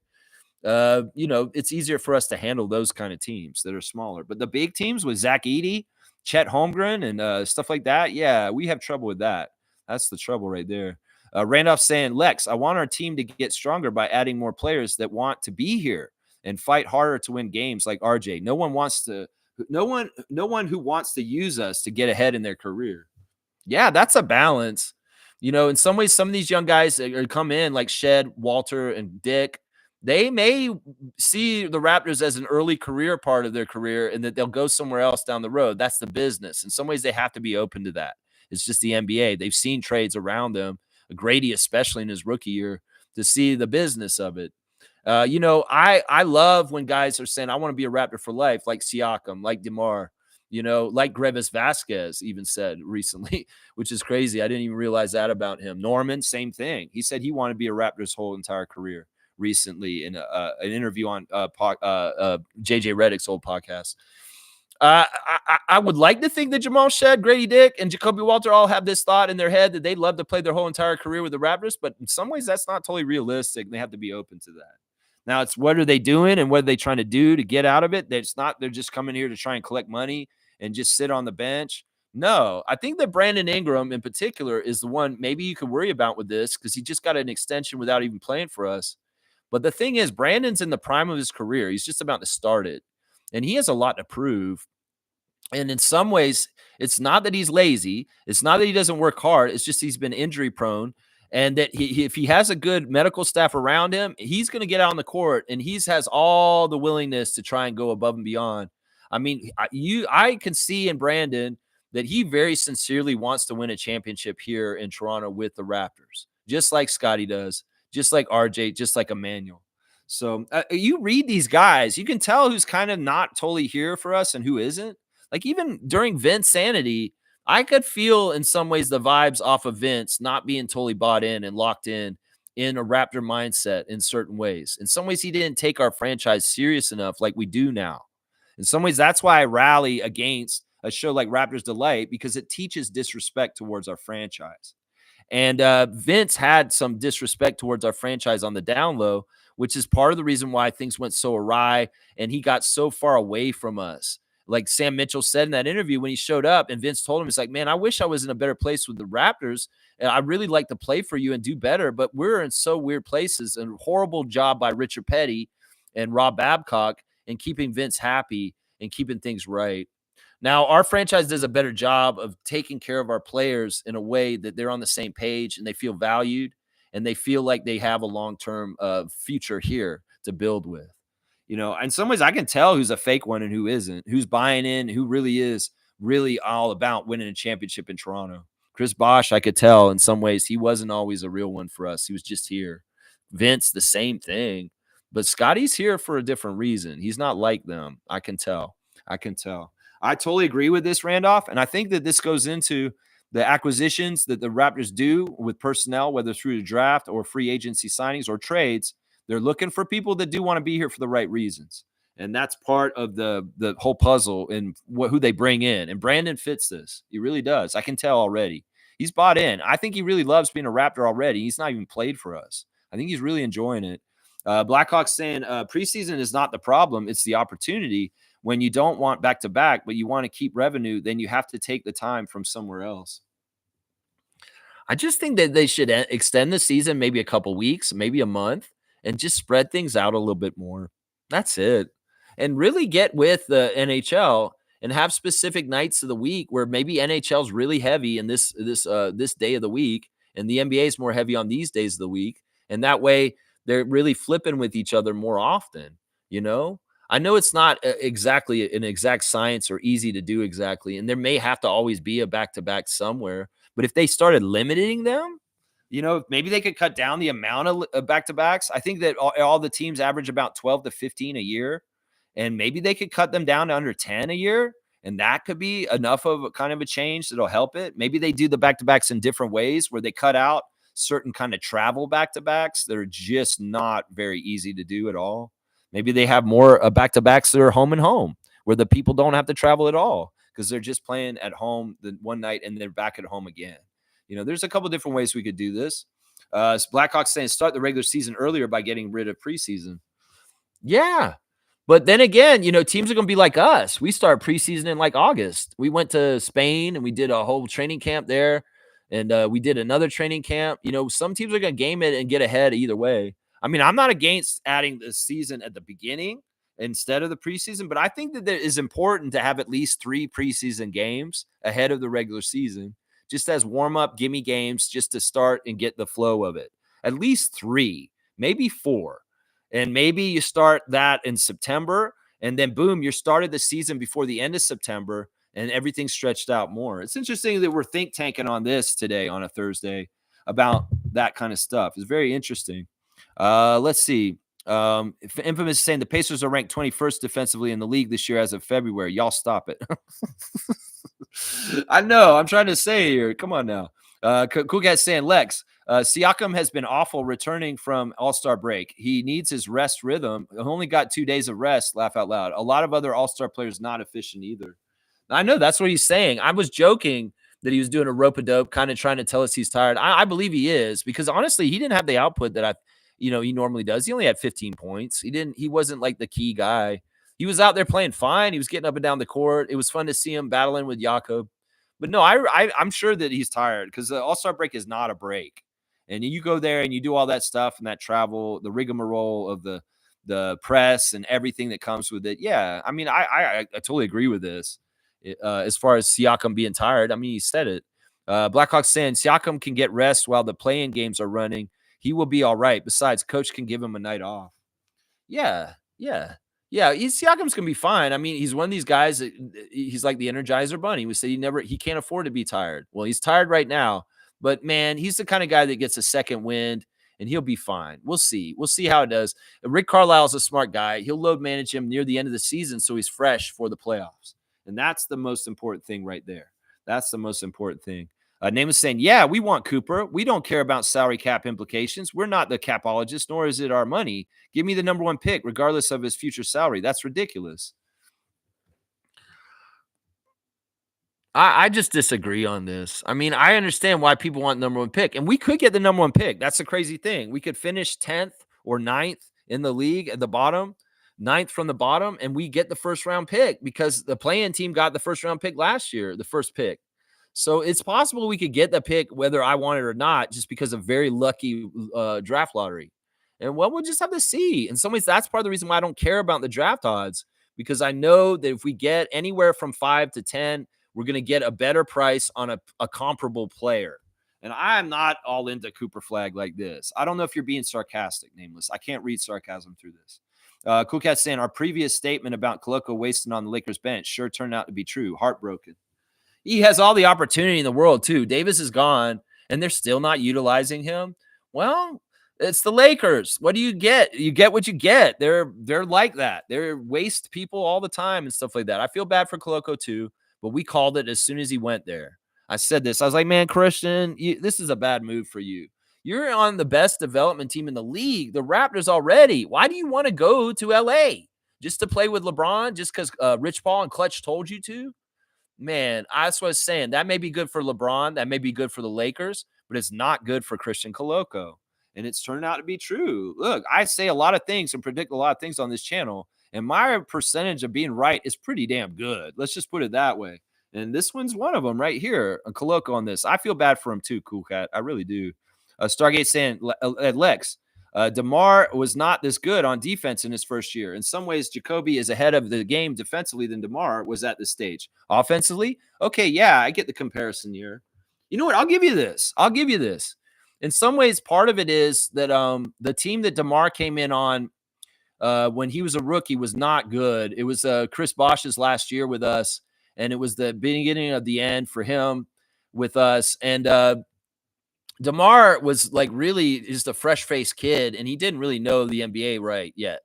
You know, it's easier for us to handle those kind of teams that are smaller. But the big teams with Zach Edey, Chet Holmgren, and stuff like that, yeah, we have trouble with that. That's the trouble right there. Randolph saying, Lex, I want our team to get stronger by adding more players that want to be here and fight harder to win games like RJ. No one who wants to use us to get ahead in their career. Yeah, that's a balance. You know, in some ways, some of these young guys that come in like Shed, Walter, and Dick, they may see the Raptors as an early career part of their career and that they'll go somewhere else down the road. That's the business. In some ways, they have to be open to that. It's just the NBA. They've seen trades around them, Grady especially in his rookie year, to see the business of it. You know, I love when guys are saying, I want to be a Raptor for life, like Siakam, like DeMar. like Grevis Vasquez even said recently, which is crazy. I didn't even realize that about him. Norman, same thing. He said he wanted to be a Raptor his whole entire career recently in an interview on JJ Redick's old podcast. I would like to think that Jamal Shedd, Grady Dick, and Jacoby Walter all have this thought in their head that they'd love to play their whole entire career with the Raptors, but in some ways that's not totally realistic. They have to be open to that. Now it's what are they doing and what are they trying to do to get out of it? It's not they're just coming here to try and collect money and just sit on the bench. No, I think that Brandon Ingram in particular is the one maybe you could worry about with this because he just got an extension without even playing for us. But the thing is, Brandon's in the prime of his career. He's just about to start it. And he has a lot to prove. And in some ways, it's not that he's lazy. It's not that he doesn't work hard. It's just he's been injury prone. And that if he has a good medical staff around him, he's going to get out on the court and he has all the willingness to try and go above and beyond. I mean, I can see in Brandon that he very sincerely wants to win a championship here in Toronto with the Raptors, just like Scotty does, just like RJ, just like Emmanuel. So you read these guys, you can tell who's kind of not totally here for us and who isn't. Like even during Vince Sanity, I could feel in some ways the vibes off of Vince not being totally bought in and locked in a Raptor mindset in certain ways. In some ways, he didn't take our franchise serious enough like we do now. In some ways, that's why I rally against a show like Raptors Delight because it teaches disrespect towards our franchise. And Vince had some disrespect towards our franchise on the down low, which is part of the reason why things went so awry and he got so far away from us. Like Sam Mitchell said in that interview when he showed up and Vince told him, it's like, man, I wish I was in a better place with the Raptors. And I really like to play for you and do better, but we're in so weird places. And horrible job by Richard Petty and Rob Babcock in keeping Vince happy and keeping things right. Now, our franchise does a better job of taking care of our players in a way that they're on the same page and they feel valued and they feel like they have a long-term future here to build with. In some ways I can tell who's a fake one and who isn't, who's buying in, who really is really all about winning a championship in Toronto. Chris Bosh, I could tell in some ways he wasn't always a real one for us. He was just here. Vince, the same thing. But Scotty's here for a different reason. He's not like them. I can tell. I totally agree with this, Randolph. And I think that this goes into the acquisitions that the Raptors do with personnel, whether through the draft or free agency signings or trades. They're looking for people that do want to be here for the right reasons. And that's part of the whole puzzle and who they bring in. And Brandon fits this. He really does. I can tell already. He's bought in. I think he really loves being a Raptor already. He's not even played for us. I think he's really enjoying it. Blackhawks saying preseason is not the problem. It's the opportunity. When you don't want back-to-back, but you want to keep revenue, then you have to take the time from somewhere else. I just think that they should extend the season maybe a couple weeks, maybe a month, and just spread things out a little bit more. That's it. And really get with the NHL and have specific nights of the week where maybe NHL's really heavy in this day of the week, and the NBA is more heavy on these days of the week. And that way they're really flipping with each other more often, I know it's not exactly an exact science or easy to do exactly, and there may have to always be a back-to-back somewhere. But if they started limiting them, maybe they could cut down the amount of back-to-backs. I think that all the teams average about 12 to 15 a year, and maybe they could cut them down to under 10 a year, and that could be enough of a kind of a change that'll help it. Maybe they do the back-to-backs in different ways where they cut out certain kind of travel back-to-backs that are just not very easy to do at all. Maybe they have more back-to-backs that are home and home where the people don't have to travel at all because they're just playing at home the one night and they're back at home again. There's a couple different ways we could do this. Blackhawks saying start the regular season earlier by getting rid of preseason. Yeah. But then again, teams are going to be like us. We start preseason in like August. We went to Spain and we did a whole training camp there. And we did another training camp. Some teams are going to game it and get ahead either way. I mean, I'm not against adding the season at the beginning instead of the preseason, but I think that it is important to have at least 3 preseason games ahead of the regular season, just as warm-up, gimme games, just to start and get the flow of it. At least 3, maybe 4. And maybe you start that in September, and then boom, you started the season before the end of September, and everything's stretched out more. It's interesting that we're think tanking on this today on a Thursday about that kind of stuff. It's very interesting. Let's see. Infamous is saying the Pacers are ranked 21st defensively in the league this year as of February. Y'all stop it. I know. I'm trying to say here. Come on now. Cool Cat saying Lex. Siakam has been awful returning from All-Star break. He needs his rest rhythm. He only got 2 days of rest. Laugh out loud. A lot of other All-Star players not efficient either. I know that's what he's saying. I was joking that he was doing a rope a dope, kind of trying to tell us he's tired. I believe he is, because honestly, he didn't have the output that he normally does. He only had 15 points. He wasn't like the key guy. He was out there playing fine. He was getting up and down the court. It was fun to see him battling with Jakob. But no, I'm sure that he's tired, because the All-Star break is not a break. And you go there and you do all that stuff and that travel, the rigmarole of the press and everything that comes with it. Yeah, I mean, I totally agree with this. As far as Siakam being tired, I mean, he said it. Blackhawks saying Siakam can get rest while the playing games are running. He will be all right. Besides, coach can give him a night off. Yeah, yeah, yeah. Siakam's gonna be fine. I mean, he's one of these guys that he's like the Energizer Bunny. We say he can't afford to be tired. Well, he's tired right now, but man, he's the kind of guy that gets a second wind and he'll be fine. We'll see. We'll see how it does. Rick Carlisle's a smart guy. He'll load manage him near the end of the season so he's fresh for the playoffs. And that's the most important thing right there. That's the most important thing. Name is saying, yeah, we want Cooper. We don't care about salary cap implications. We're not the capologists, nor is it our money. Give me the number 1 pick, regardless of his future salary. That's ridiculous. I just disagree on this. I mean, I understand why people want number 1 pick, and we could get the number 1 pick. That's the crazy thing. We could finish 10th or 9th in the league at the bottom, 9th from the bottom, and we get the first round pick because the play-in team got the first round pick last year, the first pick. So it's possible we could get the pick whether I want it or not, just because of very lucky draft lottery. And well, we'll just have to see. In some ways, that's part of the reason why I don't care about the draft odds, because I know that if we get anywhere from 5 to 10, we're going to get a better price on a comparable player. And I'm not all into Cooper Flag like this. I don't know if you're being sarcastic, Nameless. I can't read sarcasm through this. Cool Cat saying our previous statement about Koloko wasting on the Lakers bench sure turned out to be true. Heartbroken. He has all the opportunity in the world, too. Davis is gone, and they're still not utilizing him. Well, it's the Lakers. What do you get? You get what you get. They're like that. They're waste people all the time and stuff like that. I feel bad for Koloko, too, but we called it as soon as he went there. I said this. I was like, man, Christian, this is a bad move for you. You're on the best development team in the league, the Raptors already. Why do you want to go to L.A.? Just to play with LeBron? Just because Rich Paul and Clutch told you to? Man, that's what I was saying. That may be good for LeBron. That may be good for the Lakers, but it's not good for Christian Koloko. And it's turned out to be true. Look, I say a lot of things and predict a lot of things on this channel, and my percentage of being right is pretty damn good. Let's just put it that way. And this one's one of them right here, a Koloko on this. I feel bad for him too, Cool Cat. I really do. Stargate saying, Lex, DeMar was not this good on defense in his first year. In some ways, Jacoby is ahead of the game defensively than DeMar was at this stage. Offensively, okay, yeah, I get the comparison here. You know what? I'll give you this. In some ways, part of it is that the team that DeMar came in on when he was a rookie was not good. It was Chris Bosch's last year with us, and it was the beginning of the end for him with us. And DeMar was like really just a fresh-faced kid, and he didn't really know the NBA right yet.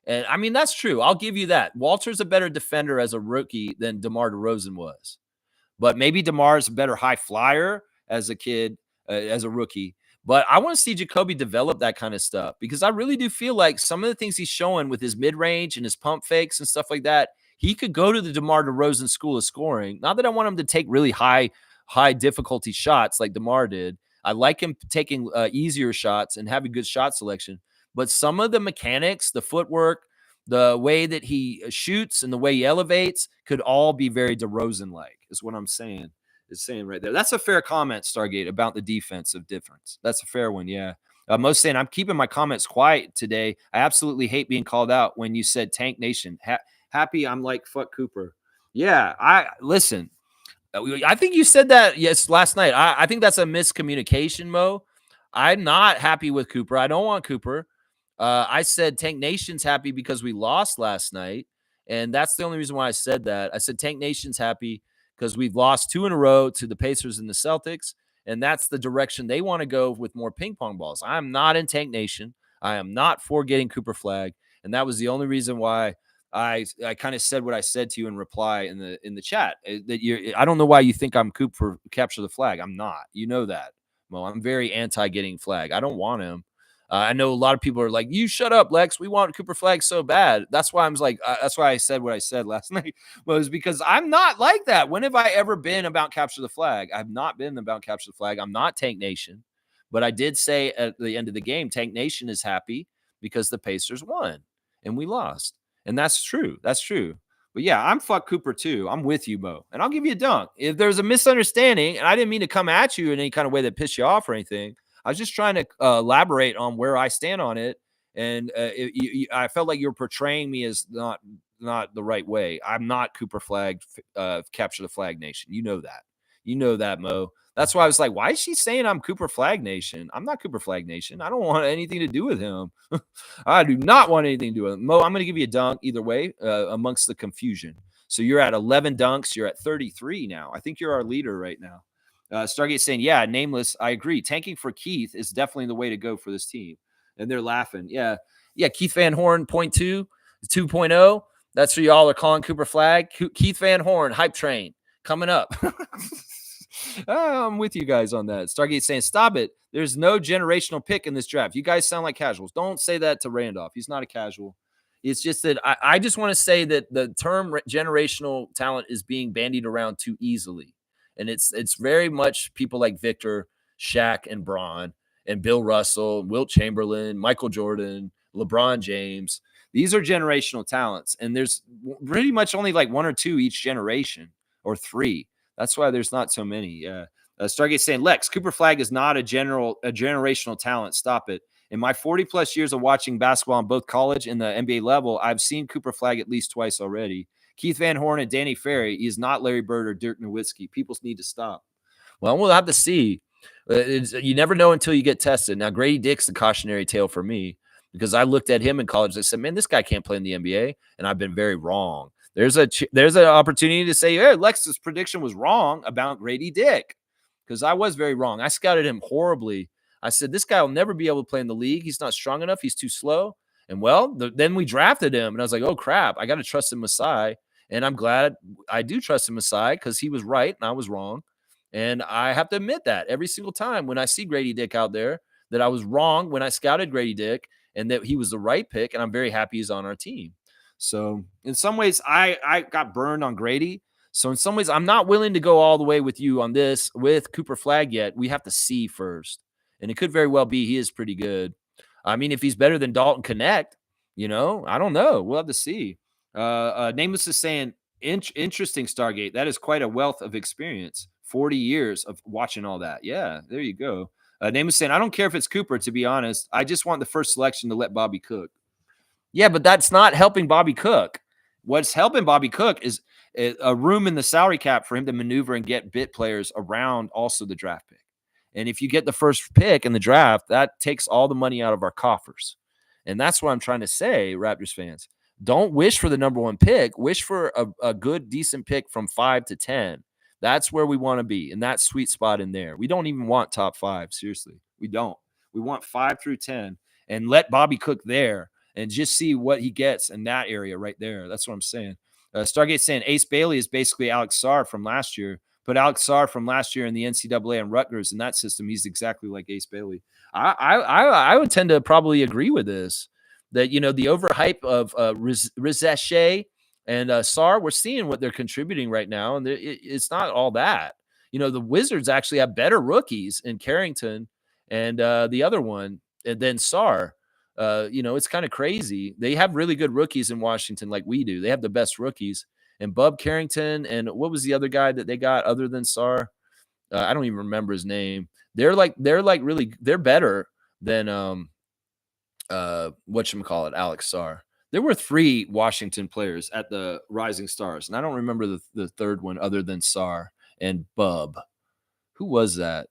And I mean, that's true. I'll give you that. Walter's a better defender as a rookie than DeMar DeRozan was. But maybe DeMar's a better high flyer as a kid, as a rookie. But I want to see Jacoby develop that kind of stuff, because I really do feel like some of the things he's showing with his mid-range and his pump fakes and stuff like that, he could go to the DeMar DeRozan school of scoring. Not that I want him to take really high difficulty shots like DeMar did. I like him taking easier shots and having good shot selection. But some of the mechanics, the footwork, the way that he shoots and the way he elevates could all be very DeRozan-like, is what I'm saying. Is saying right there. That's a fair comment, Stargate, about the defensive difference. That's a fair one, yeah. Most saying, I'm keeping my comments quiet today. I absolutely hate being called out when you said Tank Nation. Happy I'm like, fuck Cooper. Yeah, listen. I think you said that, yes, last night. I think that's a miscommunication, Mo. I'm not happy with Cooper. I don't want Cooper. I said Tank Nation's happy because we lost last night, and that's the only reason why I said that. I said Tank Nation's happy because we've lost 2 in a row to the Pacers and the Celtics, and that's the direction they want to go with more ping pong balls. I'm not in Tank Nation. I am not for getting Cooper Flag, and that was the only reason why I kind of said what I said to you in reply in the chat. That you I don't know why you think I'm Coop for capture the flag. I'm not. You know that. Mo, I'm very anti getting flag. I don't want him. I know a lot of people are like, "You shut up, Lex. We want Cooper Flag so bad." That's why I'm like, that's why I said what I said last night, was because I'm not like that. When have I ever been about capture the flag? I've not been about capture the flag. I'm not Tank Nation, but I did say at the end of the game, Tank Nation is happy because the Pacers won and we lost, and that's true. That's true. But yeah, I'm fuck Cooper too. I'm with you, Mo, and I'll give you a dunk if there's a misunderstanding, and I didn't mean to come at you in any kind of way that pissed you off or anything. I was just trying to elaborate on where I stand on it, and I felt like you were portraying me as not the right way. I'm not Cooper Flag, capture the flag nation. You know that. You know that, Mo. That's why I was like, why is she saying I'm Cooper Flag Nation? I'm not Cooper Flag Nation. I don't want anything to do with him. I do not want anything to do with him. Mo, I'm going to give you a dunk either way amongst the confusion. So you're at 11 dunks. You're at 33 now. I think you're our leader right now. Stargate saying, yeah, nameless. I agree. Tanking for Keith is definitely the way to go for this team. And they're laughing. Yeah. Yeah. Keith Van Horn, 2.0. That's what y'all are calling Cooper Flag. Keith Van Horn, hype train coming up. I'm with you guys on that. Stargate saying, stop it. There's no generational pick in this draft. You guys sound like casuals. Don't say that to Randolph. He's not a casual. It's just that I just want to say that the term generational talent is being bandied around too easily. And it's very much people like Victor, Shaq, and Braun, and Bill Russell, Wilt Chamberlain, Michael Jordan, LeBron James. These are generational talents. And there's pretty much only like one or two each generation, or three. That's why there's not so many. Yeah. Stargate saying, Lex, Cooper Flag is not a generational talent. Stop it. In my 40 plus years of watching basketball on both college and the NBA level, I've seen Cooper Flag at least twice already. Keith Van Horn and Danny Ferry. He is not Larry Bird or Dirk Nowitzki. People need to stop. Well, we'll have to see. You never know until you get tested. Now, Grady Dick's the cautionary tale for me, because I looked at him in college. I said, man, this guy can't play in the NBA. And I've been very wrong. There's an opportunity to say, hey, Lex's prediction was wrong about Grady Dick, because I was very wrong. I scouted him horribly. I said, this guy will never be able to play in the league. He's not strong enough. He's too slow. And well, then we drafted him, and I was like, oh, crap, I got to trust in Masai. And I'm glad I do trust in Masai, because he was right and I was wrong. And I have to admit that every single time when I see Grady Dick out there, that I was wrong when I scouted Grady Dick and that he was the right pick. And I'm very happy he's on our team. So in some ways, I got burned on Grady. So in some ways, I'm not willing to go all the way with you on this with Cooper Flag yet. We have to see first. And it could very well be he is pretty good. I mean, if he's better than Dalton Connect, I don't know. We'll have to see. Nameless is saying, interesting, Stargate. That is quite a wealth of experience. 40 years of watching all that. Yeah, there you go. Nameless saying, I don't care if it's Cooper, to be honest. I just want the first selection to let Bobby cook. Yeah, but that's not helping Bobby Cook. What's helping Bobby Cook is a room in the salary cap for him to maneuver and get bit players around also the draft pick. And if you get the first pick in the draft, that takes all the money out of our coffers. And that's what I'm trying to say, Raptors fans. Don't wish for the number one pick. Wish for a good, decent pick from 5 to 10. That's where we want to be, in that sweet spot in there. We don't even want top 5. Seriously, we don't. We want 5 through 10 and let Bobby Cook there and just see what he gets in that area right there. That's what I'm saying. Stargate saying Ace Bailey is basically Alex Sarr from last year. Put Alex Sarr from last year in the NCAA and Rutgers in that system. He's exactly like Ace Bailey. I would tend to probably agree with this, that, the overhype of Rizeche and Sarr, we're seeing what they're contributing right now. And it's not all that. The Wizards actually have better rookies in Carrington and the other one than Sarr. It's kind of crazy. They have really good rookies in Washington, like we do. They have the best rookies. And Bub Carrington, and what was the other guy that they got other than Sarr? I don't even remember his name. They're better than whatchamacallit, Alex Sarr. There were 3 Washington players at the Rising Stars, and I don't remember the third one other than Sarr and Bub. Who was that?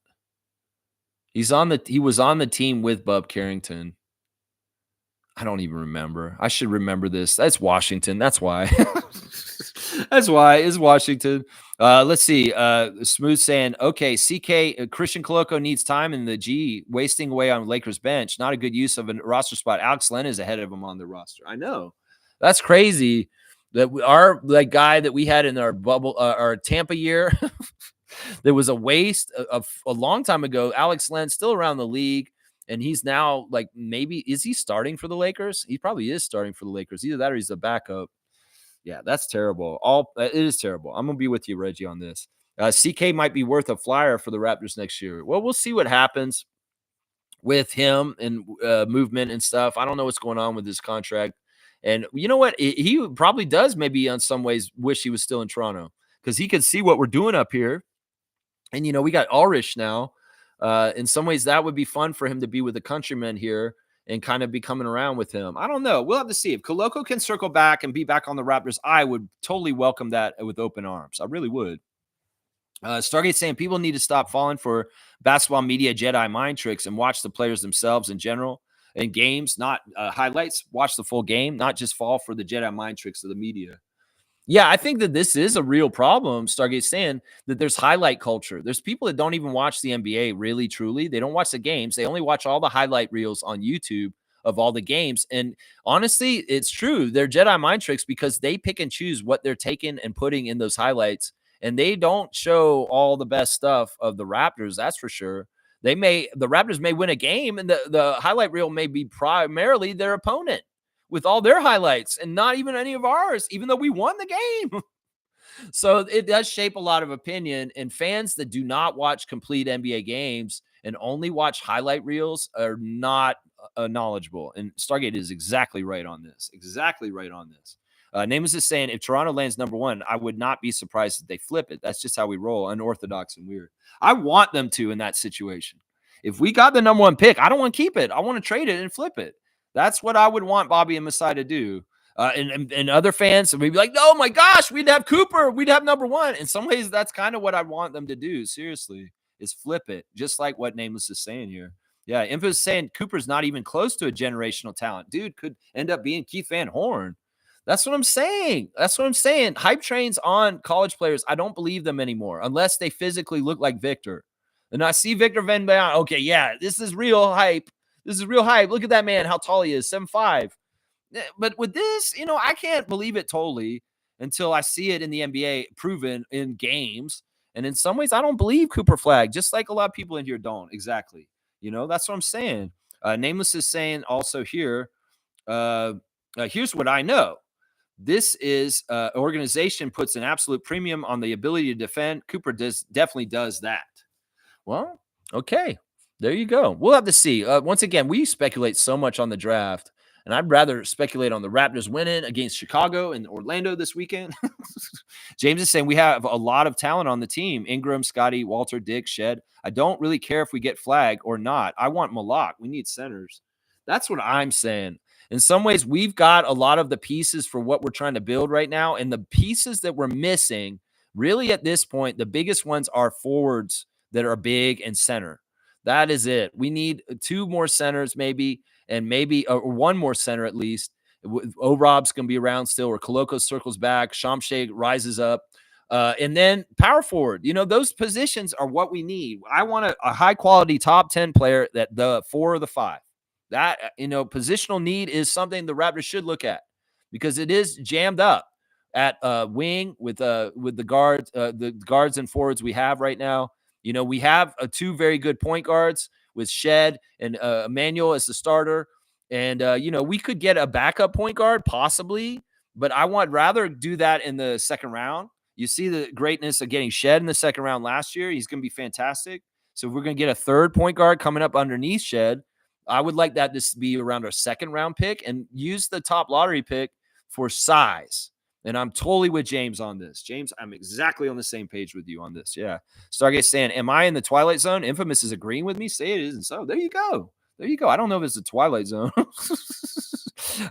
He was on the team with Bub Carrington. I don't even remember. I should remember this. That's Washington. That's why. That's why is Washington. Let's see. Smooth saying, okay, CK Christian Coloco needs time in the G, wasting away on Lakers bench. Not a good use of a roster spot. Alex Len is ahead of him on the roster. I know. That's crazy. That our like guy that we had in our bubble, our Tampa year, there was a waste of a long time ago. Alex Len still around the league. And he's now like maybe is he starting for the Lakers? He probably is starting for the Lakers. Either that or he's a backup. Yeah, that's terrible. It is terrible. I'm gonna be with you, Reggie, on this. CK might be worth a flyer for the Raptors next year. Well, we'll see what happens with him and movement and stuff. I don't know what's going on with his contract. And you know what? He probably does maybe on some ways wish he was still in Toronto because he could see what we're doing up here. And we got Ulrich now. In some ways, that would be fun for him to be with the countrymen here and kind of be coming around with him. I don't know. We'll have to see. If Koloko can circle back and be back on the Raptors, I would totally welcome that with open arms. I really would. Stargate saying people need to stop falling for basketball media Jedi mind tricks and watch the players themselves in general in games, not highlights. Watch the full game, not just fall for the Jedi mind tricks of the media. Yeah, I think that this is a real problem. Stargate's saying that there's highlight culture. There's people that don't even watch the NBA really, truly. They don't watch the games. They only watch all the highlight reels on YouTube of all the games. And honestly, it's true. They're Jedi mind tricks because they pick and choose what they're taking and putting in those highlights. And they don't show all the best stuff of the Raptors, that's for sure. The Raptors may win a game, and the highlight reel may be primarily their opponent with all their highlights and not even any of ours, even though we won the game. So it does shape a lot of opinion. And fans that do not watch complete NBA games and only watch highlight reels are not knowledgeable. And Stargate is exactly right on this. Exactly right on this. Nameless is saying if Toronto lands number one, I would not be surprised if they flip it. That's just how we roll, unorthodox and weird. I want them to in that situation. If we got the number one pick, I don't want to keep it. I want to trade it and flip it. That's what I would want Bobby and Masai to do. And other fans would be like, oh my gosh, we'd have Cooper. We'd have number one. In some ways, that's kind of what I want them to do. Seriously, is flip it. Just like what Nameless is saying here. Yeah, Impa is saying Cooper's not even close to a generational talent. Dude could end up being Keith Van Horn. That's what I'm saying. That's what I'm saying. Hype trains on college players. I don't believe them anymore unless they physically look like Victor. And I see Victor Van Baalen. Okay, yeah, this is real hype. This is real hype. Look at that man, how tall he is, 7'5". But with this, I can't believe it totally until I see it in the NBA proven in games. And in some ways, I don't believe Cooper Flag, just like a lot of people in here don't. Exactly. That's what I'm saying. Nameless is saying also here, here's what I know. This is organization puts an absolute premium on the ability to defend. Cooper definitely does that. Well, okay. There you go. We'll have to see. Once again, we speculate so much on the draft, and I'd rather speculate on the Raptors winning against Chicago and Orlando this weekend. James is saying we have a lot of talent on the team. Ingram, Scotty, Walter, Dick, Shed. I don't really care if we get Flag or not. I want Malak. We need centers. That's what I'm saying. In some ways, we've got a lot of the pieces for what we're trying to build right now, and the pieces that we're missing, really at this point, the biggest ones are forwards that are big and center. That is it. We need two more centers, maybe, and maybe one more center at least. O-Rob's going to be around still, or Koloko circles back, Shamshay rises up. And then power forward. Those positions are what we need. I want a high-quality top 10 player that the 4 or the 5. That, positional need is something the Raptors should look at because it is jammed up at wing with the guards and forwards we have right now. We have two very good point guards with Shed and Emmanuel as the starter. And, we could get a backup point guard possibly, but I want rather do that in the second round. You see the greatness of getting Shed in the second round last year. He's going to be fantastic. So if we're going to get a third point guard coming up underneath Shed, I would like that to be around our second round pick and use the top lottery pick for size. And I'm totally with James on this. James, I'm exactly on the same page with you on this. Yeah. Stargate saying, am I in the Twilight Zone? Infamous is agreeing with me. Say it isn't so. There you go. There you go. I don't know if it's the Twilight Zone.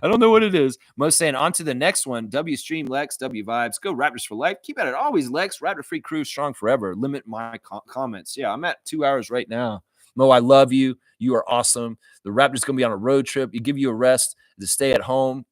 I don't know what it is. Most saying, on to the next one. W Stream, Lex, W Vibes. Go Raptors for life. Keep at it always, Lex. Raptor Free Crew, strong forever. Limit my comments. Yeah, I'm at 2 hours right now. Mo, I love you. You are awesome. The Raptors going to be on a road trip. You give you a rest to stay at home.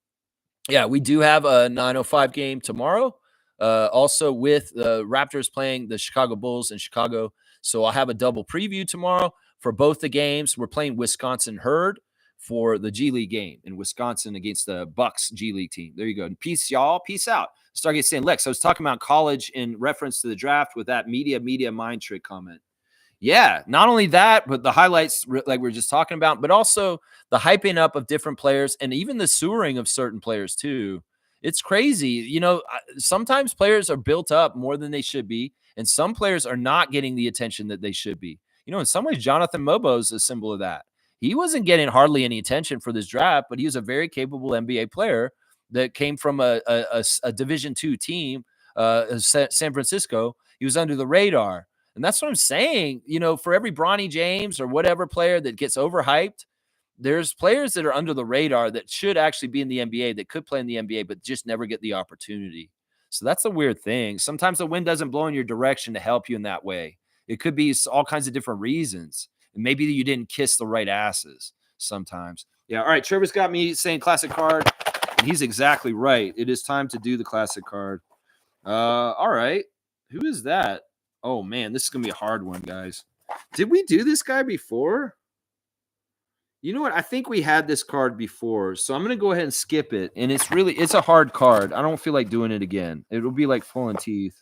Yeah, we do have a 9:05 game tomorrow. also with the Raptors playing the Chicago Bulls in Chicago. So I'll have a double preview tomorrow for both the games. We're playing Wisconsin Herd for the G League game in Wisconsin against the Bucks G League team. There you go. And peace, y'all. Peace out. Stargate saying, Lex, I was talking about college in reference to the draft with that media mind trick comment. Yeah, not only that, but the highlights like we are just talking about, but also the hyping up of different players and even the sewering of certain players too. It's crazy. You know, sometimes players are built up more than they should be, and some players are not getting the attention that they should be. You know, in some ways, Jonathan Mobo is a symbol of that. He wasn't getting hardly any attention for this draft, but he was a very capable NBA player that came from a Division II team, San Francisco. He was under the radar. And that's what I'm saying. You know, for every Bronny James or whatever player that gets overhyped, there's players that are under the radar that should actually be in the NBA, that could play in the NBA, but just never get the opportunity. So that's a weird thing. Sometimes the wind doesn't blow in your direction to help you in that way. It could be all kinds of different reasons. And maybe you didn't kiss the right asses sometimes. Yeah. All right. Trevor's got me saying classic card. And he's exactly right. It is time to do the classic card. All right. Who is that? Oh, man, this is going to be a hard one, guys. Did we do this guy before? You know what? I think we had this card before, so I'm going to go ahead and skip it. And it's a hard card. I don't feel like doing it again. It'll be like pulling teeth.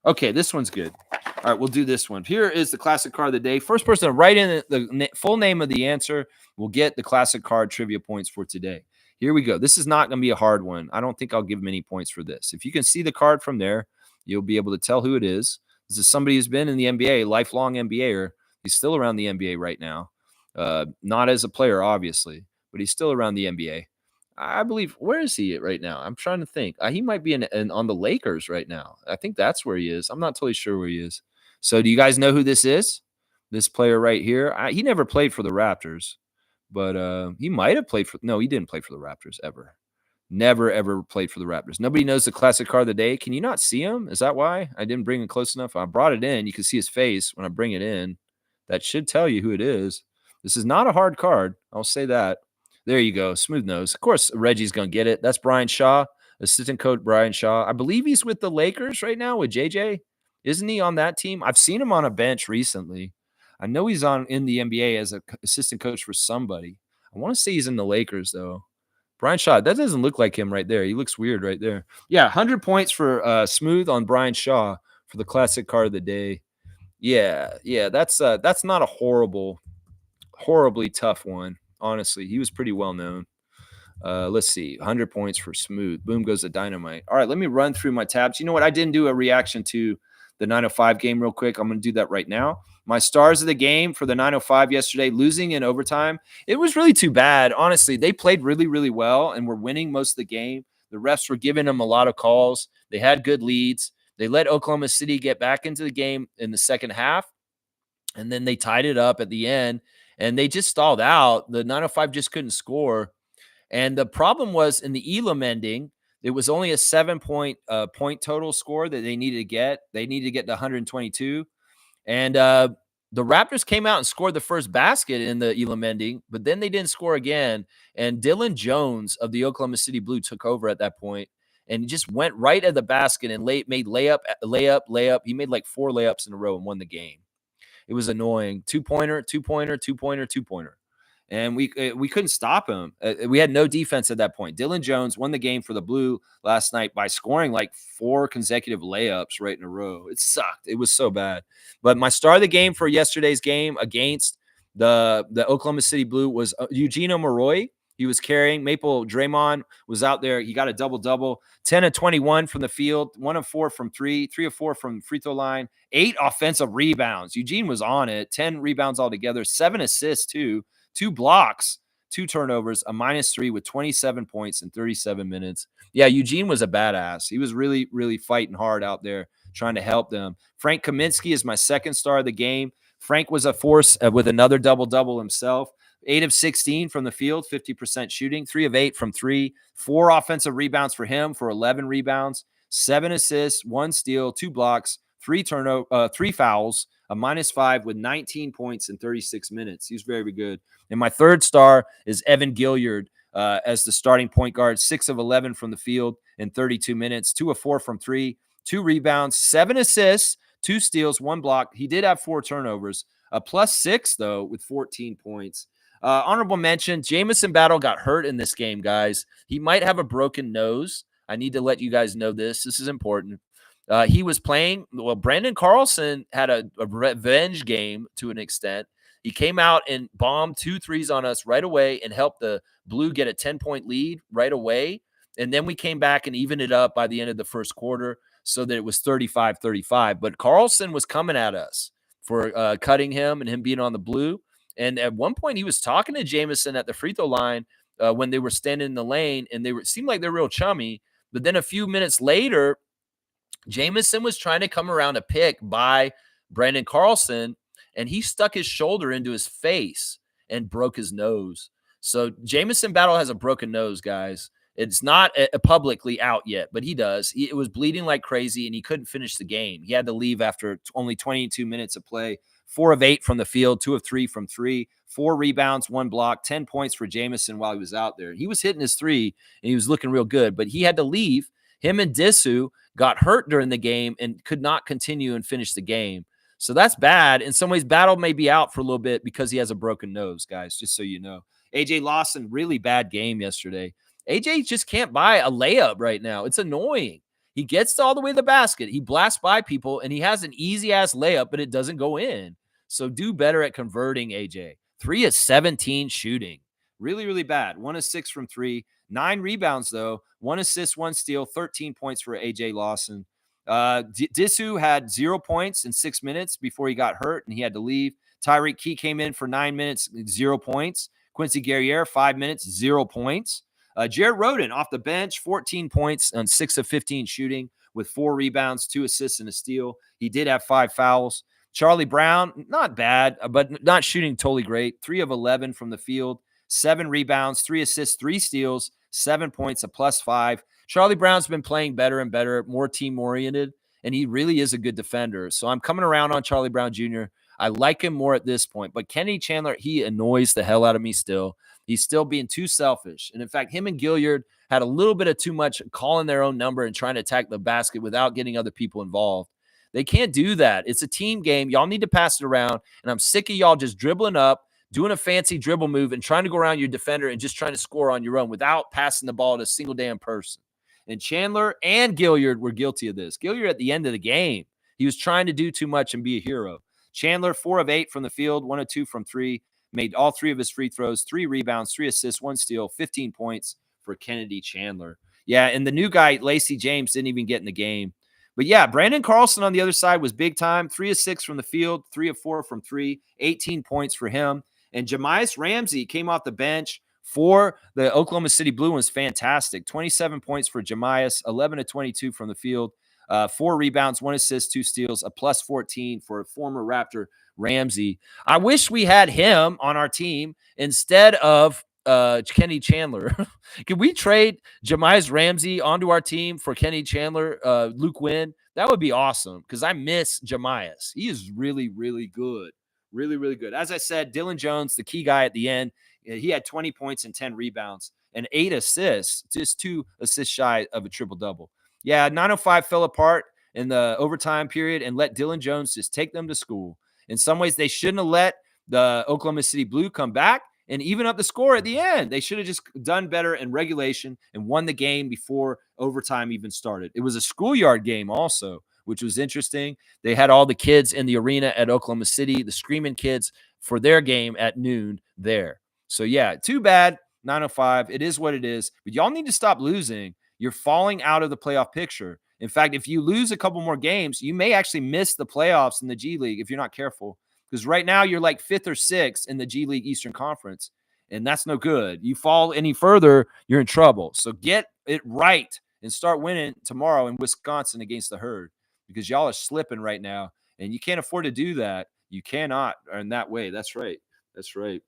Okay, this one's good. All right, we'll do this one. Here is the classic card of the day. First person to write in the full name of the answer will get the classic card trivia points for today. Here we go. This is not going to be a hard one. I don't think I'll give many points for this. If you can see the card from there, you'll be able to tell who it is. This is somebody who's been in the NBA, lifelong NBAer. He's still around the NBA right now. Not as a player, obviously, but he's still around the NBA. I believe, where is he at right now? I'm trying to think. He might be on the Lakers right now. I think that's where he is. I'm not totally sure where he is. So do you guys know who this is? This player right here? He never played for the Raptors, but he might have played for – no, he didn't play for the Raptors ever. Never, ever played for the Raptors. Nobody knows the classic card of the day. Can you not see him? Is that why? I didn't bring it close enough. I brought it in. You can see his face when I bring it in. That should tell you who it is. This is not a hard card. I'll say that. There you go. Smooth nose. Of course, Reggie's going to get it. That's Brian Shaw, assistant coach Brian Shaw. I believe he's with the Lakers right now with JJ. Isn't he on that team? I've seen him on a bench recently. I know he's in the NBA as an assistant coach for somebody. I want to say he's in the Lakers, though. Brian Shaw, that doesn't look like him right there. He looks weird right there. Yeah, 100 points for Smooth on Brian Shaw for the classic card of the day. Yeah, that's not a horribly tough one. Honestly, he was pretty well known. Let's see, 100 points for Smooth. Boom goes the dynamite. All right, let me run through my tabs. You know what? I didn't do a reaction to the 905 game real quick. I'm going to do that right now. My stars of the game for the 905 yesterday, losing in overtime. It was really too bad. Honestly, they played really, really well and were winning most of the game. The refs were giving them a lot of calls. They had good leads. They let Oklahoma City get back into the game in the second half, and then they tied it up at the end, and they just stalled out. The 905 just couldn't score. And the problem was in the Elam ending, it was only a 7-point point total score that they needed to get. They needed to get to 122. And the Raptors came out and scored the first basket in the Elam ending, but then they didn't score again. And Dylan Jones of the Oklahoma City Blue took over at that point and just went right at the basket and made layup. He made like 4 layups in a row and won the game. It was annoying. Two-pointer. And we couldn't stop him. We had no defense at that point. Dylan Jones won the game for the Blue last night by scoring like 4 consecutive layups right in a row. It sucked. It was so bad. But my star of the game for yesterday's game against the Oklahoma City Blue was Eugene Moroy. He was carrying. Maple Draymond was out there. He got a double-double. 10 of 21 from the field, 1 of 4 from 3, 3 of 4 from free throw line, 8 offensive rebounds. Eugene was on it. 10 rebounds altogether, 7 assists too. 2 blocks, 2 turnovers, a -3 with 27 points in 37 minutes. Yeah, Eugene was a badass. He was really, really fighting hard out there trying to help them. Frank Kaminsky is my second star of the game. Frank was a force with another double-double himself. 8 of 16 from the field, 50% shooting, 3 of 8 from 3, 4 offensive rebounds for him for 11 rebounds, 7 assists, 1 steal, 2 blocks, 3 fouls, a -5 with 19 points in 36 minutes. He's very, very good. And my third star is Evan Gilliard as the starting point guard, 6 of 11 from the field in 32 minutes, 2 of 4 from three, 2 rebounds, 7 assists, 2 steals, 1 block. He did have 4 turnovers, a +6, though, with 14 points. Honorable mention, Jamison Battle got hurt in this game, guys. He might have a broken nose. I need to let you guys know this. This is important. He was playing. Well, Brandon Carlson had a revenge game to an extent. He came out and bombed 2 threes on us right away and helped the Blue get a 10-point lead right away. And then we came back and evened it up by the end of the first quarter so that it was 35-35. But Carlson was coming at us for cutting him and him being on the Blue. And at one point, he was talking to Jamison at the free throw line when they were standing in the lane, and seemed like they're real chummy. But then a few minutes later, Jamison was trying to come around a pick by Brandon Carlson, and he stuck his shoulder into his face and broke his nose. So Jamison Battle has a broken nose, guys. It's not publicly out yet, but he does. It was bleeding like crazy, and he couldn't finish the game. He had to leave after only 22 minutes of play. 4 of 8 from the field, 2 of 3 from three, 4 rebounds, 1 block, 10 points for Jamison while he was out there. He was hitting his three, and he was looking real good, but he had to leave. Him and Disu got hurt during the game and could not continue and finish the game. So that's bad. In some ways, Battle may be out for a little bit because he has a broken nose, guys, just so you know. AJ Lawson, really bad game yesterday. AJ just can't buy a layup right now. It's annoying. He gets all the way to the basket. He blasts by people, and he has an easy-ass layup, but it doesn't go in. So do better at converting, AJ. 3 of 17 shooting. Really, really bad. 1 of 6 from 3. 9 rebounds, though. 1 assist, 1 steal, 13 points for AJ Lawson. Disu had 0 points in 6 minutes before he got hurt, and he had to leave. Tyreek Key came in for 9 minutes, 0 points. Quincy Guerriere, 5 minutes, 0 points. Jared Rhoden off the bench, 14 points on 6 of 15 shooting with 4 rebounds, 2 assists, and a steal. He did have 5 fouls. Charlie Brown, not bad, but not shooting totally great. 3 of 11 from the field, 7 rebounds, 3 assists, 3 steals, 7 points, a +5. Charlie Brown's been playing better and better, more team-oriented, and he really is a good defender. So I'm coming around on Charlie Brown Jr. I like him more at this point. But Kenny Chandler, he annoys the hell out of me still. He's still being too selfish. And in fact, him and Gilliard had a little bit of too much calling their own number and trying to attack the basket without getting other people involved. They can't do that. It's a team game. Y'all need to pass it around. And I'm sick of y'all just dribbling up, doing a fancy dribble move and trying to go around your defender and just trying to score on your own without passing the ball to a single damn person. And Chandler and Gilliard were guilty of this. Gilliard at the end of the game, he was trying to do too much and be a hero. Chandler, 4 of 8 from the field, 1 of 2 from 3, made all 3 of his free throws, 3 rebounds, 3 assists, 1 steal, 15 points for Kennedy Chandler. Yeah, and the new guy, Lacey James, didn't even get in the game. But yeah, Brandon Carlson on the other side was big time. 3 of 6 from the field, 3 of 4 from 3, 18 points for him. And Jamias Ramsey came off the bench for the Oklahoma City Blue was fantastic. 27 points for Jamias, 11 of 22 from the field, 4 rebounds, 1 assist, 2 steals, a +14 for former Raptor Ramsey. I wish we had him on our team instead of Kenny Chandler. Can we trade Jamias Ramsey onto our team for Kenny Chandler, Luke Wynn? That would be awesome because I miss Jamias. He is really, really good. Really, really good. As I said, Dylan Jones, the key guy at the end, he had 20 points and 10 rebounds and 8 assists, just 2 assists shy of a triple-double. Yeah, 905 fell apart in the overtime period and let Dylan Jones just take them to school. In some ways, they shouldn't have let the Oklahoma City Blue come back and even up the score at the end. They should have just done better in regulation and won the game before overtime even started. It was a schoolyard game also, which was interesting. They had all the kids in the arena at Oklahoma City, the screaming kids, for their game at noon there. So, yeah, too bad, 905. It is what it is. But y'all need to stop losing. You're falling out of the playoff picture. In fact, if you lose a couple more games, you may actually miss the playoffs in the G League if you're not careful. Because right now you're like 5th or 6th in the G League Eastern Conference, and that's no good. You fall any further, you're in trouble. So get it right and start winning tomorrow in Wisconsin against the Herd because y'all are slipping right now, and you can't afford to do that. You cannot in that way. That's right. That's right.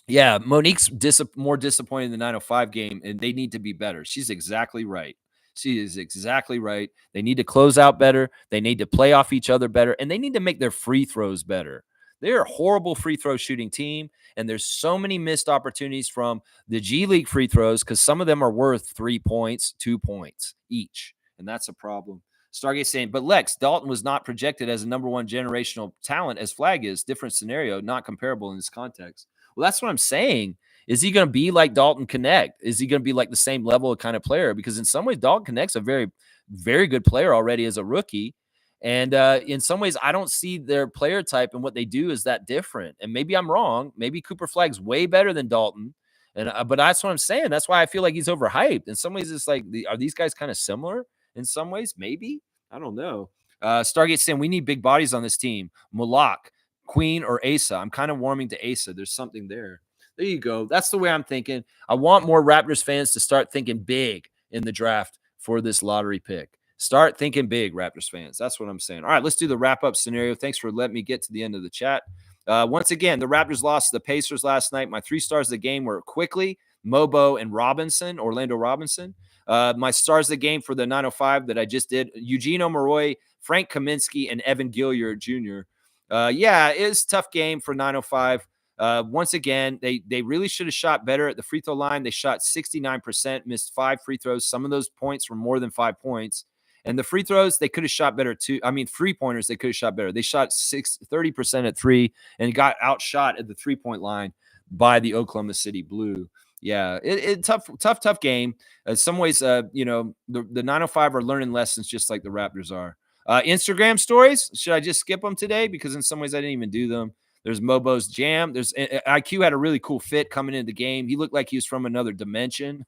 Yeah, Monique's more disappointed in the 905 game, and they need to be better. She's exactly right. She is exactly right. They need to close out better. They need to play off each other better, and they need to make their free throws better. They're a horrible free throw shooting team, and there's so many missed opportunities from the G League free throws because some of them are worth 3 points, 2 points each, and that's a problem. Stargate saying, but Lex, Dalton was not projected as a number one generational talent as Flag is. Different scenario, not comparable in this context. Well, that's what I'm saying. Is he going to be like Dalton Connect? Is he going to be like the same level of kind of player? Because in some ways, Dalton Connect's a very, very good player already as a rookie. And in some ways, I don't see their player type and what they do is that different. And maybe I'm wrong. Maybe Cooper Flag's way better than Dalton. And but that's what I'm saying. That's why I feel like he's overhyped. In some ways, it's like, are these guys kind of similar? In some ways, maybe. I don't know. Stargate saying we need big bodies on this team. Mulak, Queen, or Asa. I'm kind of warming to Asa. There's something there. There you go. That's the way I'm thinking. I want more Raptors fans to start thinking big in the draft for this lottery pick. Start thinking big, Raptors fans. That's what I'm saying. All right, let's do the wrap-up scenario. Thanks for letting me get to the end of the chat. Once again, the Raptors lost to the Pacers last night. My 3 stars of the game were Quickly, Mobo, and Robinson, Orlando Robinson. My stars of the game for the 905 that I just did, Eugene Omoruyi, Frank Kaminsky, and Evan Gilliard Jr. Yeah, it was a tough game for 905. Once again, they really should have shot better at the free throw line. They shot 69%, missed 5 free throws. Some of those points were more than 5 points. And the free throws, they could have shot better too. I mean, 3-pointers, they could have shot better. They shot 30% at 3 and got outshot at the 3-point line by the Oklahoma City Blue. Yeah, tough game. In some ways, the 905 are learning lessons just like the Raptors are. Instagram stories, should I just skip them today? Because in some ways, I didn't even do them. There's Mobo's Jam. There's IQ had a really cool fit coming into the game. He looked like he was from another dimension.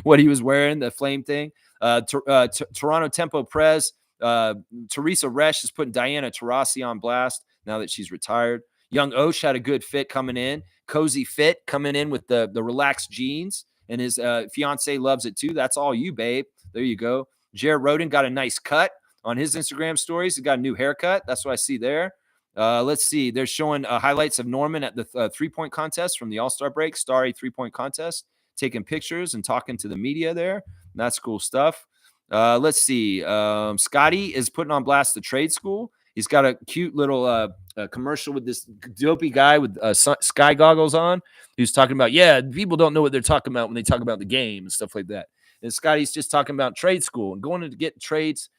What he was wearing, the flame thing. Toronto Tempo Prez. Teresa Resch is putting Diana Taurasi on blast now that she's retired. Young Osh had a good fit coming in. Cozy fit coming in with the relaxed jeans. And his fiance loves it too. That's all you, babe. There you go. Jared Roden got a nice cut on his Instagram stories. He got a new haircut. That's what I see there. Let's see. They're showing highlights of Norman at the 3-point contest from the All-Star break, Starry 3-point contest, taking pictures and talking to the media there. That's cool stuff. Let's see. Scotty is putting on blast the trade school. He's got a cute little commercial with this dopey guy with sky goggles on who's talking about, yeah, people don't know what they're talking about when they talk about the game and stuff like that. And Scotty's just talking about trade school and going to get trades.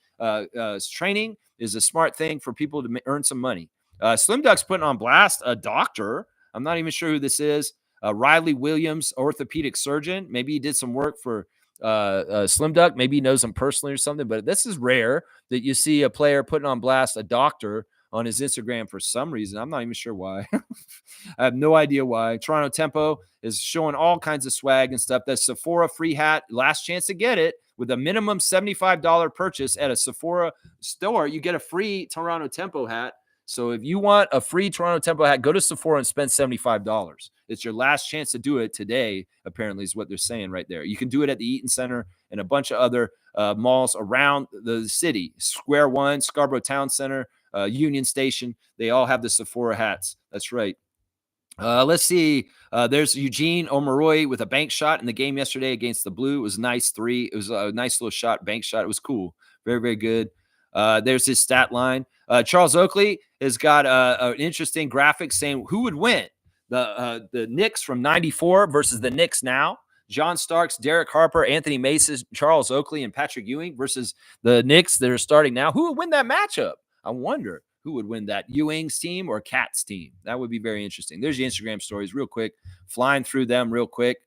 Training is a smart thing for people to earn some money. Slim Duck's putting on blast a doctor. I'm not even sure who this is. Riley Williams, orthopedic surgeon. Maybe he did some work for Slim Duck. Maybe he knows him personally or something. But this is rare that you see a player putting on blast a doctor on his Instagram for some reason. I'm not even sure why. I have no idea why. Toronto Tempo is showing all kinds of swag and stuff. That Sephora free hat, last chance to get it. With a minimum $75 purchase at a Sephora store, you get a free Toronto Tempo hat. So if you want a free Toronto Tempo hat, go to Sephora and spend $75. It's your last chance to do it today, apparently, is what they're saying right there. You can do it at the Eaton Center and a bunch of other malls around the city. Square One, Scarborough Town Center, Union Station. They all have the Sephora hats. That's right. Let's see. There's Eugene Omoruyi with a bank shot in the game yesterday against the Blue. It was a nice 3. It was a nice little shot, bank shot. It was cool. Very, very good. There's his stat line. Charles Oakley has got an interesting graphic saying who would win, the Knicks from 94 versus the Knicks now. John Starks, Derek Harper, Anthony Mason, Charles Oakley, and Patrick Ewing versus the Knicks that are starting now. Who would win that matchup? I wonder who would win that, Ewing's team or Cat's team. That would be very interesting. There's your Instagram stories real quick, flying through them real quick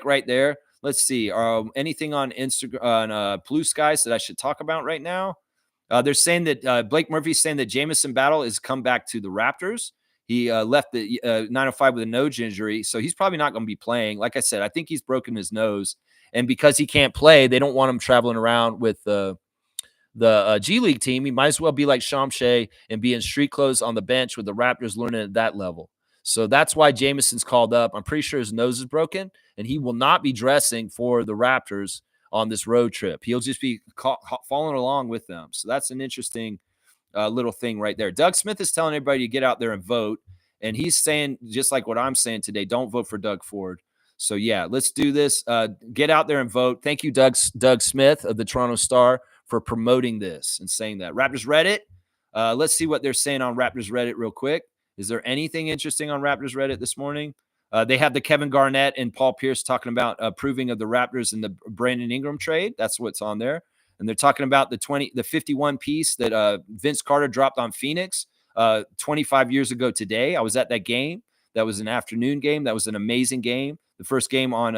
right there. Let's see. Anything on Instagram, on Blue Skies that I should talk about right now? They're saying that Blake Murphy's saying that Jamison Battle has come back to the Raptors. He left the 905 with a nose injury, so he's probably not going to be playing. Like I said, I think he's broken his nose, and because he can't play, they don't want him traveling around with the G League team. He might as well be like Shamshay and be in street clothes on the bench with the Raptors learning at that level. So that's why Jamison's called up. I'm pretty sure his nose is broken, and he will not be dressing for the Raptors on this road trip. He'll just be following along with them. So that's an interesting little thing right there. Doug Smith is telling everybody to get out there and vote. And he's saying, just like what I'm saying today, don't vote for Doug Ford. So, yeah, let's do this. Get out there and vote. Thank you, Doug Smith of the Toronto Star, for promoting this and saying that. Raptors Reddit, Let's see what they're saying on Raptors Reddit real quick. Is there anything interesting on Raptors Reddit this morning? They have the Kevin Garnett and Paul Pierce talking about approving of the Raptors and the Brandon Ingram trade. That's what's on there. And they're talking about the 51 piece that Vince Carter dropped on Phoenix 25 years ago today. I was at that game. That was an afternoon game. That was an amazing game. The first game on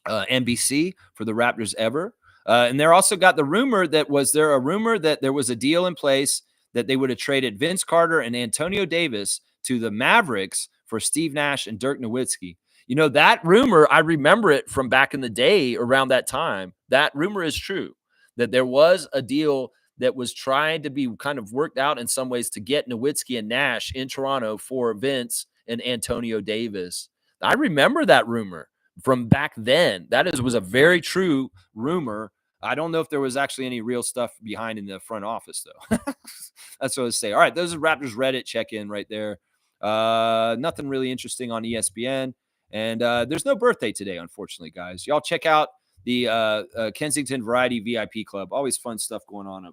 NBC for the Raptors ever. And they're also got the rumor that was there a rumor that there was a deal in place that they would have traded Vince Carter and Antonio Davis to the Mavericks for Steve Nash and Dirk Nowitzki. You know, that rumor, I remember it from back in the day around that time. That rumor is true, that there was a deal that was trying to be kind of worked out in some ways to get Nowitzki and Nash in Toronto for Vince and Antonio Davis. I remember that rumor from back then. Was a very true rumor. I don't know if there was actually any real stuff behind in the front office, though. That's what I say. All right, those are Raptors Reddit check-in right there. Nothing really interesting on ESPN. And there's no birthday today, unfortunately, guys. Y'all check out the Kensington Variety VIP Club. Always fun stuff going on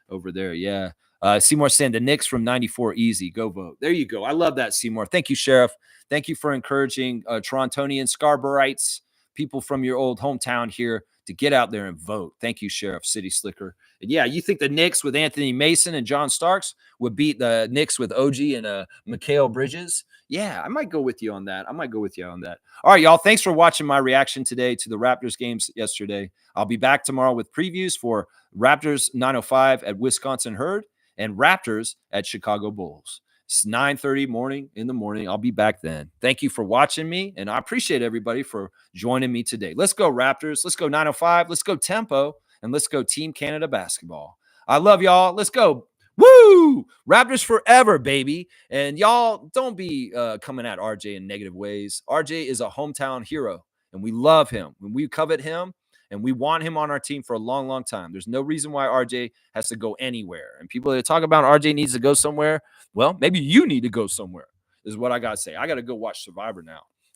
over there. Yeah. Seymour saying the Knicks from 94 easy. Go vote. There you go. I love that, Seymour. Thank you, Sheriff. Thank you for encouraging Torontonians, Scarboroughites, people from your old hometown here to get out there and vote. Thank you, Sheriff City Slicker. And yeah, you think the Knicks with Anthony Mason and John Starks would beat the Knicks with OG and Mikal Bridges? Yeah, I might go with you on that. All right, y'all. Thanks for watching my reaction today to the Raptors games yesterday. I'll be back tomorrow with previews for Raptors 905 at Wisconsin Herd and Raptors at Chicago Bulls. It's 9:30 in the morning. I'll be back then. Thank you for watching me, and I appreciate everybody for joining me today. Let's go Raptors. Let's go 905. Let's go Tempo, and let's go Team Canada basketball. I love y'all. Let's go. Woo! Raptors forever, baby. And y'all don't be coming at RJ in negative ways. RJ is a hometown hero, and we love him. When we covet him, and we want him on our team for a long, long time. There's no reason why RJ has to go anywhere. And people that talk about RJ needs to go somewhere, well, maybe you need to go somewhere, is what I got to say. I got to go watch Survivor now.